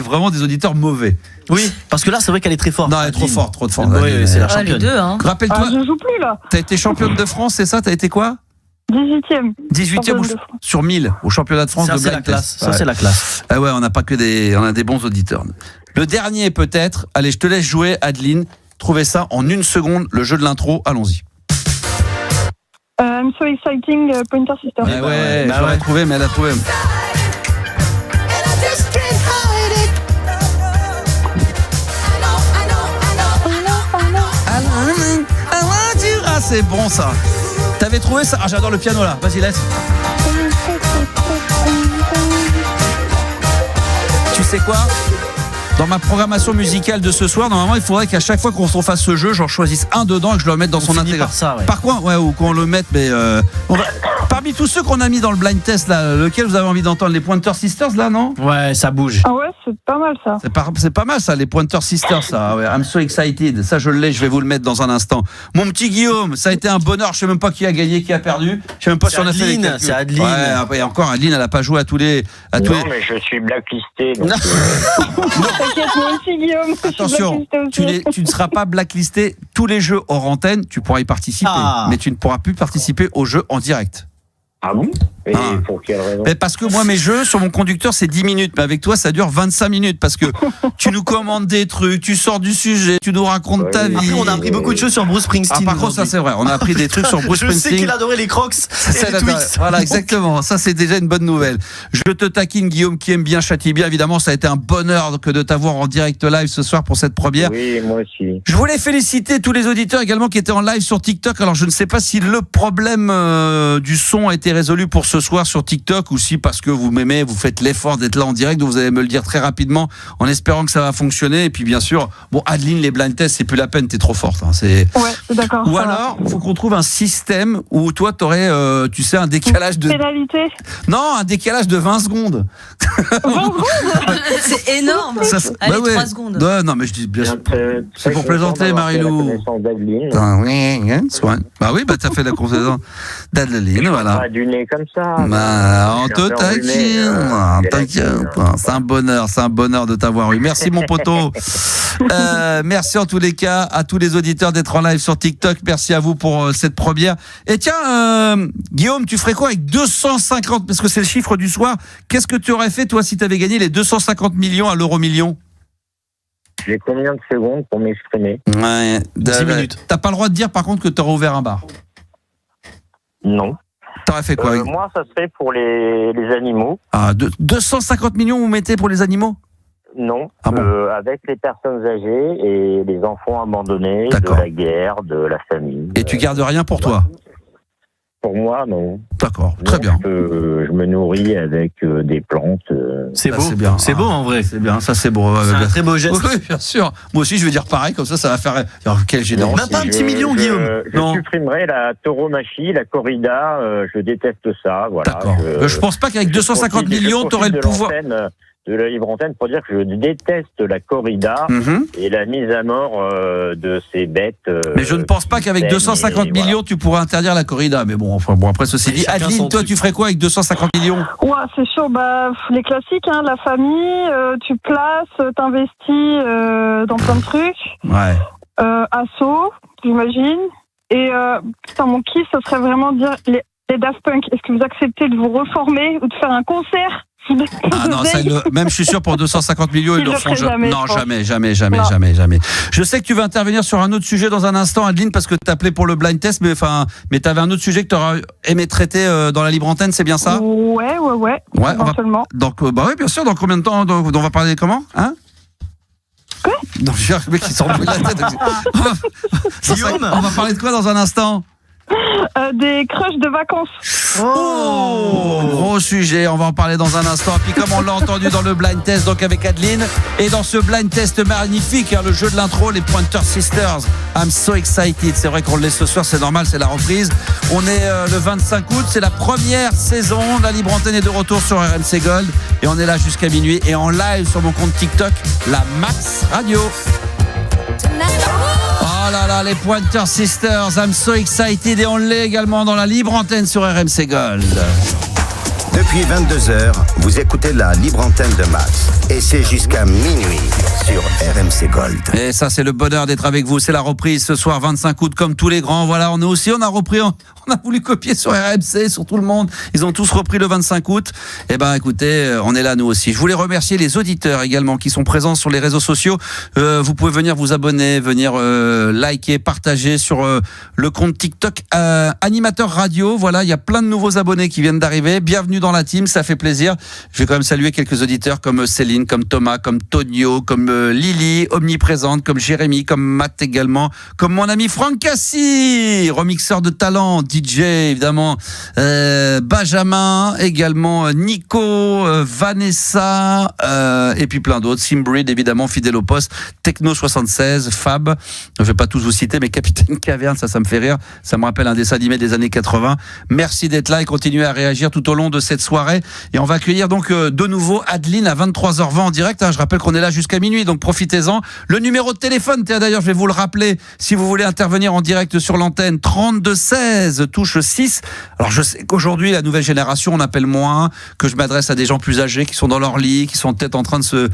Speaker 3: vraiment des auditeurs mauvais.
Speaker 6: Oui, parce que là c'est vrai qu'elle est très forte.
Speaker 3: Non, elle est trop forte.
Speaker 6: Oui, c'est la championne.
Speaker 5: Les deux, hein.
Speaker 3: Rappelle-toi.
Speaker 9: Je joue plus là.
Speaker 3: T'as été championne de France, c'est ça? T'as été quoi?
Speaker 9: 18e
Speaker 3: sur 1000 au championnat de France de blind test.
Speaker 6: Ça c'est la classe.
Speaker 3: Ah ouais, on n'a pas que on a des bons auditeurs. Le dernier peut-être. Allez, je te laisse jouer, Adeline. Trouvez ça en 1 seconde, le jeu de l'intro. Allons-y.
Speaker 9: I'm so exciting, Pointer Sister.
Speaker 3: J'aurais trouvé, mais elle a trouvé. Ah, c'est bon ça. T'avais trouvé ça? Ah, j'adore le piano là. Vas-y, laisse. sais quoi ? Dans ma programmation musicale de ce soir, normalement, il faudrait qu'à chaque fois qu'on se fasse ce jeu, j'en choisisse un dedans et que je le mette dans son intégration. Par contre, ou qu'on le mette, mais parmi tous ceux qu'on a mis dans le blind test, là, lequel vous avez envie d'entendre ? Les Pointer Sisters, là, non ?
Speaker 6: Ouais, ça bouge.
Speaker 9: Ah ouais, c'est pas mal ça.
Speaker 3: C'est pas mal ça, les Pointer Sisters, ça. Ouais, I'm so excited. Ça, je l'ai, je vais vous le mettre dans un instant. Mon petit Guillaume, ça a été un bonheur. Je sais même pas qui a gagné, qui a perdu. Je sais même pas si on a fait les calculs.
Speaker 6: C'est Adeline.
Speaker 3: Ouais, et encore, Adeline, elle a pas joué à tous les.
Speaker 1: Mais je suis blacklisté. Donc
Speaker 9: T'inquiète, moi aussi, Guillaume.
Speaker 3: Attention, tu ne seras pas blacklisté. Tous les jeux hors antenne, tu pourras y participer, mais tu ne pourras plus participer aux jeux en direct.
Speaker 1: Ah bon ? Et pour quelle raison ?
Speaker 3: Parce que moi, mes jeux, sur mon conducteur, c'est 10 minutes. Mais avec toi, ça dure 25 minutes. Parce que tu nous commandes des trucs, tu sors du sujet, tu nous racontes ta vie.
Speaker 6: Après, on a appris beaucoup de choses sur Bruce Springsteen.
Speaker 3: Par contre, ça, c'est vrai. On a appris des trucs sur Bruce Springsteen.
Speaker 6: Je sais qu'il adorait les Crocs et les Twix.
Speaker 3: Voilà, exactement. Ça, c'est déjà une bonne nouvelle. Je te taquine, Guillaume, qui aime bien, châtie bien. Évidemment, ça a été un bonheur que de t'avoir en direct live ce soir pour cette première.
Speaker 1: Oui, moi aussi.
Speaker 3: Je voulais féliciter tous les auditeurs également qui étaient en live sur TikTok. Alors, je ne sais pas si le problème du son a été résolu pour ce soir sur TikTok ou si parce que vous m'aimez, vous faites l'effort d'être là en direct. Donc vous allez me le dire très rapidement en espérant que ça va fonctionner. Et puis bien sûr, bon, Adeline, les blind tests, c'est plus la peine, t'es trop forte. Hein.
Speaker 9: Ouais, c'est d'accord.
Speaker 3: Ou alors, il faut qu'on trouve un système où toi, t'aurais, tu sais, un décalage de...
Speaker 9: Pénalité ?
Speaker 3: Non, un décalage de 20 secondes.
Speaker 9: 20 secondes ?
Speaker 5: C'est énorme. Allez, 3 secondes.
Speaker 3: Non, mais je dis bien sûr. C'est pour plaisanter, Marilou. Bah oui, t'as fait la connaissance d'Adeline, voilà.
Speaker 1: Du nez comme ça.
Speaker 3: On te taquine, t'inquiète. C'est un bonheur de t'avoir eu. Merci mon poteau. Merci en tous les cas à tous les auditeurs d'être en live sur TikTok. Merci à vous pour cette première. Et tiens, Guillaume, tu ferais quoi avec 250, parce que c'est le chiffre du soir. Qu'est-ce que tu aurais fait toi si tu avais gagné les 250 millions à l'euro-million ?
Speaker 1: J'ai combien de secondes pour m'exprimer ?
Speaker 6: 10 minutes.
Speaker 3: T'as pas le droit de dire par contre que tu aurais ouvert un bar ?
Speaker 1: Non.
Speaker 3: T'aurais fait quoi
Speaker 1: Moi, ça serait pour les animaux.
Speaker 3: 250 millions vous mettez pour les animaux ?
Speaker 1: Non,
Speaker 3: bon
Speaker 1: avec les personnes âgées et les enfants abandonnés, de la guerre, de la famille.
Speaker 3: Et tu gardes rien pour toi ?
Speaker 1: Pour moi, non.
Speaker 3: D'accord, très bien.
Speaker 1: Je me nourris avec des plantes.
Speaker 6: C'est beau,
Speaker 3: c'est bien.
Speaker 6: C'est beau en vrai.
Speaker 3: C'est bien, ça c'est beau.
Speaker 6: C'est un très beau geste.
Speaker 3: Oui, bien sûr. Moi aussi, je vais dire pareil, comme ça va faire. Alors, quel généreux.
Speaker 6: Même pas un petit million, Guillaume.
Speaker 1: Je supprimerai la tauromachie, la corrida. Je déteste ça. Voilà.
Speaker 3: D'accord. Je pense pas qu'avec 250 millions, tu aurais le pouvoir.
Speaker 1: De la libre antenne pour dire que je déteste la corrida et la mise à mort de ces bêtes.
Speaker 3: Mais je ne pense pas qu'avec 250 millions, tu pourrais interdire la corrida. Mais bon, après ceci dit, Adeline, toi, tu ferais quoi avec 250 millions ?
Speaker 9: Ouais, c'est chaud. Les classiques, la famille, tu places, t'investis dans plein de trucs.
Speaker 3: Ouais.
Speaker 9: Assaut, j'imagine. Et mon kiff, ça serait vraiment dire les Daft Punk. Est-ce que vous acceptez de vous reformer ou de faire un concert ?
Speaker 3: Non, ça, même je suis sûr pour 250 millions, ils le feront jamais. Non, jamais. Je sais que tu vas intervenir sur un autre sujet dans un instant, Adeline, parce que tu appelé pour le blind test, mais tu avais un autre sujet que tu aurais aimé traiter dans la libre antenne, c'est bien ça ?
Speaker 9: Ouais. Éventuellement.
Speaker 3: Donc, oui, bien sûr. Dans combien de temps on va parler comment ? Hein ?
Speaker 9: Quoi ?
Speaker 3: Non, le mec qui s'en brûle la tête. On va parler de quoi dans un instant ?
Speaker 9: Des crushs de vacances.
Speaker 3: Gros sujet, on va en parler dans un instant. Puis comme on l'a entendu dans le blind test, donc avec Adeline, et dans ce blind test magnifique, le jeu de l'intro, les Pointer Sisters, I'm so excited. C'est vrai qu'on le laisse ce soir, c'est normal, c'est la reprise. On est le 25 août, c'est la première saison. La libre antenne est de retour sur RMC Gold et on est là jusqu'à minuit et en live sur mon compte TikTok, la Max Radio. Oh là là, les Pointer Sisters, I'm so excited, et on l'est également dans la libre antenne sur RMC Gold.
Speaker 2: Depuis 22h, vous écoutez la libre antenne de Max. Et c'est jusqu'à minuit sur RMC Gold.
Speaker 3: Et ça, c'est le bonheur d'être avec vous. C'est la reprise ce soir, 25 août, comme tous les grands. Voilà, on a repris, on a voulu copier sur RMC, sur tout le monde. Ils ont tous repris le 25 août. Eh ben, écoutez, on est là, nous aussi. Je voulais remercier les auditeurs également qui sont présents sur les réseaux sociaux. Vous pouvez venir vous abonner, venir liker, partager sur le compte TikTok Animateur Radio. Voilà, il y a plein de nouveaux abonnés qui viennent d'arriver. Bienvenue dans dans la team, ça fait plaisir. Je vais quand même saluer quelques auditeurs comme Céline, comme Thomas, comme Tonio, comme Lily, omniprésente, comme Jérémy, comme Matt également, comme mon ami Franck Cassi, remixeur de talent, DJ évidemment, Benjamin également, Nico, Vanessa, et puis plein d'autres, Simbrid évidemment, fidèle au poste, Techno 76, Fab, je vais pas tous vous citer, mais Capitaine Caverne, ça me fait rire, ça me rappelle un dessin animé des années 80. Merci d'être là et continuez à réagir tout au long de cette soirée. Et on va accueillir donc de nouveau Adeline à 23h20 en direct. Je rappelle qu'on est là jusqu'à minuit, donc profitez-en. Le numéro de téléphone, d'ailleurs, je vais vous le rappeler, si vous voulez intervenir en direct sur l'antenne, 32 16, touche 6. Alors je sais qu'aujourd'hui, la nouvelle génération, on appelle moins, que je m'adresse à des gens plus âgés qui sont dans leur lit, qui sont peut-être en train de se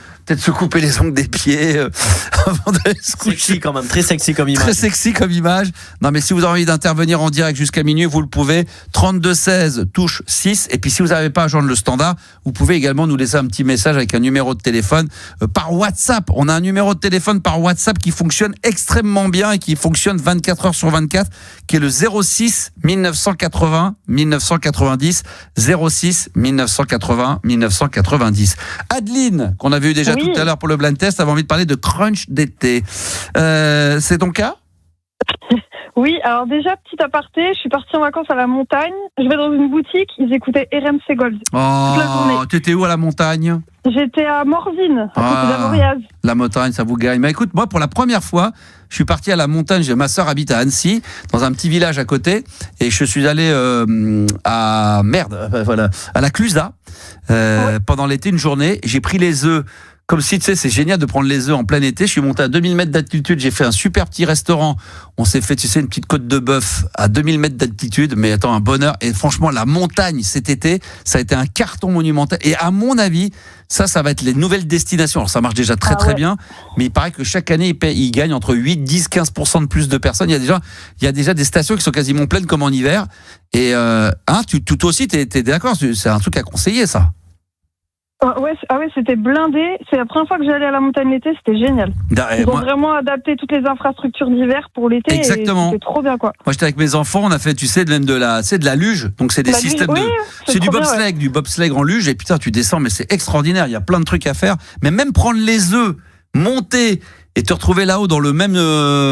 Speaker 3: couper les ongles des pieds avant d'aller se coucher.
Speaker 6: Sexy quand même, très sexy comme image.
Speaker 3: Très sexy comme image. Non mais si vous avez envie d'intervenir en direct jusqu'à minuit, vous le pouvez. 32 16 touche 6. Et puis si vous n'avez pas à joindre le standard, vous pouvez également nous laisser un petit message avec un numéro de téléphone par WhatsApp. On a un numéro de téléphone par WhatsApp qui fonctionne extrêmement bien et qui fonctionne 24 heures sur 24, qui est le 06 1980 1990 06 1980 1990. Adeline, qu'on avait eu déjà tout à l'heure pour le blind test, avait envie de parler de crunch d'été. C'est ton cas ?
Speaker 9: Oui, alors déjà, petit aparté, je suis partie en vacances à la montagne. Je vais dans une boutique, ils écoutaient RMC Gold.
Speaker 3: Oh, t'étais où à la montagne ?
Speaker 9: J'étais à Morzine, à côté d'Avoriaz.
Speaker 3: La montagne, ça vous gagne. Mais écoute, moi, pour la première fois, je suis parti à la montagne. Ma sœur habite à Annecy, dans un petit village à côté. Et je suis allé à la Clusaz pendant l'été, une journée. J'ai pris les œufs. Comme si, tu sais, c'est génial de prendre les œufs en plein été. Je suis monté à 2000 mètres d'altitude. J'ai fait un super petit restaurant. On s'est fait, tu sais, une petite côte de bœuf à 2000 mètres d'altitude. Mais attends, un bonheur. Et franchement, la montagne cet été, ça a été un carton monumental. Et à mon avis, ça va être les nouvelles destinations. Alors, ça marche déjà très bien. Mais il paraît que chaque année, ils gagnent entre 8, 10, 15% de plus de personnes. Il y a déjà des stations qui sont quasiment pleines comme en hiver. Et, toi aussi, t'es d'accord? C'est un truc à conseiller, ça.
Speaker 9: Ouais, c'était blindé. C'est la première fois que j'allais à la montagne l'été, c'était génial. Ils ont vraiment adapté toutes les infrastructures d'hiver pour l'été.
Speaker 3: Exactement.
Speaker 9: C'était trop bien, quoi.
Speaker 3: Moi, j'étais avec mes enfants, on a fait, tu sais, même de la luge. Donc, c'est des systèmes c'est du bobsleigh, du bobsleigh en luge. Et putain, tu descends, mais c'est extraordinaire. Il y a plein de trucs à faire. Mais même prendre les œufs, monter et te retrouver là-haut dans le même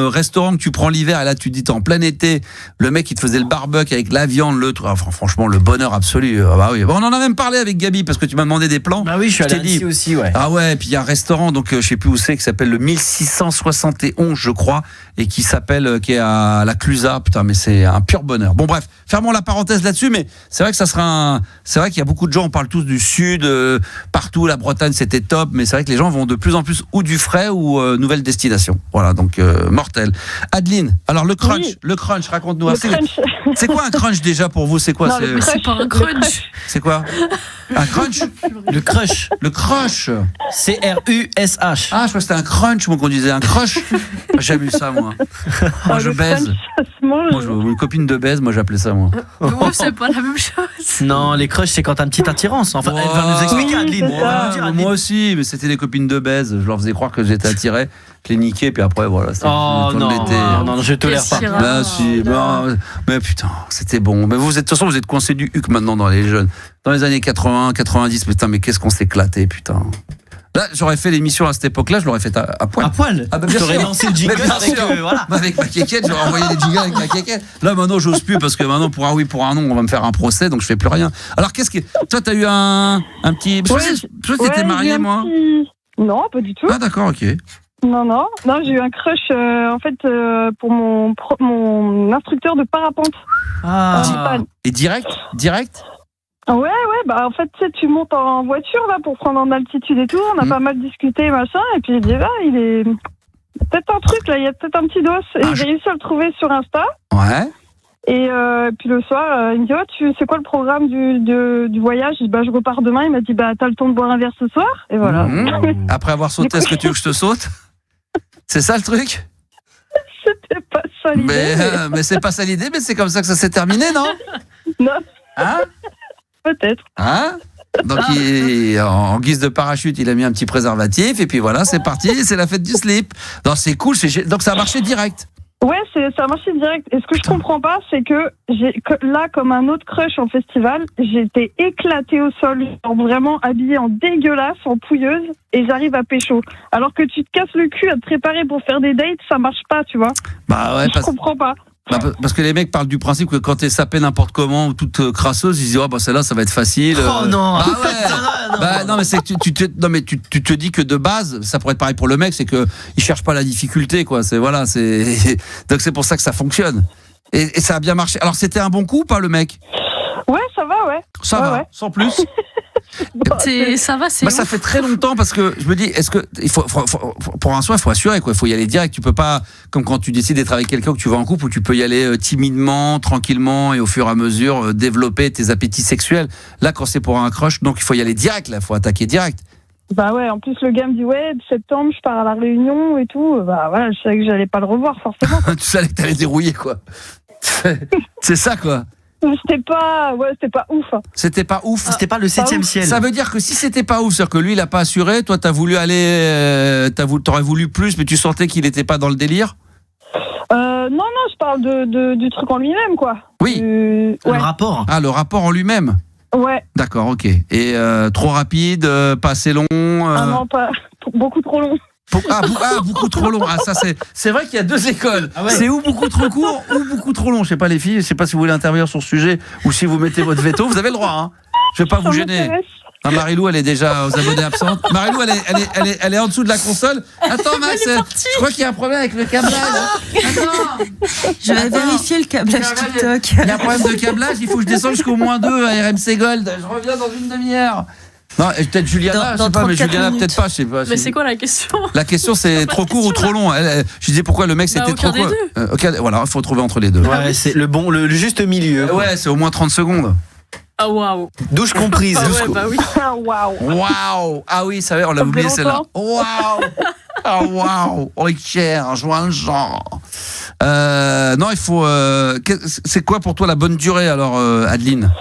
Speaker 3: restaurant que tu prends l'hiver, et là tu te dis t'es en plein été, le mec il te faisait le barbecue avec la viande, franchement le bonheur absolu. Bah oui. Bon, on en a même parlé avec Gabi parce que tu m'as demandé des plans.
Speaker 6: Bah oui, je suis allé ici aussi, ouais.
Speaker 3: Ah ouais, et puis il y a un restaurant, donc je sais plus où c'est, qui s'appelle le 1671 je crois, et qui est à la Clusaz. Putain, mais c'est un pur bonheur. Bon bref, fermons la parenthèse là-dessus, mais c'est vrai que c'est vrai qu'il y a beaucoup de gens, on parle tous du sud, partout, la Bretagne c'était top, mais c'est vrai que les gens vont de plus en plus ou du frais ou nouvelle destination. Voilà, donc mortel. Adeline, alors le crunch, raconte-nous. C'est quoi un crunch déjà pour vous? C'est quoi?
Speaker 4: Non, c'est pas un crunch.
Speaker 3: C'est quoi? Un crunch?
Speaker 6: Le crush.
Speaker 3: Le crush.
Speaker 6: CRUSH.
Speaker 3: Ah, je crois que c'était un crunch, moi qu'on disait un crush. J'ai vu ça, moi. Moi, je baise. Moi, une copine de baise, moi j'appelais ça, moi.
Speaker 4: Non, c'est pas la même chose.
Speaker 6: Non, les crushs, c'est quand t'as une petite attirance. Enfin, elle va nous expliquer, Adeline.
Speaker 3: Moi aussi, mais c'était des copines de baise. Je leur faisais croire que j'étais attiré. Je les niquais, puis après, voilà.
Speaker 6: Non, je tolère pas.
Speaker 3: Ah, si, mais putain, c'était bon. Mais de toute façon, vous êtes coincés du huc maintenant dans les jeunes. Dans les années 80, 90, putain, mais qu'est-ce qu'on s'est éclaté, putain. Là, j'aurais fait l'émission à cette époque-là, je l'aurais fait à poil.
Speaker 6: À poil?
Speaker 3: Ah, bah, bien
Speaker 6: t'aurais lancé le jingle
Speaker 3: avec ma quéquette, j'aurais envoyé les jingles avec ma quéquette. Là, maintenant, j'ose plus parce que maintenant, pour un oui, pour un non, on va me faire un procès, donc je fais plus rien. Alors, toi, t'as eu un petit. Je t'étais marié, moi.
Speaker 9: Non, pas du tout.
Speaker 3: Ah, d'accord, ok.
Speaker 9: Non, j'ai eu un crush en fait pour mon instructeur de parapente.
Speaker 3: Ah. Et direct?
Speaker 9: Ouais, bah en fait tu montes en voiture là pour prendre en altitude et tout. On a pas mal discuté machin et puis il dit il est peut-être un truc là, il y a peut-être un petit dos. Et j'ai réussi à le trouver sur Insta.
Speaker 3: Ouais.
Speaker 9: Et puis le soir, il me dit c'est quoi le programme du voyage? Je dis je repars demain. Il m'a dit t'as le temps de boire un verre ce soir. Et voilà.
Speaker 3: Après avoir sauté, est-ce que tu veux que je te saute? C'est ça le truc?
Speaker 9: C'était pas ça l'idée.
Speaker 3: Mais c'est pas ça l'idée, mais c'est comme ça que ça s'est terminé, non?
Speaker 9: Non.
Speaker 3: Hein?
Speaker 9: Peut-être.
Speaker 3: Hein? Donc en guise de parachute, il a mis un petit préservatif et puis voilà, c'est parti, c'est la fête du slip. Non, c'est cool, donc ça a marché direct.
Speaker 9: Ouais, ça a marché direct. Et ce que je comprends pas, c'est que là, comme un autre crush en festival, j'étais éclatée au sol, genre vraiment habillée en dégueulasse, en pouilleuse, et j'arrive à pécho. Alors que tu te casses le cul à te préparer pour faire des dates, ça marche pas, tu vois.
Speaker 3: Bah ouais,
Speaker 9: je comprends pas.
Speaker 3: Parce que les mecs parlent du principe que quand t'es sapé n'importe comment ou toute crasseuse, ils disent oh bah celle-là ça va être facile.
Speaker 6: Oh non.
Speaker 3: Ah ouais. Bah non mais c'est que tu te dis que de base ça pourrait être pareil pour le mec, c'est que il cherche pas la difficulté quoi. C'est voilà, c'est donc c'est pour ça que ça fonctionne. Et ça a bien marché. Alors c'était un bon coup ou pas le mec?
Speaker 9: Ouais, ça va, ouais.
Speaker 3: Ça va,
Speaker 9: ouais.
Speaker 3: Sans plus.
Speaker 4: Ça va, c'est.
Speaker 3: Ça fait très longtemps parce que je me dis, est-ce que il faut pour un soin, il faut assurer quoi. Il faut y aller direct. Tu peux pas, comme quand tu décides d'être avec quelqu'un que tu vas en couple, où tu peux y aller timidement, tranquillement et au fur et à mesure développer tes appétits sexuels. Là, quand c'est pour un crush, donc il faut y aller direct. Là, il faut attaquer direct.
Speaker 9: Bah ouais. En plus, le gars me dit ouais, septembre, je pars à la Réunion et tout. Bah voilà, je savais que j'allais pas le revoir forcément.
Speaker 3: Tu savais que t'allais dérouiller quoi. C'est ça quoi.
Speaker 9: C'était pas ouf.
Speaker 3: C'était pas ouf.
Speaker 6: C'était pas le 7e ciel.
Speaker 3: Ça veut dire que si c'était pas ouf, c'est-à-dire que lui il a pas assuré, toi t'as voulu aller, t'aurais voulu plus, mais tu sentais qu'il était pas dans le délire.
Speaker 9: Non, je parle du truc en lui-même quoi.
Speaker 3: Oui.
Speaker 6: Le rapport.
Speaker 3: Ah, le rapport en lui-même.
Speaker 9: Ouais.
Speaker 3: D'accord, ok. Et trop rapide, pas assez long.
Speaker 9: Ah non, pas beaucoup trop long.
Speaker 3: Beaucoup trop long. Ah ça c'est vrai qu'il y a deux écoles. Ah ouais. C'est ou beaucoup trop court ou beaucoup trop long. Je sais pas les filles, je sais pas si vous voulez intervenir sur ce sujet ou si vous mettez votre veto. Vous avez le droit. Hein. Je vais pas vous gêner. Ah, Marilou, elle est déjà aux abonnés absentes. Marilou, elle est en dessous de la console. Attends, Max, je crois qu'il y a un problème avec le câblage. Attends.
Speaker 5: Je vais vérifier le câblage TikTok.
Speaker 3: Il y a un problème de câblage. Il faut que je descende jusqu'au -2 à RMC Gold. Je reviens dans une demi-heure. Non, peut-être Juliana, je sais pas, mais Juliana peut-être pas, je sais pas.
Speaker 4: Mais c'est quoi la question?
Speaker 3: La question c'est trop court ou trop long. Je disais pourquoi le mec c'était trop court. Ok, voilà, il faut trouver entre les deux.
Speaker 6: Ouais, c'est le juste milieu.
Speaker 3: Ouais, c'est au moins 30 secondes.
Speaker 4: Ah waouh.
Speaker 6: Douche comprise.
Speaker 4: Ah ouais, bah oui.
Speaker 3: Waouh. Ah oui, ça va, on l'a oublié celle-là. Waouh. Ah waouh. Richard, joint le genre. Non, il faut. C'est quoi pour toi la bonne durée alors, Adeline?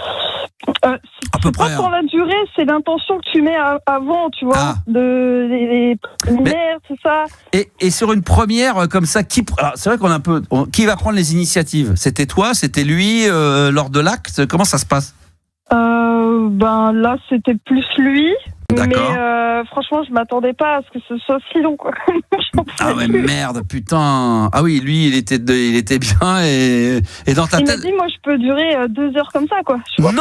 Speaker 3: À peu près.
Speaker 9: Pas pour la durée, c'est l'intention que tu mets avant, tu vois, les préliminaires, tout ça.
Speaker 3: Et sur une première comme ça, alors c'est vrai qu'on a un peu, qui va prendre les initiatives? C'était toi, c'était lui lors de l'acte? Comment ça se passe?
Speaker 9: Ben là, c'était plus lui.
Speaker 3: D'accord.
Speaker 9: Mais franchement, je m'attendais pas à ce que ce soit si long, quoi.
Speaker 3: Ah ouais, merde, putain. Ah oui, lui, il était bien et dans ta tête.
Speaker 9: Il m'a dit, moi, je peux durer 2 heures comme ça, quoi.
Speaker 3: Non.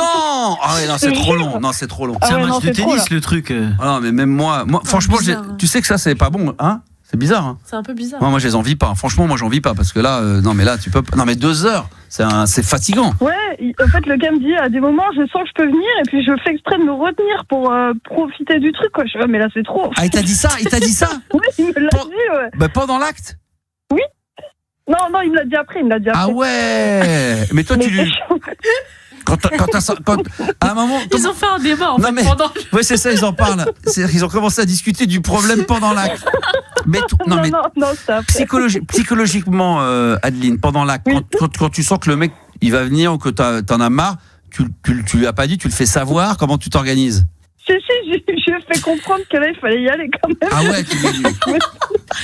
Speaker 3: Ah ouais, non, c'est trop long. Non, c'est trop long.
Speaker 6: C'est un match de tennis, le truc.
Speaker 3: Ah non, mais même moi, franchement, tu sais que ça, c'est pas bon, hein? C'est bizarre, hein.
Speaker 4: C'est un peu bizarre.
Speaker 3: Moi, je les envie pas. Franchement, moi, j'en vis pas parce que là, non, mais là, tu peux. Non, mais 2 heures, c'est fatigant.
Speaker 9: Ouais, en fait, le gars me dit à des moments, je sens que je peux venir et puis je fais exprès de me retenir pour profiter du truc, quoi. Je dis, mais là, c'est trop.
Speaker 3: Ah, il t'a dit ça?
Speaker 9: Oui, il me l'a dit, ouais.
Speaker 3: Bah, pendant l'acte?
Speaker 9: Oui. Non, il me l'a dit après.
Speaker 3: Ah ouais. Mais toi, tu lui. Quand à un moment,
Speaker 4: ils ont fait un débat en fait pendant.
Speaker 3: Oui, c'est ça, ils en parlent. Ils ont commencé à discuter du problème pendant l'acte. Mais non, ça psychologiquement, Adeline, pendant l'acte, quand tu sens que le mec il va venir ou que t'en as marre, tu lui as pas dit, tu le fais savoir, comment tu t'organises?
Speaker 9: Si, je lui ai fait comprendre que là il fallait y aller quand même.
Speaker 3: Ah ouais,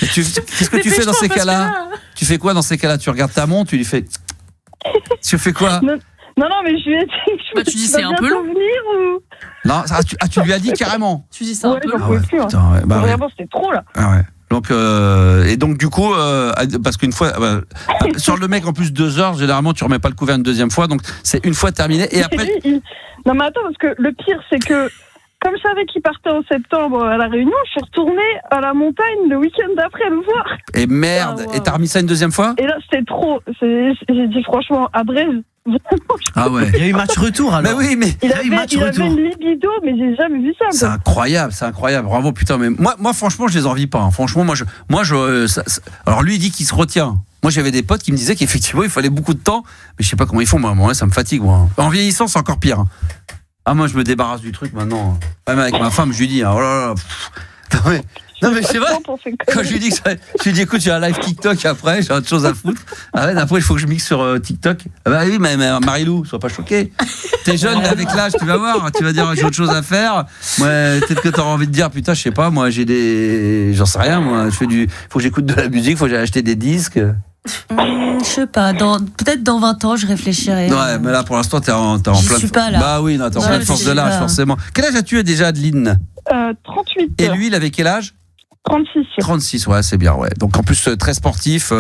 Speaker 3: qu'est-ce que tu fais dans ces cas-là? Tu fais quoi dans ces cas-là? Tu regardes ta montre, tu lui fais. Tu fais quoi?
Speaker 9: Non, mais je lui ai dit
Speaker 4: tu dis c'est un peu long.
Speaker 9: Ou...
Speaker 3: Non, tu lui as dit carrément.
Speaker 4: Tu dis ça un peu long.
Speaker 9: Vraiment, c'était trop là.
Speaker 3: Ah ouais. Donc et donc du coup parce qu'une fois sur le mec en plus 2 heures généralement tu remets pas le couvert une deuxième fois donc c'est une fois terminé et après.
Speaker 9: Non mais attends parce que le pire c'est que comme je savais qu'il partait en septembre à la Réunion, je suis retournée à la montagne le week-end d'après le voir.
Speaker 3: Et merde. Et t'as remis ça une deuxième fois?
Speaker 9: Et là c'était trop. J'ai dit franchement à Brest.
Speaker 3: Ah ouais.
Speaker 6: Il y a eu match retour alors.
Speaker 3: Mais oui, mais
Speaker 9: il avait une libido, mais j'ai jamais vu ça.
Speaker 3: C'est incroyable. Bravo, putain. Mais moi, franchement, je les envie pas. Hein. Franchement, alors lui, il dit qu'il se retient. Moi, j'avais des potes qui me disaient qu'effectivement, il fallait beaucoup de temps. Mais je sais pas comment ils font. Moi, ça me fatigue. Moi. En vieillissant, c'est encore pire. Ah, moi, je me débarrasse du truc maintenant. Même avec ma femme, je lui dis, oh là là. Non mais c'est vrai. Quand je lui dis écoute, j'ai un live TikTok après, j'ai autre chose à foutre. Ah ouais, après il faut que je mixe sur TikTok. Ah bah oui, mais Marilou, sois pas choquée. T'es jeune, mais avec l'âge, tu vas voir, tu vas dire j'ai autre chose à faire. Ouais, peut-être que t'auras envie de dire putain, je sais pas, moi j'en sais rien, moi faut que j'écoute de la musique, faut que j'aille acheter des disques.
Speaker 5: Je sais pas, peut-être dans 20 ans, je réfléchirai.
Speaker 3: Ouais, mais là, pour l'instant, t'es en plein.
Speaker 5: Je suis pas là.
Speaker 3: Bah oui, non, t'es en
Speaker 5: Ouais,
Speaker 3: pleine force de l'âge, forcément. Quel âge as-tu déjà, Adeline?
Speaker 9: 38.
Speaker 3: Et lui, il avait quel âge?
Speaker 9: 36.
Speaker 3: 36, ouais, c'est bien, ouais. Donc en plus, très sportif.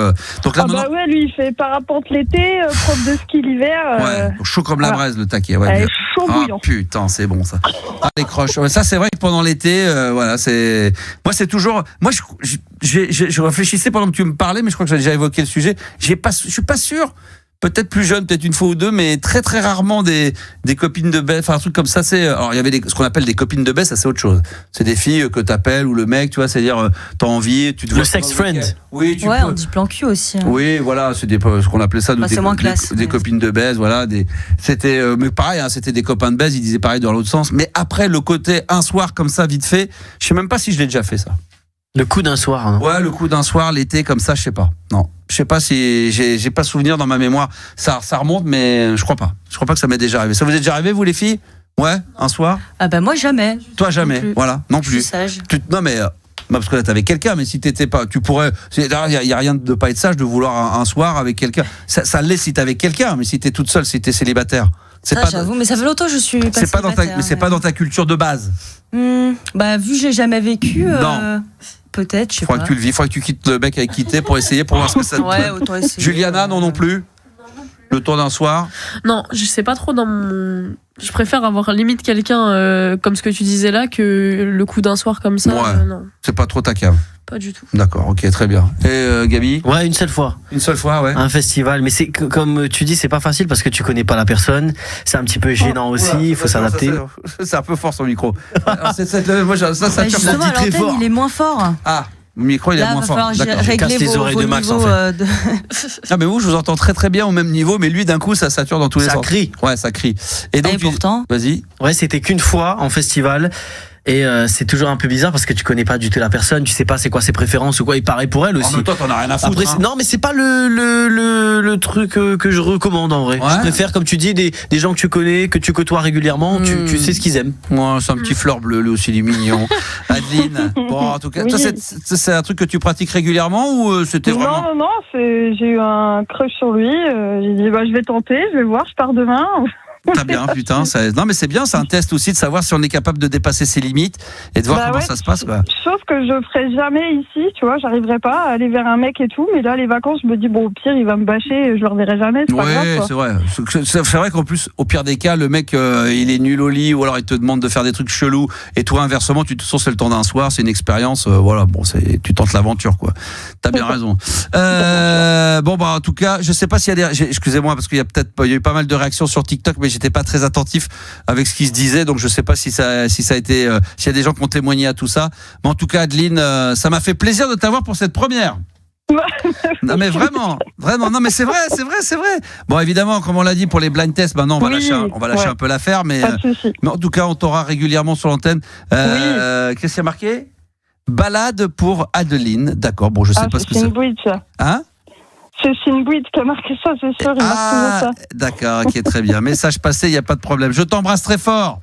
Speaker 3: Donc là,
Speaker 9: bah ouais, lui, il fait parapente l'été, prof de ski l'hiver.
Speaker 3: Ouais, chaud comme la braise, le taquet. Ouais,
Speaker 9: bien. Chaud bouillant.
Speaker 3: Putain, c'est bon ça. Ah, les croches. Ouais, ça, c'est vrai que pendant l'été, voilà, c'est. Moi, c'est toujours. Moi, je réfléchissais pendant que tu me parlais, mais je crois que j'ai déjà évoqué le sujet. Je suis pas sûr. Peut-être plus jeune, peut-être une fois ou deux, mais très très rarement des copines de baisse, enfin un truc comme ça. Alors il y avait ce qu'on appelle des copines de baisse, ça c'est autre chose. C'est des filles que t'appelles ou le mec, tu vois, c'est-à-dire t'as envie, tu te vois.
Speaker 6: Le sex friend.
Speaker 3: Oui,
Speaker 5: ouais, on dit plan cul aussi.
Speaker 3: Oui, voilà, c'est ce qu'on appelait ça,
Speaker 5: c'est moins classe.
Speaker 3: Des copines de baise, voilà. C'était, mais pareil, hein, c'était des copains de baise, ils disaient pareil dans l'autre sens. Mais après le côté un soir comme ça, vite fait, je sais même pas si je l'ai déjà fait ça.
Speaker 6: Le coup d'un soir. Hein.
Speaker 3: Ouais, le coup d'un soir, l'été, comme ça, je sais pas. Non. Je sais pas si j'ai pas souvenir dans ma mémoire. Ça remonte, mais je crois pas. Je crois pas que ça m'est déjà arrivé. Ça vous est déjà arrivé, vous, les filles? Ouais, un soir?
Speaker 5: Ah bah moi, jamais.
Speaker 3: Toi, jamais. Voilà, non plus.
Speaker 5: Je suis sage.
Speaker 3: Non, mais parce que là, t'avais quelqu'un, mais si t'étais pas, tu pourrais. Il y a rien de pas être sage de vouloir un soir avec quelqu'un. Ça l'est si t'es avec quelqu'un, mais si t'es toute seule, si t'es célibataire.
Speaker 5: Ça, j'avoue, mais ça fait longtemps que je suis pas
Speaker 3: c'est pas
Speaker 5: célibataire.
Speaker 3: mais c'est pas dans ta culture de base.
Speaker 5: Bah, vu que j'ai jamais vécu.
Speaker 3: Non.
Speaker 5: Peut-être, je sais pas.
Speaker 3: Faudrait que tu le vis, faudrait que tu quittes le mec avec qui t'es pour essayer, pour voir ce que ça te
Speaker 5: ouais, autant essayer.
Speaker 3: Juliana, non plus. Le tour d'un soir.
Speaker 4: Non, je sais pas trop dans mon. Je préfère avoir limite quelqu'un comme ce que tu disais là que le coup d'un soir comme ça.
Speaker 3: Ouais.
Speaker 4: Non,
Speaker 3: C'est pas trop ta cave.
Speaker 4: pas du tout.
Speaker 3: D'accord, ok, très bien. Et Gabi?
Speaker 6: Ouais, une seule fois.
Speaker 3: Une seule fois, ouais.
Speaker 6: Un festival, mais c'est comme tu dis, c'est pas facile parce que tu connais pas la personne. C'est un petit peu gênant aussi. Il faut s'adapter.
Speaker 3: C'est un peu fort son micro. Moi, ça
Speaker 5: Bah, justement, à l'antenne, il est moins fort.
Speaker 3: Ah. Le micro, il est moins fort.
Speaker 5: Là, va falloir régler
Speaker 6: les oreilles de Max, en fait.
Speaker 3: Ah, mais vous, je vous entends très très bien au même niveau, mais lui, d'un coup, ça sature dans tous les sens.
Speaker 6: Ça crie.
Speaker 3: Ouais, ça crie. Et donc,
Speaker 5: pourtant.
Speaker 3: Vas-y.
Speaker 6: Ouais, c'était qu'une fois en festival. Et c'est toujours un peu bizarre parce que tu connais pas du tout la personne, tu sais pas c'est quoi ses préférences ou quoi. Et pareil pour elle aussi.
Speaker 3: En même temps, t'en as rien à foutre.
Speaker 6: Après, non, mais c'est pas le truc que je recommande en vrai.
Speaker 3: Ouais.
Speaker 6: Je préfère, comme tu dis, des gens que tu connais, que tu côtoies régulièrement. Tu sais ce qu'ils aiment.
Speaker 3: Moi, c'est un petit fleur bleu, lui aussi, il est mignon. Adeline, bon, en tout cas,
Speaker 9: Oui.
Speaker 3: toi, c'est un truc que tu pratiques régulièrement ou c'était vraiment.
Speaker 9: Non, j'ai eu un crush sur lui. J'ai dit, je vais tenter, je vais voir, je pars demain.
Speaker 3: Très bien, putain. Non, mais c'est bien, c'est un test aussi de savoir si on est capable de dépasser ses limites et de voir comment ça se passe. Quoi.
Speaker 9: Chose que je ferais jamais ici, tu vois, j'arriverais pas à aller vers un mec et tout, mais là, les vacances, je me dis, bon, au pire, il va me bâcher, je le reverrai jamais, c'est pas grave.
Speaker 3: Oui, c'est vrai. C'est vrai qu'en plus, au pire des cas, le mec, il est nul au lit ou alors il te demande de faire des trucs chelous et toi, inversement, tu te sens c'est le temps d'un soir, c'est une expérience, voilà, bon, tu tentes l'aventure, quoi. T'as bien raison. Bon, bah, en tout cas, je sais pas s'il y a excusez-moi, parce qu'il y a eu pas mal de réactions sur TikTok, mais j'étais pas très attentif avec ce qui se disait, donc je sais pas si ça a été, s'il y a des gens qui ont témoigné à tout ça. Mais en tout cas, Adeline, ça m'a fait plaisir de t'avoir pour cette première. Non mais vraiment, non mais c'est vrai. Bon évidemment, comme on l'a dit pour les blind tests, maintenant on va lâcher un peu l'affaire, mais en tout cas on t'aura régulièrement sur l'antenne. Qu'est-ce qu'il y a marqué? Balade pour Adeline, d'accord. Bon, je sais pas ce que c'est. Hein?
Speaker 9: C'est Sinbrid qui a marqué ça, c'est sûr, il marque ça.
Speaker 3: D'accord, ok, très bien. Message passé, il n'y a pas de problème. Je t'embrasse très fort.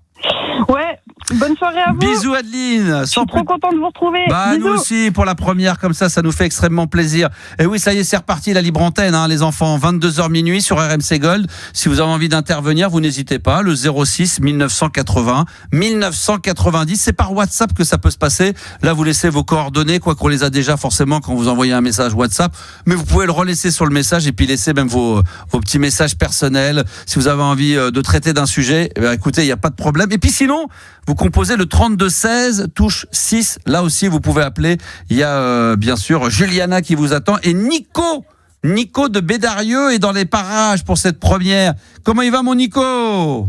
Speaker 9: Ouais, bonne soirée à vous.
Speaker 3: Bisous Adeline.
Speaker 9: Je suis trop content de vous retrouver.
Speaker 3: Bah, nous aussi, pour la première, comme ça nous fait extrêmement plaisir. Et oui, ça y est, c'est reparti, la libre antenne, les enfants. 22h minuit sur RMC Gold. Si vous avez envie d'intervenir, vous n'hésitez pas. Le 06 1980 1990. C'est par WhatsApp que ça peut se passer. Là, vous laissez vos coordonnées, quoi qu'on les a déjà forcément quand vous envoyez un message WhatsApp. Mais vous pouvez le relaisser sur le message et puis laisser même vos petits messages personnels. Si vous avez envie de traiter d'un sujet, écoutez, il n'y a pas de problème. Et puis sinon, vous composez le 3216 touche 6. Là aussi, vous pouvez appeler. Il y a bien sûr Juliana qui vous attend et Nico de Bédarieux est dans les parages pour cette première. Comment il va, mon Nico?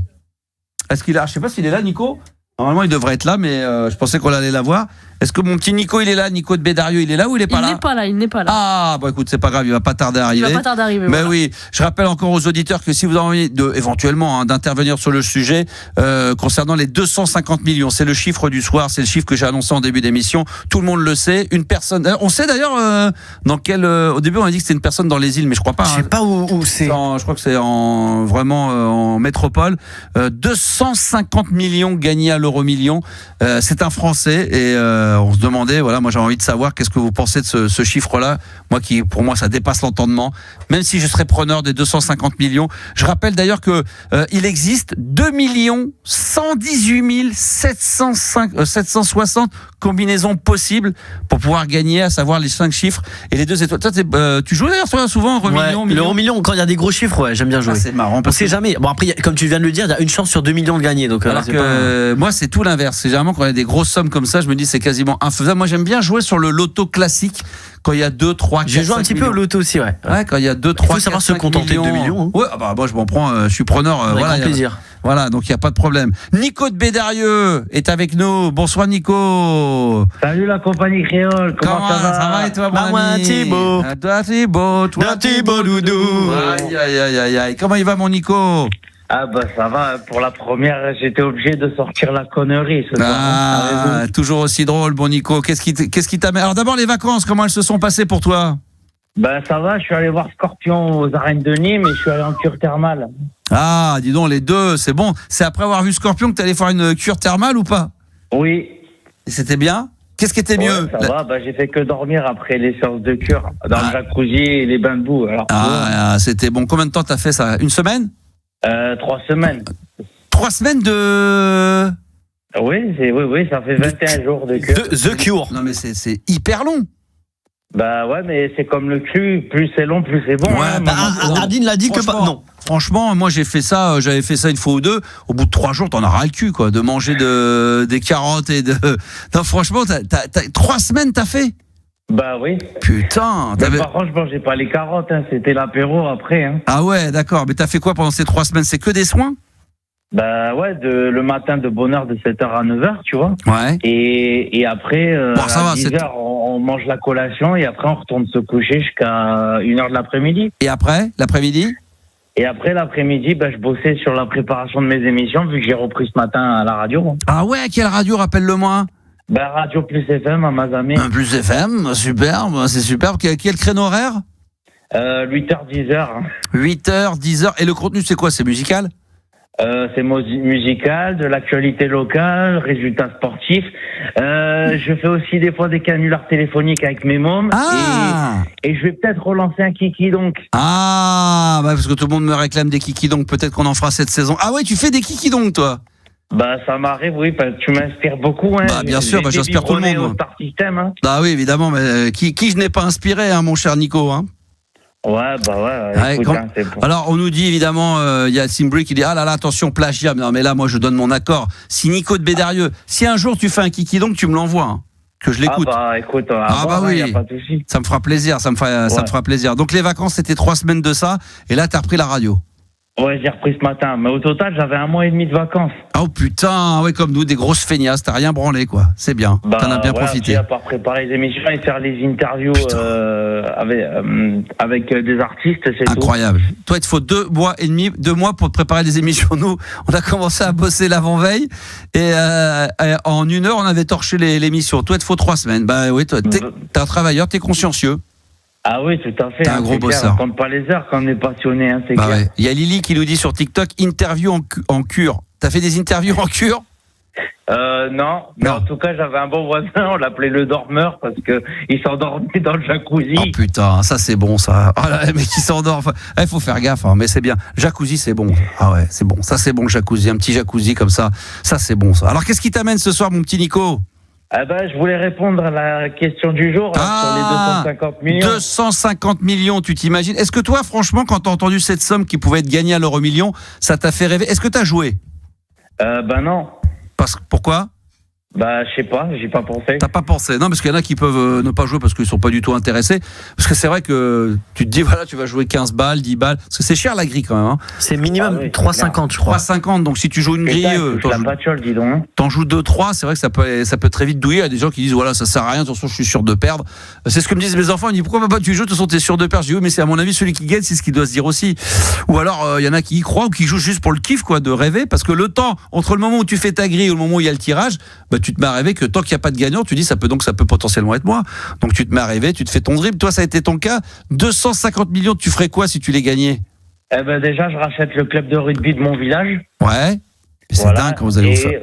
Speaker 3: Est-ce qu'il est là? Je sais pas s'il est là, Nico. Normalement, il devrait être là, mais je pensais qu'on allait l'avoir. Est-ce que mon petit Nico, il est là? Nico de Bédarieux, il est là ou il est pas là?
Speaker 4: Il n'est pas là.
Speaker 3: Ah, bah écoute, c'est pas grave, il va pas tarder à arriver. Mais
Speaker 4: voilà.
Speaker 3: oui, je rappelle encore aux auditeurs que si vous avez envie éventuellement d'intervenir sur le sujet concernant les 250 millions, c'est le chiffre du soir, c'est le chiffre que j'ai annoncé en début d'émission. Tout le monde le sait. Une personne, on sait d'ailleurs dans quel. Au début, on a dit que c'était une personne dans les îles, mais je crois pas.
Speaker 6: Je sais pas où c'est.
Speaker 3: Je crois que c'est vraiment en métropole. 250 millions gagnés à l'euro million. C'est un Français et on se demandait, voilà, moi j'ai envie de savoir qu'est-ce que vous pensez de ce chiffre-là. Moi, pour moi, ça dépasse l'entendement. Même si je serais preneur des 250 millions. Je rappelle d'ailleurs que il existe 2 118 760 combinaisons possibles pour pouvoir gagner, à savoir les 5 chiffres et les 2 étoiles. Toi, tu joues d'ailleurs toi, souvent euro million,
Speaker 6: le euro million, quand il y a des gros chiffres, ouais, j'aime bien jouer.
Speaker 3: C'est marrant.
Speaker 6: On sait jamais. Bon, après, comme tu viens de le dire, il y a une chance sur 2 millions de gagner. Donc,
Speaker 3: alors que moi, c'est tout l'inverse. C'est généralement quand il y a des grosses sommes comme ça, je me dis c'est quasiment infaisable. Moi, j'aime bien jouer sur le loto classique quand il y a 2, 3, 4.
Speaker 6: J'ai joué un petit peu au loto aussi, ouais.
Speaker 3: Ouais, quand il y a 2, 3, 4.
Speaker 6: Il faut savoir se contenter de 2 millions.
Speaker 3: Ouais, bah moi, je m'en prends, je suis preneur.
Speaker 6: Avec grand plaisir.
Speaker 3: Voilà, donc il n'y a pas de problème. Nico de Bédarieux est avec nous. Bonsoir Nico.
Speaker 10: Salut la compagnie créole, comment ça va?
Speaker 3: Ça va et toi, mon ami?
Speaker 6: Thibaut.
Speaker 3: Toi Thibaut doudou. Aïe. Comment il va mon Nico?
Speaker 10: Ah bah ça va, pour la première j'étais obligé de sortir la connerie ce soir.
Speaker 3: Toujours aussi drôle bon Nico. Qu'est-ce qui t'amène? Alors d'abord les vacances, comment elles se sont passées pour toi?
Speaker 10: Ben ça va, je suis allé voir Scorpion aux arènes de Nîmes et je suis allé en cure thermale.
Speaker 3: Ah, dis donc, les deux, c'est bon. C'est après avoir vu Scorpion que t'allais faire une cure thermale ou pas?
Speaker 10: Oui.
Speaker 3: Et c'était bien? Qu'est-ce qui était mieux?
Speaker 10: Ça va, j'ai fait que dormir après les séances de cure, dans le jacuzzi et les bains de boue. Alors,
Speaker 3: c'était bon. Combien de temps t'as fait ça? Une semaine?
Speaker 10: 3 semaines.
Speaker 3: 3 semaines de...
Speaker 10: Oui, ça fait 21 jours de cure.
Speaker 6: The Cure.
Speaker 3: Non mais c'est hyper long.
Speaker 10: Bah ouais, mais c'est comme le cul, plus c'est long, plus c'est bon.
Speaker 3: Ouais,
Speaker 6: Ardine l'a dit que pas. Non.
Speaker 3: Franchement, moi j'ai fait ça, j'avais fait ça une fois ou deux. Au bout de 3 jours, t'en as ras le cul, quoi, de manger des carottes et de. Non, franchement, 3 semaines t'as fait.
Speaker 10: Bah oui.
Speaker 3: Putain.
Speaker 10: Par contre, je mangeais pas les carottes, c'était l'apéro après.
Speaker 3: Ah ouais, d'accord. Mais t'as fait quoi pendant ces 3 semaines? C'est que des soins?
Speaker 10: Bah ouais, le matin de bonne heure de 7h à 9h, tu vois.
Speaker 3: Ouais.
Speaker 10: Et après,
Speaker 3: bon, ça
Speaker 10: à
Speaker 3: va,
Speaker 10: 10h, on mange la collation et après on retourne se coucher jusqu'à 1h de l'après-midi.
Speaker 3: Et après, l'après-midi?
Speaker 10: Et après l'après-midi, je bossais sur la préparation de mes émissions vu que j'ai repris ce matin à la radio.
Speaker 3: Ah ouais, quelle radio, rappelle-le-moi?
Speaker 10: Radio Plus FM à Mazamet.
Speaker 3: Plus FM, super, c'est super. Quel créneau horaire?
Speaker 10: 8h, 10h.
Speaker 3: 8h, 10h. Et le contenu, c'est quoi? C'est musical?
Speaker 10: C'est musical, de l'actualité locale, résultats sportifs. Je fais aussi des fois des canulars téléphoniques avec mes mômes. Et je vais peut-être relancer un Kiki donc.
Speaker 3: Ah, parce que tout le monde me réclame des Kiki donc, peut-être qu'on en fera cette saison. Ah ouais, tu fais des Kiki donc toi?
Speaker 10: Ça m'arrive, oui, parce que tu m'inspires beaucoup. Hein.
Speaker 3: Bien sûr, j'inspire tout le monde.
Speaker 10: Au Star System, hein.
Speaker 3: Ah oui, évidemment, mais qui je n'ai pas inspiré, hein, mon cher Nico, hein.
Speaker 10: Ouais, écoute, c'est bon.
Speaker 3: Alors, on nous dit évidemment, il y a Simbri qui dit ah là là, attention, plagiat. Non, mais là, moi, je donne mon accord. Si Nico de Bédarieux, si un jour tu fais un Kiki donc, tu me l'envoies, hein, que je l'écoute.
Speaker 10: Écoute,
Speaker 3: oui,
Speaker 10: y a pas de souci.
Speaker 3: Ça me fera plaisir, ça me fera plaisir. Donc, les vacances, c'était 3 semaines de ça, et là, t'as repris la radio.
Speaker 10: Ouais, j'ai repris ce matin, mais au total, j'avais 1 mois et demi de vacances.
Speaker 3: Oh putain, ouais, comme nous, des grosses feignasses, t'as rien branlé, quoi. C'est bien, t'en as bien profité.
Speaker 10: À part préparer les émissions et faire les interviews avec des artistes, c'est
Speaker 3: incroyable. Toi, il te faut 2 mois et demi, 2 mois pour te préparer des émissions. Nous, on a commencé à bosser l'avant-veille et en 1 heure, on avait torché l'émission. Toi, il te faut 3 semaines. Bah oui, toi, t'es un travailleur, t'es consciencieux.
Speaker 10: Ah oui, tout à fait.
Speaker 3: T'es un gros bosseur.
Speaker 10: On compte pas les heures quand on est passionné, hein, c'est clair.
Speaker 3: Ouais. Il y a Lily qui nous dit sur TikTok, interview en cure. T'as fait des interviews en cure?
Speaker 10: Non, mais en tout cas, j'avais un bon voisin, on l'appelait le dormeur parce que il s'endormait dans le jacuzzi.
Speaker 3: Oh putain, ça c'est bon ça. Oh là, mais qui s'endort. Il faut faire gaffe, hein, mais c'est bien. Jacuzzi, c'est bon. Ah ouais, c'est bon. Ça c'est bon, le jacuzzi, un petit jacuzzi comme ça. Ça c'est bon ça. Alors qu'est-ce qui t'amène ce soir, mon petit Nico?
Speaker 10: Je voulais répondre à la question du jour sur les 250 millions. 250
Speaker 3: millions, tu t'imagines? Est-ce que toi, franchement, quand t'as entendu cette somme qui pouvait être gagnée à l'euro million, ça t'a fait rêver? Est-ce que t'as joué?
Speaker 10: Non.
Speaker 3: Pourquoi?
Speaker 10: Je sais pas, j'ai pas pensé.
Speaker 3: T'as pas pensé? Non, parce qu'il y en a qui peuvent ne pas jouer parce qu'ils sont pas du tout intéressés. Parce que c'est vrai que tu te dis, voilà, tu vas jouer 15 balles, 10 balles. Parce que c'est cher la grille quand même. Hein.
Speaker 6: C'est minimum 3,50 je crois.
Speaker 3: 3,50, donc si tu joues une grille, t'en joues 2-3, c'est vrai que ça peut très vite douiller. Il y a des gens qui disent, voilà, ça sert à rien, de toute façon je suis sûr de perdre. C'est ce que me disent mes enfants, ils disent, pourquoi papa tu joues, de toute façon t'es sûr de perdre? Je dis, oui, mais c'est à mon avis celui qui gagne, c'est ce qu'il doit se dire aussi. Ou alors, il y en a qui y croient ou qui jouent juste pour le kiff, quoi, de rêver. Parce que le temps, entre le moment où tu fais ta grille et le moment où il y a le tirage, tu te mets à rêver que tant qu'il n'y a pas de gagnant, tu dis ça peut potentiellement être moi. Donc tu te mets à rêver, tu te fais ton dribble. Toi, ça a été ton cas. 250 millions, tu ferais quoi si tu les gagnais?
Speaker 10: Déjà, je rachète le club de rugby de mon village.
Speaker 3: Ouais. C'est dingue quand vous allez vous faire.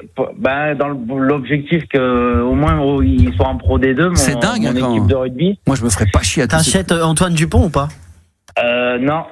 Speaker 10: Dans l'objectif qu'au moins ils soient en Pro D2,
Speaker 3: c'est dingue,
Speaker 10: mon équipe de rugby.
Speaker 3: Moi, je me ferais pas chier à
Speaker 6: T'achètes Antoine Dupont ou pas?
Speaker 10: Non.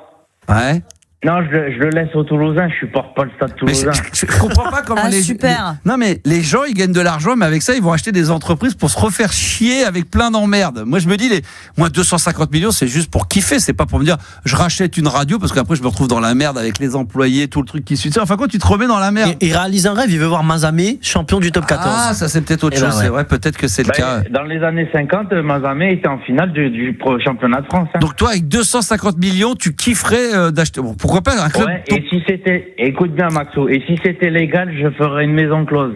Speaker 3: Ouais.
Speaker 10: Non, je le laisse aux Toulousains, je supporte pas le Stade Toulousain.
Speaker 3: Je comprends pas comment
Speaker 5: super.
Speaker 3: Non mais les gens ils gagnent de l'argent, mais avec ça ils vont acheter des entreprises pour se refaire chier avec plein d'emmerdes. Moi je me dis, moi 250 millions c'est juste pour kiffer, c'est pas pour me dire je rachète une radio parce qu'après je me retrouve dans la merde avec les employés, tout le truc qui suit. Enfin quoi, tu te remets dans la merde.
Speaker 6: Il réalise un rêve, il veut voir Mazamé champion du top 14.
Speaker 3: Ah ça c'est peut-être autre chose, c'est vrai, peut-être que c'est le cas.
Speaker 10: Dans les années 50, Mazamé était en finale du championnat de France.
Speaker 3: Donc toi avec 250 millions tu kifferais d'acheter, bon, pourquoi pas un club.
Speaker 10: Ouais, et si c'était, écoute bien Maxo, et si c'était légal, je ferais une maison close.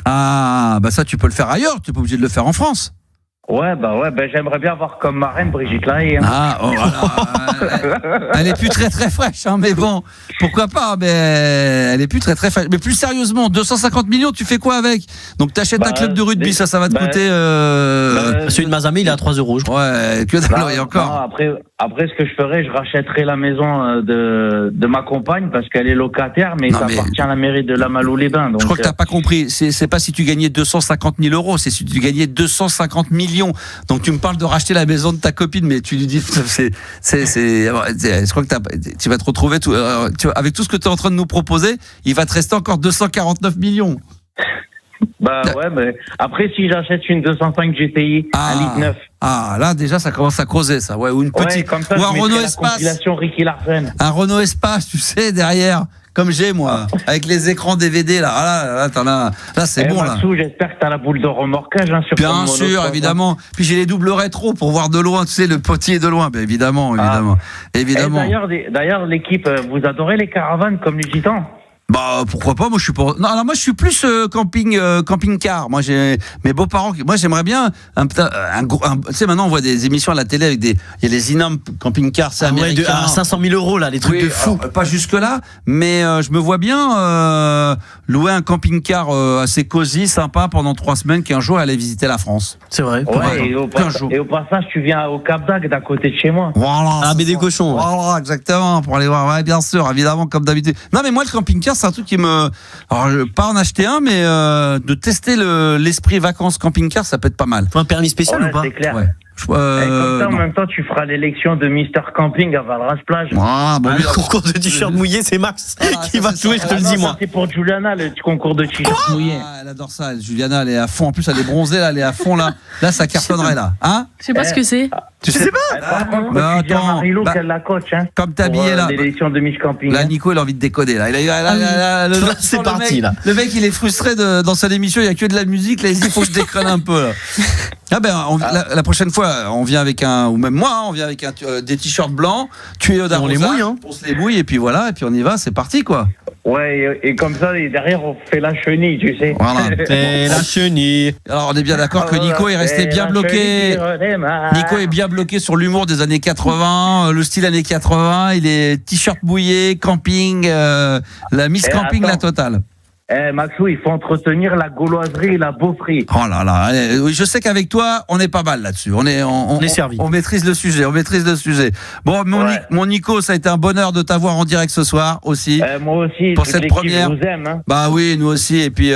Speaker 3: Ah, bah ça tu peux le faire ailleurs, tu n'es pas obligé de le faire en France.
Speaker 10: Ouais, j'aimerais bien avoir comme marraine Brigitte Lahaye. Hein.
Speaker 3: Ah, oh, voilà. Elle est plus très fraîche, hein, mais bon, pourquoi pas, mais elle est plus très fraîche. Mais plus sérieusement, 250 millions, tu fais quoi avec? Donc t'achètes un club de rugby, ça va te coûter...
Speaker 6: Celui de Mazamé, il est à 3 €, je crois.
Speaker 3: Ouais, que dalle, et encore.
Speaker 10: Non, après, ce que je ferais, je rachèterais la maison de ma compagne parce qu'elle est locataire, mais ça appartient à la mairie de La Malou-les-Bains. Donc,
Speaker 3: je crois que t'as pas compris. C'est pas si tu gagnais 250 000 €, c'est si tu gagnais 250 millions. Donc tu me parles de racheter la maison de ta copine, mais tu lui dis, je crois que tu vas te retrouver avec tout ce que tu es en train de nous proposer, il va te rester encore 249 millions.
Speaker 10: Ouais, mais après, si j'achète une 205 GTI, 1,9 litre.
Speaker 3: Ah, là, déjà, ça commence à creuser, ça. Ouais, ou une petite.
Speaker 10: Comme ça,
Speaker 3: ou un Renault Espace.
Speaker 10: Compilation Ricky Larsen.
Speaker 3: Un Renault Espace, tu sais, derrière. Comme j'ai, moi. Avec les écrans DVD, là. Ah, là, c'est bon, là.
Speaker 10: J'espère que t'as la boule de remorquage, hein, sur
Speaker 3: bien sûr, évidemment. Puis j'ai les doubles rétro pour voir de loin, tu sais, le potier de loin. Ben, évidemment.
Speaker 10: D'ailleurs, l'équipe, vous adorez les caravanes comme les gitans?
Speaker 3: Bah pourquoi pas, moi je suis pour. Non, alors moi je suis plus camping-car. Moi j'ai mes beaux-parents. Moi j'aimerais bien tu sais, maintenant on voit des émissions à la télé avec il y a les énormes camping-cars, c'est américain.
Speaker 6: À 500 000 € là, les trucs de fou.
Speaker 3: Pas jusque là, mais je me vois bien louer un camping-car assez cosy, sympa pendant 3 semaines, qu'un jour aller visiter la France.
Speaker 6: C'est vrai.
Speaker 10: Ouais, et au passage tu viens au Cap d'Agde à côté de chez moi.
Speaker 3: Voilà.
Speaker 6: Mais des cochons.
Speaker 3: Voilà, exactement, pour aller voir. Ouais, bien sûr, évidemment, comme d'habitude. Non mais moi le camping-car c'est un truc qui me... Alors, je pas en acheter un, mais de tester l'esprit vacances camping-car, ça peut être pas mal.
Speaker 6: Faut un permis spécial ou pas?
Speaker 10: C'est clair.
Speaker 3: Ouais.
Speaker 10: Comme ça, en même temps, tu feras l'élection de Mister Camping à Valras-Plage.
Speaker 6: Le concours de t-shirt mouillé, c'est Max qui va jouer, je te le dis, moi.
Speaker 10: C'est pour Juliana, le concours de t-shirt mouillé.
Speaker 3: Elle adore ça. Juliana, elle est à fond. En plus, elle est bronzée, là, elle est à fond, là. Là, ça cartonnerait, là. Hein?
Speaker 4: Je sais pas ce que c'est.
Speaker 3: Tu sais pas?
Speaker 10: Par contre, tu dis à Marilo qu'elle la coach, hein.
Speaker 3: Comme t'es habillé, là.
Speaker 10: L'élection de Miss Camping.
Speaker 3: Là, Nico, il a envie de décoder, là.
Speaker 6: C'est parti, là.
Speaker 3: Le mec, il est frustré dans sa émission, il y a que de la musique, là, il dit, faut que je déconne un peu, là. Ah ben, la prochaine fois, on vient avec ou même moi, on vient avec des t-shirts blancs, tu es au
Speaker 6: on les mouille, hein.
Speaker 3: On se les mouille, et puis voilà, et puis on y va, c'est parti, quoi.
Speaker 10: Ouais, et comme ça, et derrière, on fait la chenille, tu sais.
Speaker 3: Voilà.
Speaker 6: Et la chenille.
Speaker 3: Alors, on est bien d'accord que Nico est resté bien bloqué. Nico est bien bloqué sur l'humour des années 80, le style années 80, il est t-shirt mouillé, camping, la Miss Camping, la totale.
Speaker 10: Maxou, il faut entretenir la gauloiserie et la beaufrie.
Speaker 3: Oh là là, oui, je sais qu'avec toi, on est pas mal là-dessus. On est servi. On maîtrise le sujet, Bon, mon Nico, ça a été un bonheur de t'avoir en direct ce soir aussi.
Speaker 10: Moi aussi,
Speaker 3: pour cette première.
Speaker 10: Je vous aime, hein.
Speaker 3: Bah oui, nous aussi. Et puis,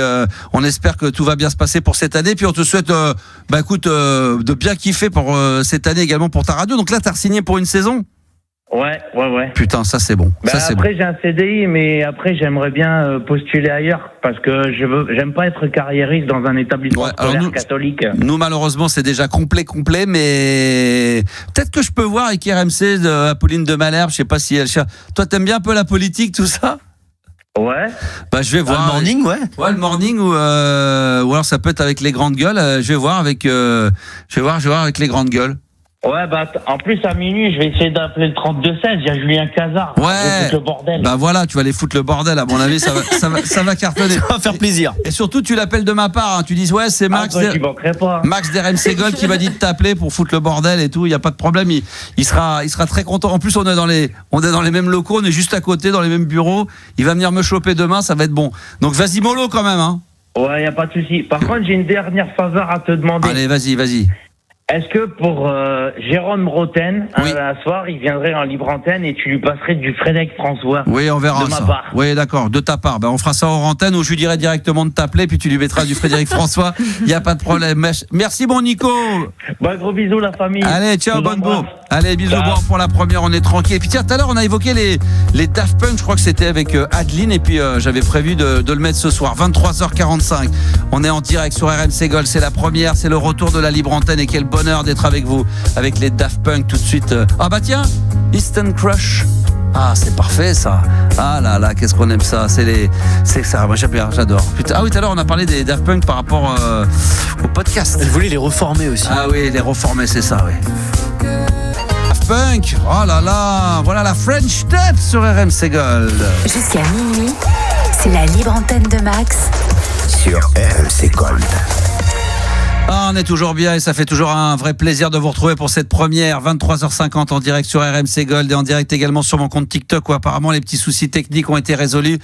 Speaker 3: on espère que tout va bien se passer pour cette année. Puis on te souhaite, de bien kiffer pour cette année également pour ta radio. Donc là, t'as re-signé pour une saison?
Speaker 10: Ouais.
Speaker 3: Putain, ça c'est bon.
Speaker 10: Après, j'ai un CDI, mais après, j'aimerais bien postuler ailleurs parce que j'aime pas être carriériste dans un établissement scolaire catholique.
Speaker 3: Nous, malheureusement, c'est déjà complet, mais peut-être que je peux voir avec RMC Apolline de Malherbe. Je sais pas si elle cherche. Toi, t'aimes bien un peu la politique, tout ça?
Speaker 10: Ouais.
Speaker 3: Bah, je vais voir.
Speaker 6: Le morning, ouais.
Speaker 3: Ouais, le morning ou alors ça peut être avec les grandes gueules. Je vais voir avec les grandes gueules.
Speaker 10: Ouais, en plus, à minuit, je vais essayer d'appeler le 32-16. Il y a Julien Cazard.
Speaker 3: Ouais.
Speaker 10: Je vais foutre le bordel.
Speaker 3: Bah voilà, tu vas aller foutre le bordel. À mon avis, ça va cartonner.
Speaker 6: Ça va faire plaisir.
Speaker 3: Et surtout, tu l'appelles de ma part. Hein. Tu dis, ouais, c'est Max.
Speaker 10: J'y manquerai pas.
Speaker 3: Max d'RMC Gold qui m'a dit de t'appeler pour foutre le bordel et tout. Il y a pas de problème. Il sera très content. En plus, on est dans les mêmes locaux. On est juste à côté, dans les mêmes bureaux. Il va venir me choper demain. Ça va être bon. Donc, vas-y mollo quand même, hein.
Speaker 10: Ouais, y a pas de souci. Par contre, j'ai une dernière faveur à te demander.
Speaker 3: Allez, vas-y.
Speaker 10: Est-ce que pour Jérôme Roten, un soir, il viendrait en libre antenne et tu lui passerais du Frédéric François?
Speaker 3: Oui, on verra
Speaker 10: de
Speaker 3: ça.
Speaker 10: ma part.
Speaker 3: Oui, d'accord, de ta part. On fera ça hors antenne ou je lui dirai directement de t'appeler puis tu lui mettras du Frédéric François. Il n'y a pas de problème. Merci, mon Nico.
Speaker 10: Gros bisous, la famille.
Speaker 3: Allez, ciao, bonne go. Allez, bisous, bon, pour la première, on est tranquille. Et puis tiens, tout à l'heure, on a évoqué les Daft Punk. Je crois que c'était avec Adeline. Et puis j'avais prévu de le mettre ce soir, 23h45. On est en direct sur RMC Gold. C'est la première, c'est le retour de la libre antenne. Et quel bonheur d'être avec vous, avec les Daft Punk tout de suite. Ah bah tiens, Eastern Crush. Ah, c'est parfait ça. Ah là là, qu'est-ce qu'on aime ça. C'est ça, moi j'adore. Putain. Ah oui, tout à l'heure on a parlé des Daft Punk par rapport au podcast.
Speaker 6: Elle voulait les reformer aussi.
Speaker 3: Ah oui, les reformer, c'est ça, oui. Daft Punk, oh là là, voilà la French Step sur RMC Gold.
Speaker 7: Jusqu'à minuit, c'est la libre antenne de Max
Speaker 2: sur RMC Gold.
Speaker 3: Ah, on est toujours bien et ça fait toujours un vrai plaisir de vous retrouver pour cette première 23h50 en direct sur RMC Gold et en direct également sur mon compte TikTok où apparemment les petits soucis techniques ont été résolus.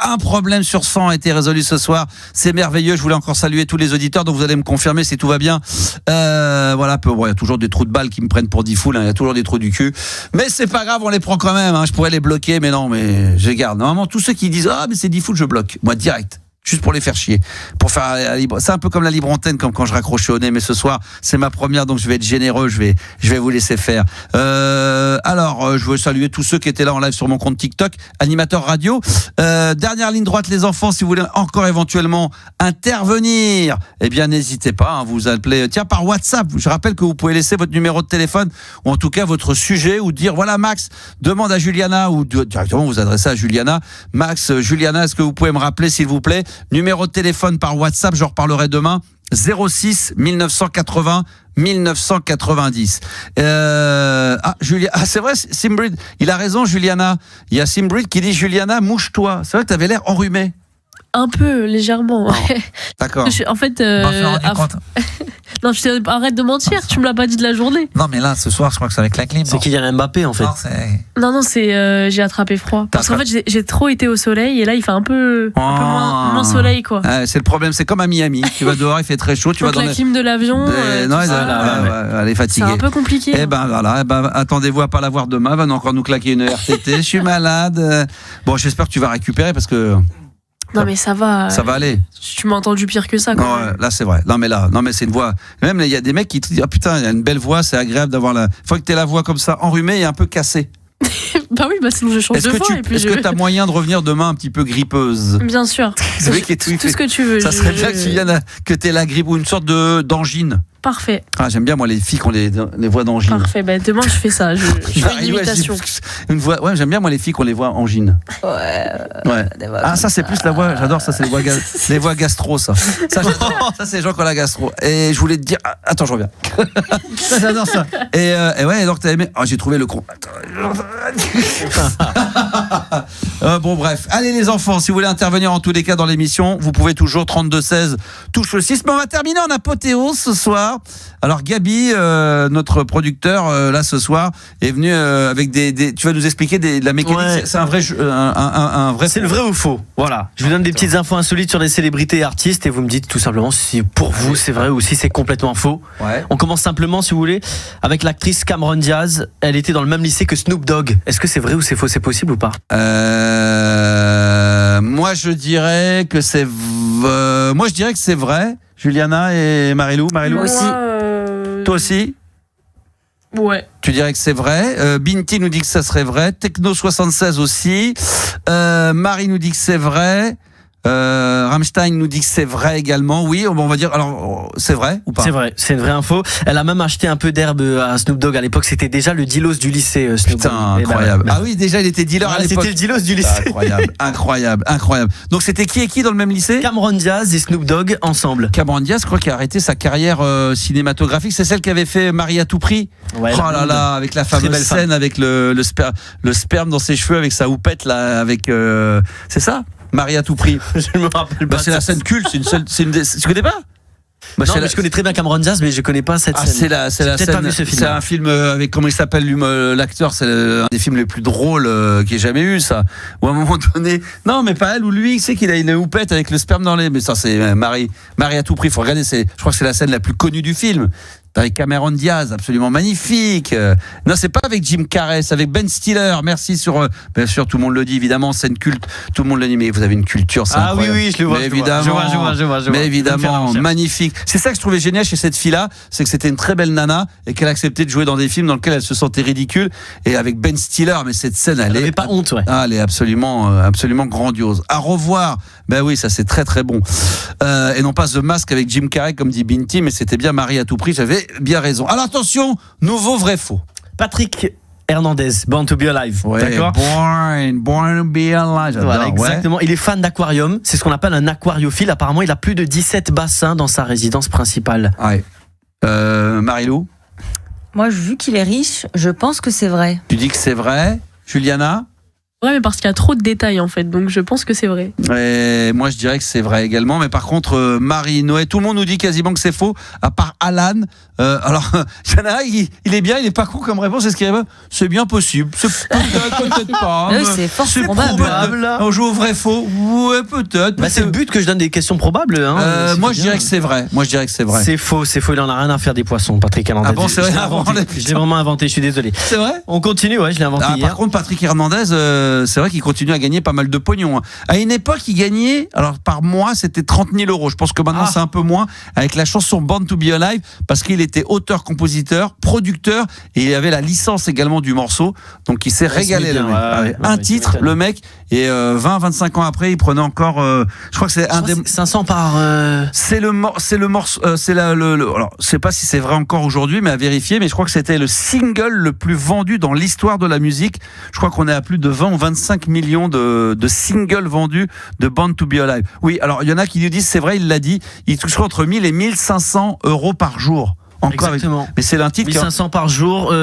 Speaker 3: Un problème sur 100 a été résolu ce soir. C'est merveilleux. Je voulais encore saluer tous les auditeurs. Donc vous allez me confirmer si tout va bien. Voilà. Bon, il y a toujours des trous de balles qui me prennent pour 10 foules. Il y a toujours des trous du cul. Mais c'est pas grave, on les prend quand même. Je pourrais les bloquer, mais non, mais je les garde. Normalement, tous ceux qui disent mais c'est 10 foules, je bloque. Moi, direct. Juste pour les faire chier, pour faire la libre. C'est un peu comme la libre antenne, comme quand je raccrochais au nez. Mais ce soir, c'est ma première, donc je vais être généreux. Je vais vous laisser faire. Alors, je veux saluer tous ceux qui étaient là en live sur mon compte TikTok, animateur radio. Dernière ligne droite, les enfants, si vous voulez encore éventuellement intervenir, eh bien n'hésitez pas. Vous appelez, tiens, par WhatsApp. Je rappelle que vous pouvez laisser votre numéro de téléphone ou en tout cas votre sujet ou dire voilà Max, demande à Juliana ou directement vous adressez à Juliana. Max, Juliana, est-ce que vous pouvez me rappeler s'il vous plaît? Numéro de téléphone par WhatsApp, je reparlerai demain. 06 1980 1990. C'est vrai, Simbrid, il a raison, Juliana. Il y a Simbrid qui dit Juliana, mouche-toi. C'est vrai que tu avais l'air enrhumé.
Speaker 4: Un peu, légèrement. Ouais.
Speaker 3: D'accord.
Speaker 4: En fait, non, arrête de mentir, tu me l'as pas dit de la journée.
Speaker 11: Non, mais là, ce soir, je crois que c'est avec la clim.
Speaker 6: C'est Kylian Mbappé, en fait.
Speaker 4: Non, c'est j'ai attrapé froid. Parce qu'en fait, j'ai trop été au soleil et là, il fait un peu moins soleil, quoi.
Speaker 3: C'est le problème, c'est comme à Miami. Tu vas dehors, il fait très chaud. Tu vas dans
Speaker 4: la clim de l'avion.
Speaker 3: Elle est fatiguée.
Speaker 4: C'est un peu compliqué.
Speaker 3: Eh ben voilà, attendez-vous à pas la voir demain. Va encore nous claquer une RTT. Je suis malade. Bon, j'espère que tu vas récupérer parce que.
Speaker 4: Non mais ça va.
Speaker 3: Ça va aller.
Speaker 4: Tu m'as entendu pire que ça.
Speaker 3: Non, là c'est vrai. Non mais c'est une voix. Même il y a des mecs qui te disent putain, il y a une belle voix, c'est agréable d'avoir la. Faut que t'aies la voix comme ça enrhumée et un peu cassée.
Speaker 4: Bah oui, sinon je change de voix.
Speaker 3: Est-ce que t'as moyen de revenir demain un petit peu grippeuse?
Speaker 4: Bien sûr.
Speaker 3: Tout ce
Speaker 4: que tu veux.
Speaker 3: Ça serait bien que t'aies la grippe ou une sorte d'angine.
Speaker 4: Parfait.
Speaker 3: J'aime bien moi les filles qui ont les voix d'angine.
Speaker 4: Parfait. Demain je fais ça. Je fais une imitation.
Speaker 3: Une voix. Ouais, j'aime bien moi les filles qui ont les voix angine.
Speaker 5: Ouais.
Speaker 3: Ça c'est plus la voix. J'adore ça. C'est les voix gastro ça. Ça j'adore. Ça c'est les gens qui ont la gastro. Et je voulais te dire. Attends, je reviens. Ça j'adore ça. Et ouais. Alors t'as aimé. J'ai trouvé le con. Bon bref. Allez les enfants, si vous voulez intervenir en tous les cas dans l'émission, vous pouvez toujours 32 16 touche le 6. Mais on va terminer en apothéose ce soir. Alors Gabi, notre producteur là ce soir est venu avec des. Tu vas nous expliquer de la mécanique. Ouais. C'est un vrai un vrai.
Speaker 6: C'est le vrai ou faux. Voilà. Je vous donne des petites infos insolites sur des célébrités et artistes et vous me dites tout simplement si pour vous c'est vrai ou si c'est complètement faux. Ouais. On commence simplement si vous voulez avec l'actrice Cameron Diaz. Elle était dans le même lycée que Snoop Dogg. Est-ce que c'est vrai ou c'est faux? C'est possible ou pas?
Speaker 3: Moi je dirais que c'est vrai. Juliana et Marilou.
Speaker 5: Moi aussi.
Speaker 3: Toi aussi?
Speaker 4: Ouais.
Speaker 3: Tu dirais que c'est vrai. Binti nous dit que ça serait vrai. Techno76 aussi. Marie nous dit que c'est vrai. Rammstein nous dit que c'est vrai également. Oui, on va dire. Alors, c'est vrai ou pas?
Speaker 6: C'est vrai, c'est une vraie info. Elle a même acheté un peu d'herbe à Snoop Dogg à l'époque. C'était déjà le dealos du lycée. Snoop
Speaker 3: Putain,
Speaker 6: Dogg.
Speaker 3: Incroyable. Ah oui, déjà il était dealer à l'époque.
Speaker 6: C'était le dealos du lycée.
Speaker 3: Incroyable. Donc c'était qui et qui dans le même lycée?
Speaker 6: Cameron Diaz et Snoop Dogg ensemble.
Speaker 3: Cameron Diaz, je crois qu'il a arrêté sa carrière cinématographique. C'est celle qui avait fait Marie à tout prix. Ouais, oh là là, avec la fameuse scène avec le sperme dans ses cheveux, avec sa houppette là, avec. C'est ça? Marie à tout prix.
Speaker 6: Je me rappelle pas.
Speaker 3: C'est la scène culte. Tu connais pas? Bah,
Speaker 6: non, mais je connais très bien Cameron Diaz, mais je connais pas cette scène.
Speaker 3: C'est la
Speaker 6: peut-être
Speaker 3: scène.
Speaker 6: pas vu ce film.
Speaker 3: C'est un film avec, comment il s'appelle l'acteur, c'est un des films les plus drôles qu'il ait jamais eu, ça. Où à un moment donné, non, mais pas elle ou lui, il sait qu'il a une houppette avec le sperme dans les. Mais ça, c'est Marie à tout prix. Faut regarder. Je crois que c'est la scène la plus connue du film. Avec Cameron Diaz, absolument magnifique. Non, c'est pas avec Jim Carrey, c'est avec Ben Stiller. Merci bien sûr, tout le monde le dit, évidemment, scène culte. Tout le monde le dit, mais vous avez une culture, c'est incroyable.
Speaker 6: Oui, je le vois.
Speaker 3: Mais évidemment,
Speaker 6: je vois.
Speaker 3: Mais évidemment, magnifique. C'est ça que je trouvais génial chez cette fille-là, c'est que c'était une très belle nana et qu'elle acceptait de jouer dans des films dans lesquels elle se sentait ridicule. Et avec Ben Stiller, mais cette scène, elle est
Speaker 6: pas honte, ouais.
Speaker 3: Elle est absolument grandiose. À revoir. Ben oui, ça c'est très très bon. Et non pas The Mask avec Jim Carrey comme dit Binti, mais c'était bien Marie à tout prix. J'avais bien raison. Alors attention, nouveau vrai faux.
Speaker 6: Patrick Hernandez, Born to be Alive.
Speaker 3: Ouais,
Speaker 6: d'accord.
Speaker 3: Born to be Alive.
Speaker 6: Voilà, exactement. Ouais. Il est fan d'aquarium. C'est ce qu'on appelle un aquariophile. Apparemment, il a plus de 17 bassins dans sa résidence principale.
Speaker 3: Ouais. Marilou.
Speaker 5: Moi, vu qu'il est riche, je pense que c'est vrai.
Speaker 3: Tu dis que c'est vrai. Juliana.
Speaker 4: Ouais, mais parce qu'il y a trop de détails en fait, donc je pense que c'est vrai.
Speaker 3: Et moi je dirais que c'est vrai également, mais par contre Marie, Noé, tout le monde nous dit quasiment que c'est faux, à part Alan. Alors il y en a, il est bien, il est pas con comme réponse, c'est ce qu'il y a. C'est bien possible, c'est peut-être pas.
Speaker 5: Oui, c'est fort
Speaker 3: probable. On joue au vrai faux, ouais peut-être.
Speaker 6: Bah, c'est le but que je donne des questions probables. Hein,
Speaker 3: moi je dirais que c'est vrai.
Speaker 6: C'est faux, il en a rien à faire des poissons, Patrick Hernandez.
Speaker 3: Ah bon, c'est vrai.
Speaker 6: Je l'ai vraiment inventé, je suis désolé.
Speaker 3: C'est vrai.
Speaker 6: On continue, ouais, je l'ai inventé hier.
Speaker 3: Par contre, Patrick Hernandez, c'est vrai qu'il continue à gagner pas mal de pognon. À une époque, il gagnait, alors par mois, c'était 30 000 euros. Je pense que maintenant, c'est un peu moins, avec la chanson Born to be Alive, parce qu'il était auteur, compositeur, producteur, et il avait la licence également du morceau. Donc, il s'est régalé. Un titre, le mec, et 20-25 ans après, il prenait encore, je crois que c'est
Speaker 6: 500 par...
Speaker 3: C'est le morceau, alors, je sais pas si c'est vrai encore aujourd'hui, mais à vérifier, mais je crois que c'était le single le plus vendu dans l'histoire de la musique. Je crois qu'on est à plus de 20 ou 25 millions de singles vendus de Born to be Alive. Oui, alors il y en a qui nous disent, c'est vrai, il l'a dit, il touchera entre 1000 et 1500 euros par jour. Encore.
Speaker 6: Exactement.
Speaker 3: Mais c'est un titre
Speaker 6: 1500 par jour,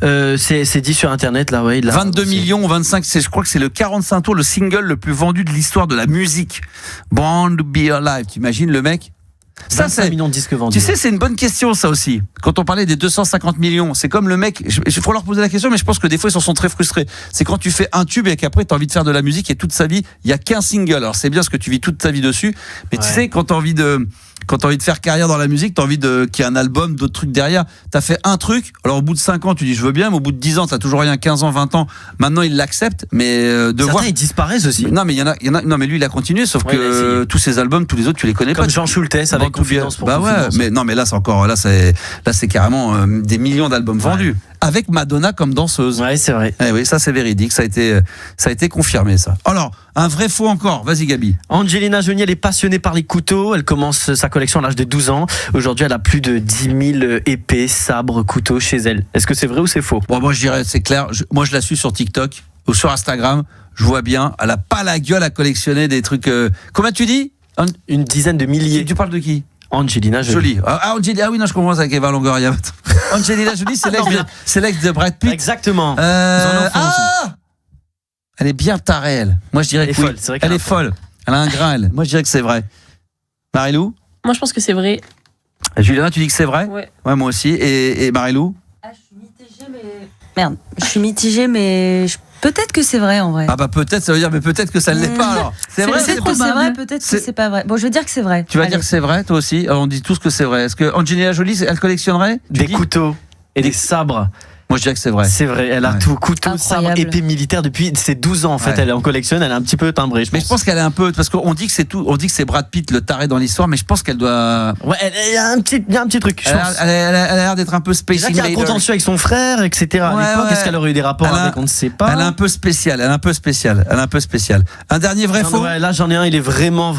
Speaker 6: c'est dit sur internet là, ouais.
Speaker 3: 22 millions, 25, je crois que c'est le 45 tours, le single le plus vendu de l'histoire de la musique. Born to be Alive. T'imagines le mec?
Speaker 6: Ça, c'est 1 million de disques vendus.
Speaker 3: Tu sais, c'est une bonne question, ça aussi. Quand on parlait des 250 millions, c'est comme le mec, il faut leur poser la question, mais je pense que des fois, ils s'en sont très frustrés. C'est quand tu fais un tube et qu'après, tu as envie de faire de la musique et toute sa vie, il y a qu'un single. Alors, c'est bien ce que tu vis toute ta vie dessus, mais tu sais, quand tu as envie de faire carrière dans la musique, t'as envie qu'il y ait un album, d'autres trucs derrière. T'as fait un truc, alors au bout de 5 ans, tu dis je veux bien, mais au bout de 10 ans, t'as toujours rien, 15 ans, 20 ans. Maintenant, ils l'acceptent, mais
Speaker 6: certains, ils disparaissent aussi.
Speaker 3: Non, mais il y en a, non, mais lui, il a continué, sauf que tous ses albums, tous les autres, tu les connais
Speaker 6: comme
Speaker 3: pas.
Speaker 6: Jean Schultes avec Confidence pour
Speaker 3: Confidence. Mais non, mais là, c'est encore, là, c'est carrément des millions d'albums vendus. Avec Madonna comme danseuse.
Speaker 6: Ouais, c'est vrai.
Speaker 3: Oui, ça c'est véridique, ça a été confirmé ça. Alors, un vrai faux encore, vas-y Gabi.
Speaker 6: Angelina Jolie, elle est passionnée par les couteaux, elle commence sa collection à l'âge de 12 ans. Aujourd'hui, elle a plus de 10 000 épées, sabres, couteaux chez elle. Est-ce que c'est vrai ou c'est faux?
Speaker 3: Bon, moi je dirais, c'est clair, moi je la suis sur TikTok ou sur Instagram, je vois bien, elle a pas la gueule à collectionner des trucs... Comment tu dis?
Speaker 6: Une dizaine de milliers.
Speaker 3: Tu parles de qui?
Speaker 6: Angelina Jolie.
Speaker 3: Angelina, oui, non, je commence avec Eva Longoria. Angelina Jolie, c'est l'ex de Brad Pitt.
Speaker 6: Exactement.
Speaker 3: Elle est bien tarée, elle. Moi, je dirais que oui. Elle est folle. Elle a un grain, elle. Moi, je dirais que c'est vrai. Marilou?
Speaker 4: Moi, je pense que c'est vrai.
Speaker 3: Juliana, tu dis que c'est vrai?
Speaker 4: Ouais.
Speaker 3: Ouais, moi aussi. Et Marilou?
Speaker 5: Je suis mitigée, mais... Merde, je suis mitigée, mais peut-être que c'est vrai en vrai.
Speaker 3: Ah bah peut-être, ça veut dire mais peut-être que ça ne l'est pas alors.
Speaker 5: C'est vrai, peut-être que c'est vrai, peut-être que c'est pas vrai. Bon, je vais dire que c'est vrai.
Speaker 3: Tu vas dire que c'est vrai, toi aussi? Alors, on dit tous que c'est vrai. Est-ce que Angelina Jolie, elle collectionnerait
Speaker 6: des couteaux et des sabres?
Speaker 3: Moi, je dirais que c'est vrai.
Speaker 6: C'est vrai, elle a tout, couteau, sabre, épée militaire depuis ses 12 ans en fait. Elle en collectionne, elle est un petit peu timbrée.
Speaker 3: Mais je pense qu'elle est un peu, parce qu'on dit que c'est tout, on dit que c'est Brad Pitt le taré dans l'histoire, mais je pense qu'elle doit.
Speaker 6: Ouais, il y a un petit truc.
Speaker 3: Elle a l'air d'être un peu spéciale.
Speaker 6: Il y a un contentieux avec son frère, etc. À l'époque, est-ce qu'elle aurait eu des rapports avec? On ne sait pas.
Speaker 3: Elle est un peu spéciale. Un dernier vrai faux.
Speaker 6: Là, j'en ai un. Il est vraiment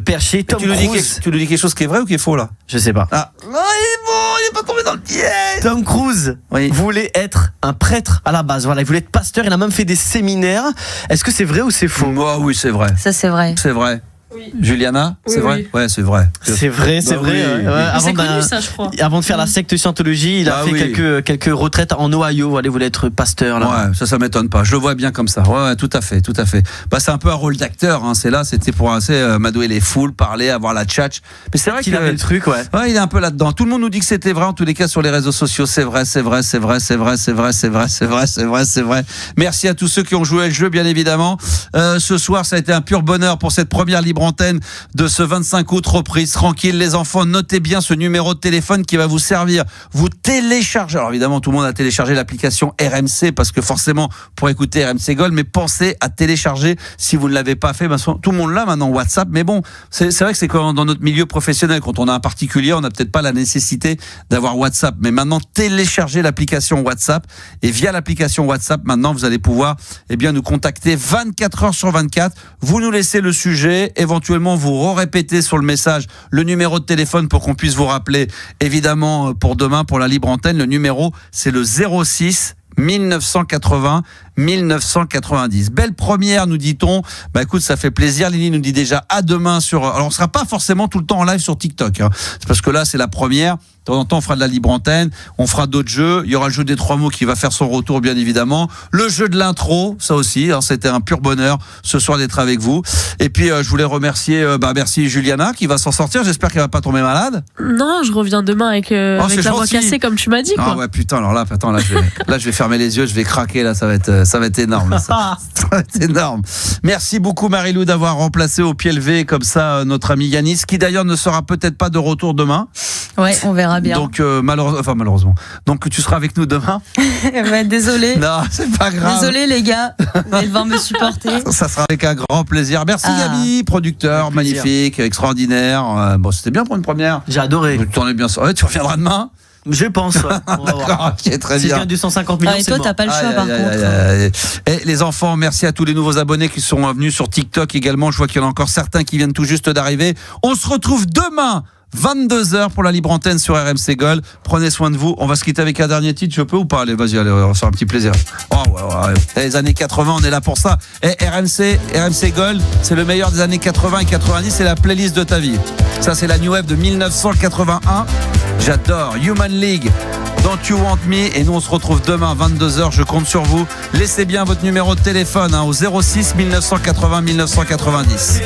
Speaker 6: perché. Tom Cruise.
Speaker 3: Tu nous dis quelque chose qui est vrai ou qui est faux là?
Speaker 6: Je sais pas.
Speaker 3: Ah, non, il est bon, il est pas tombé dans le piège.
Speaker 6: Tom Cruise voulait être un prêtre à la base. Voilà, il voulait être pasteur. Il a même fait des séminaires. Est-ce que c'est vrai ou c'est faux?
Speaker 3: Moi, oui, c'est vrai.
Speaker 5: Ça, c'est vrai.
Speaker 3: C'est vrai. Juliana, c'est vrai. Ouais, c'est vrai.
Speaker 6: C'est vrai.
Speaker 4: C'est connu ça, je crois.
Speaker 6: Avant de faire la secte Scientologie, il a fait quelques retraites en Ohio. Allez, vous voulez être pasteur là.
Speaker 3: Ouais, ça m'étonne pas. Je le vois bien comme ça. Ouais, tout à fait. Bah, c'est un peu un rôle d'acteur. Hein. C'était pour amadouer les foules, parler, avoir la tchatch. Mais c'est vrai qu'il
Speaker 6: avait le truc, ouais.
Speaker 3: Ouais, il est un peu là-dedans. Tout le monde nous dit que c'était vrai. En tous les cas, sur les réseaux sociaux, c'est vrai. Merci à tous ceux qui ont joué le jeu, bien évidemment. Ce soir, ça a été un pur bonheur pour cette première libre antenne de ce 25 août. Reprise tranquille, les enfants, notez bien ce numéro de téléphone qui va vous servir. Vous téléchargez, alors évidemment tout le monde a téléchargé l'application RMC parce que forcément pour écouter RMC Gold, mais pensez à télécharger si vous ne l'avez pas fait. Tout le monde l'a maintenant, WhatsApp, mais bon, c'est vrai que c'est quand dans notre milieu professionnel, quand on a un particulier, on n'a peut-être pas la nécessité d'avoir WhatsApp, mais maintenant téléchargez l'application WhatsApp, et via l'application WhatsApp maintenant vous allez pouvoir nous contacter 24 heures sur 24. Vous nous laissez le sujet, éventuellement vous répétez sur le message le numéro de téléphone pour qu'on puisse vous rappeler, évidemment pour demain pour la libre antenne. Le numéro c'est le 06 1980 1990. Belle première, nous dit-on. Bah écoute, ça fait plaisir. Lily nous dit déjà à demain alors on sera pas forcément tout le temps en live sur TikTok, hein. C'est parce que là c'est la première. De temps en temps on fera de la libre antenne, on fera d'autres jeux. Il y aura le jeu des 3 mots qui va faire son retour, bien évidemment. Le jeu de l'intro, ça aussi, hein, c'était un pur bonheur ce soir d'être avec vous. Et puis je voulais remercier merci Juliana qui va s'en sortir. J'espère qu'elle va pas tomber malade.
Speaker 4: Non, je reviens demain avec la voix cassée comme tu m'as dit, quoi.
Speaker 3: Ah ouais, putain, alors là je vais fermer les yeux, je vais craquer là, ça va être énorme. Ça va être énorme. Merci beaucoup Marie-Lou d'avoir remplacé au pied levé comme ça notre ami Yanis, qui d'ailleurs ne sera peut-être pas de retour demain.
Speaker 5: Ouais, on verra bien.
Speaker 3: Donc malheureusement. Donc tu seras avec nous demain.
Speaker 5: Désolé.
Speaker 3: Non, c'est pas grave.
Speaker 5: Désolé les gars, vous allez devoir me supporter.
Speaker 3: Ça sera avec un grand plaisir. Merci Gabi, producteur magnifique, extraordinaire. Bon, c'était bien pour une première.
Speaker 6: J'ai adoré.
Speaker 3: Tu en es bien sorti. Tu reviendras demain.
Speaker 6: Je pense. Ouais.
Speaker 3: D'accord, ok, très bien.
Speaker 6: Si je gagne du 150 millions,
Speaker 5: et toi, t'as pas le choix, par contre.
Speaker 3: Et les enfants, merci à tous les nouveaux abonnés qui sont venus sur TikTok également. Je vois qu'il y en a encore certains qui viennent tout juste d'arriver. On se retrouve demain 22h pour la libre antenne sur RMC Gold. Prenez soin de vous. On va se quitter avec un dernier titre, je peux ou pas? Allez, vas-y, on va faire un petit plaisir. Les années 80, on est là pour ça. Et RMC Gold, c'est le meilleur des années 80 et 90, c'est la playlist de ta vie. Ça, c'est la New Wave de 1981. J'adore. Human League, Don't You Want Me. Et nous, on se retrouve demain 22h. Je compte sur vous. Laissez bien votre numéro de téléphone au 06 1980 1990.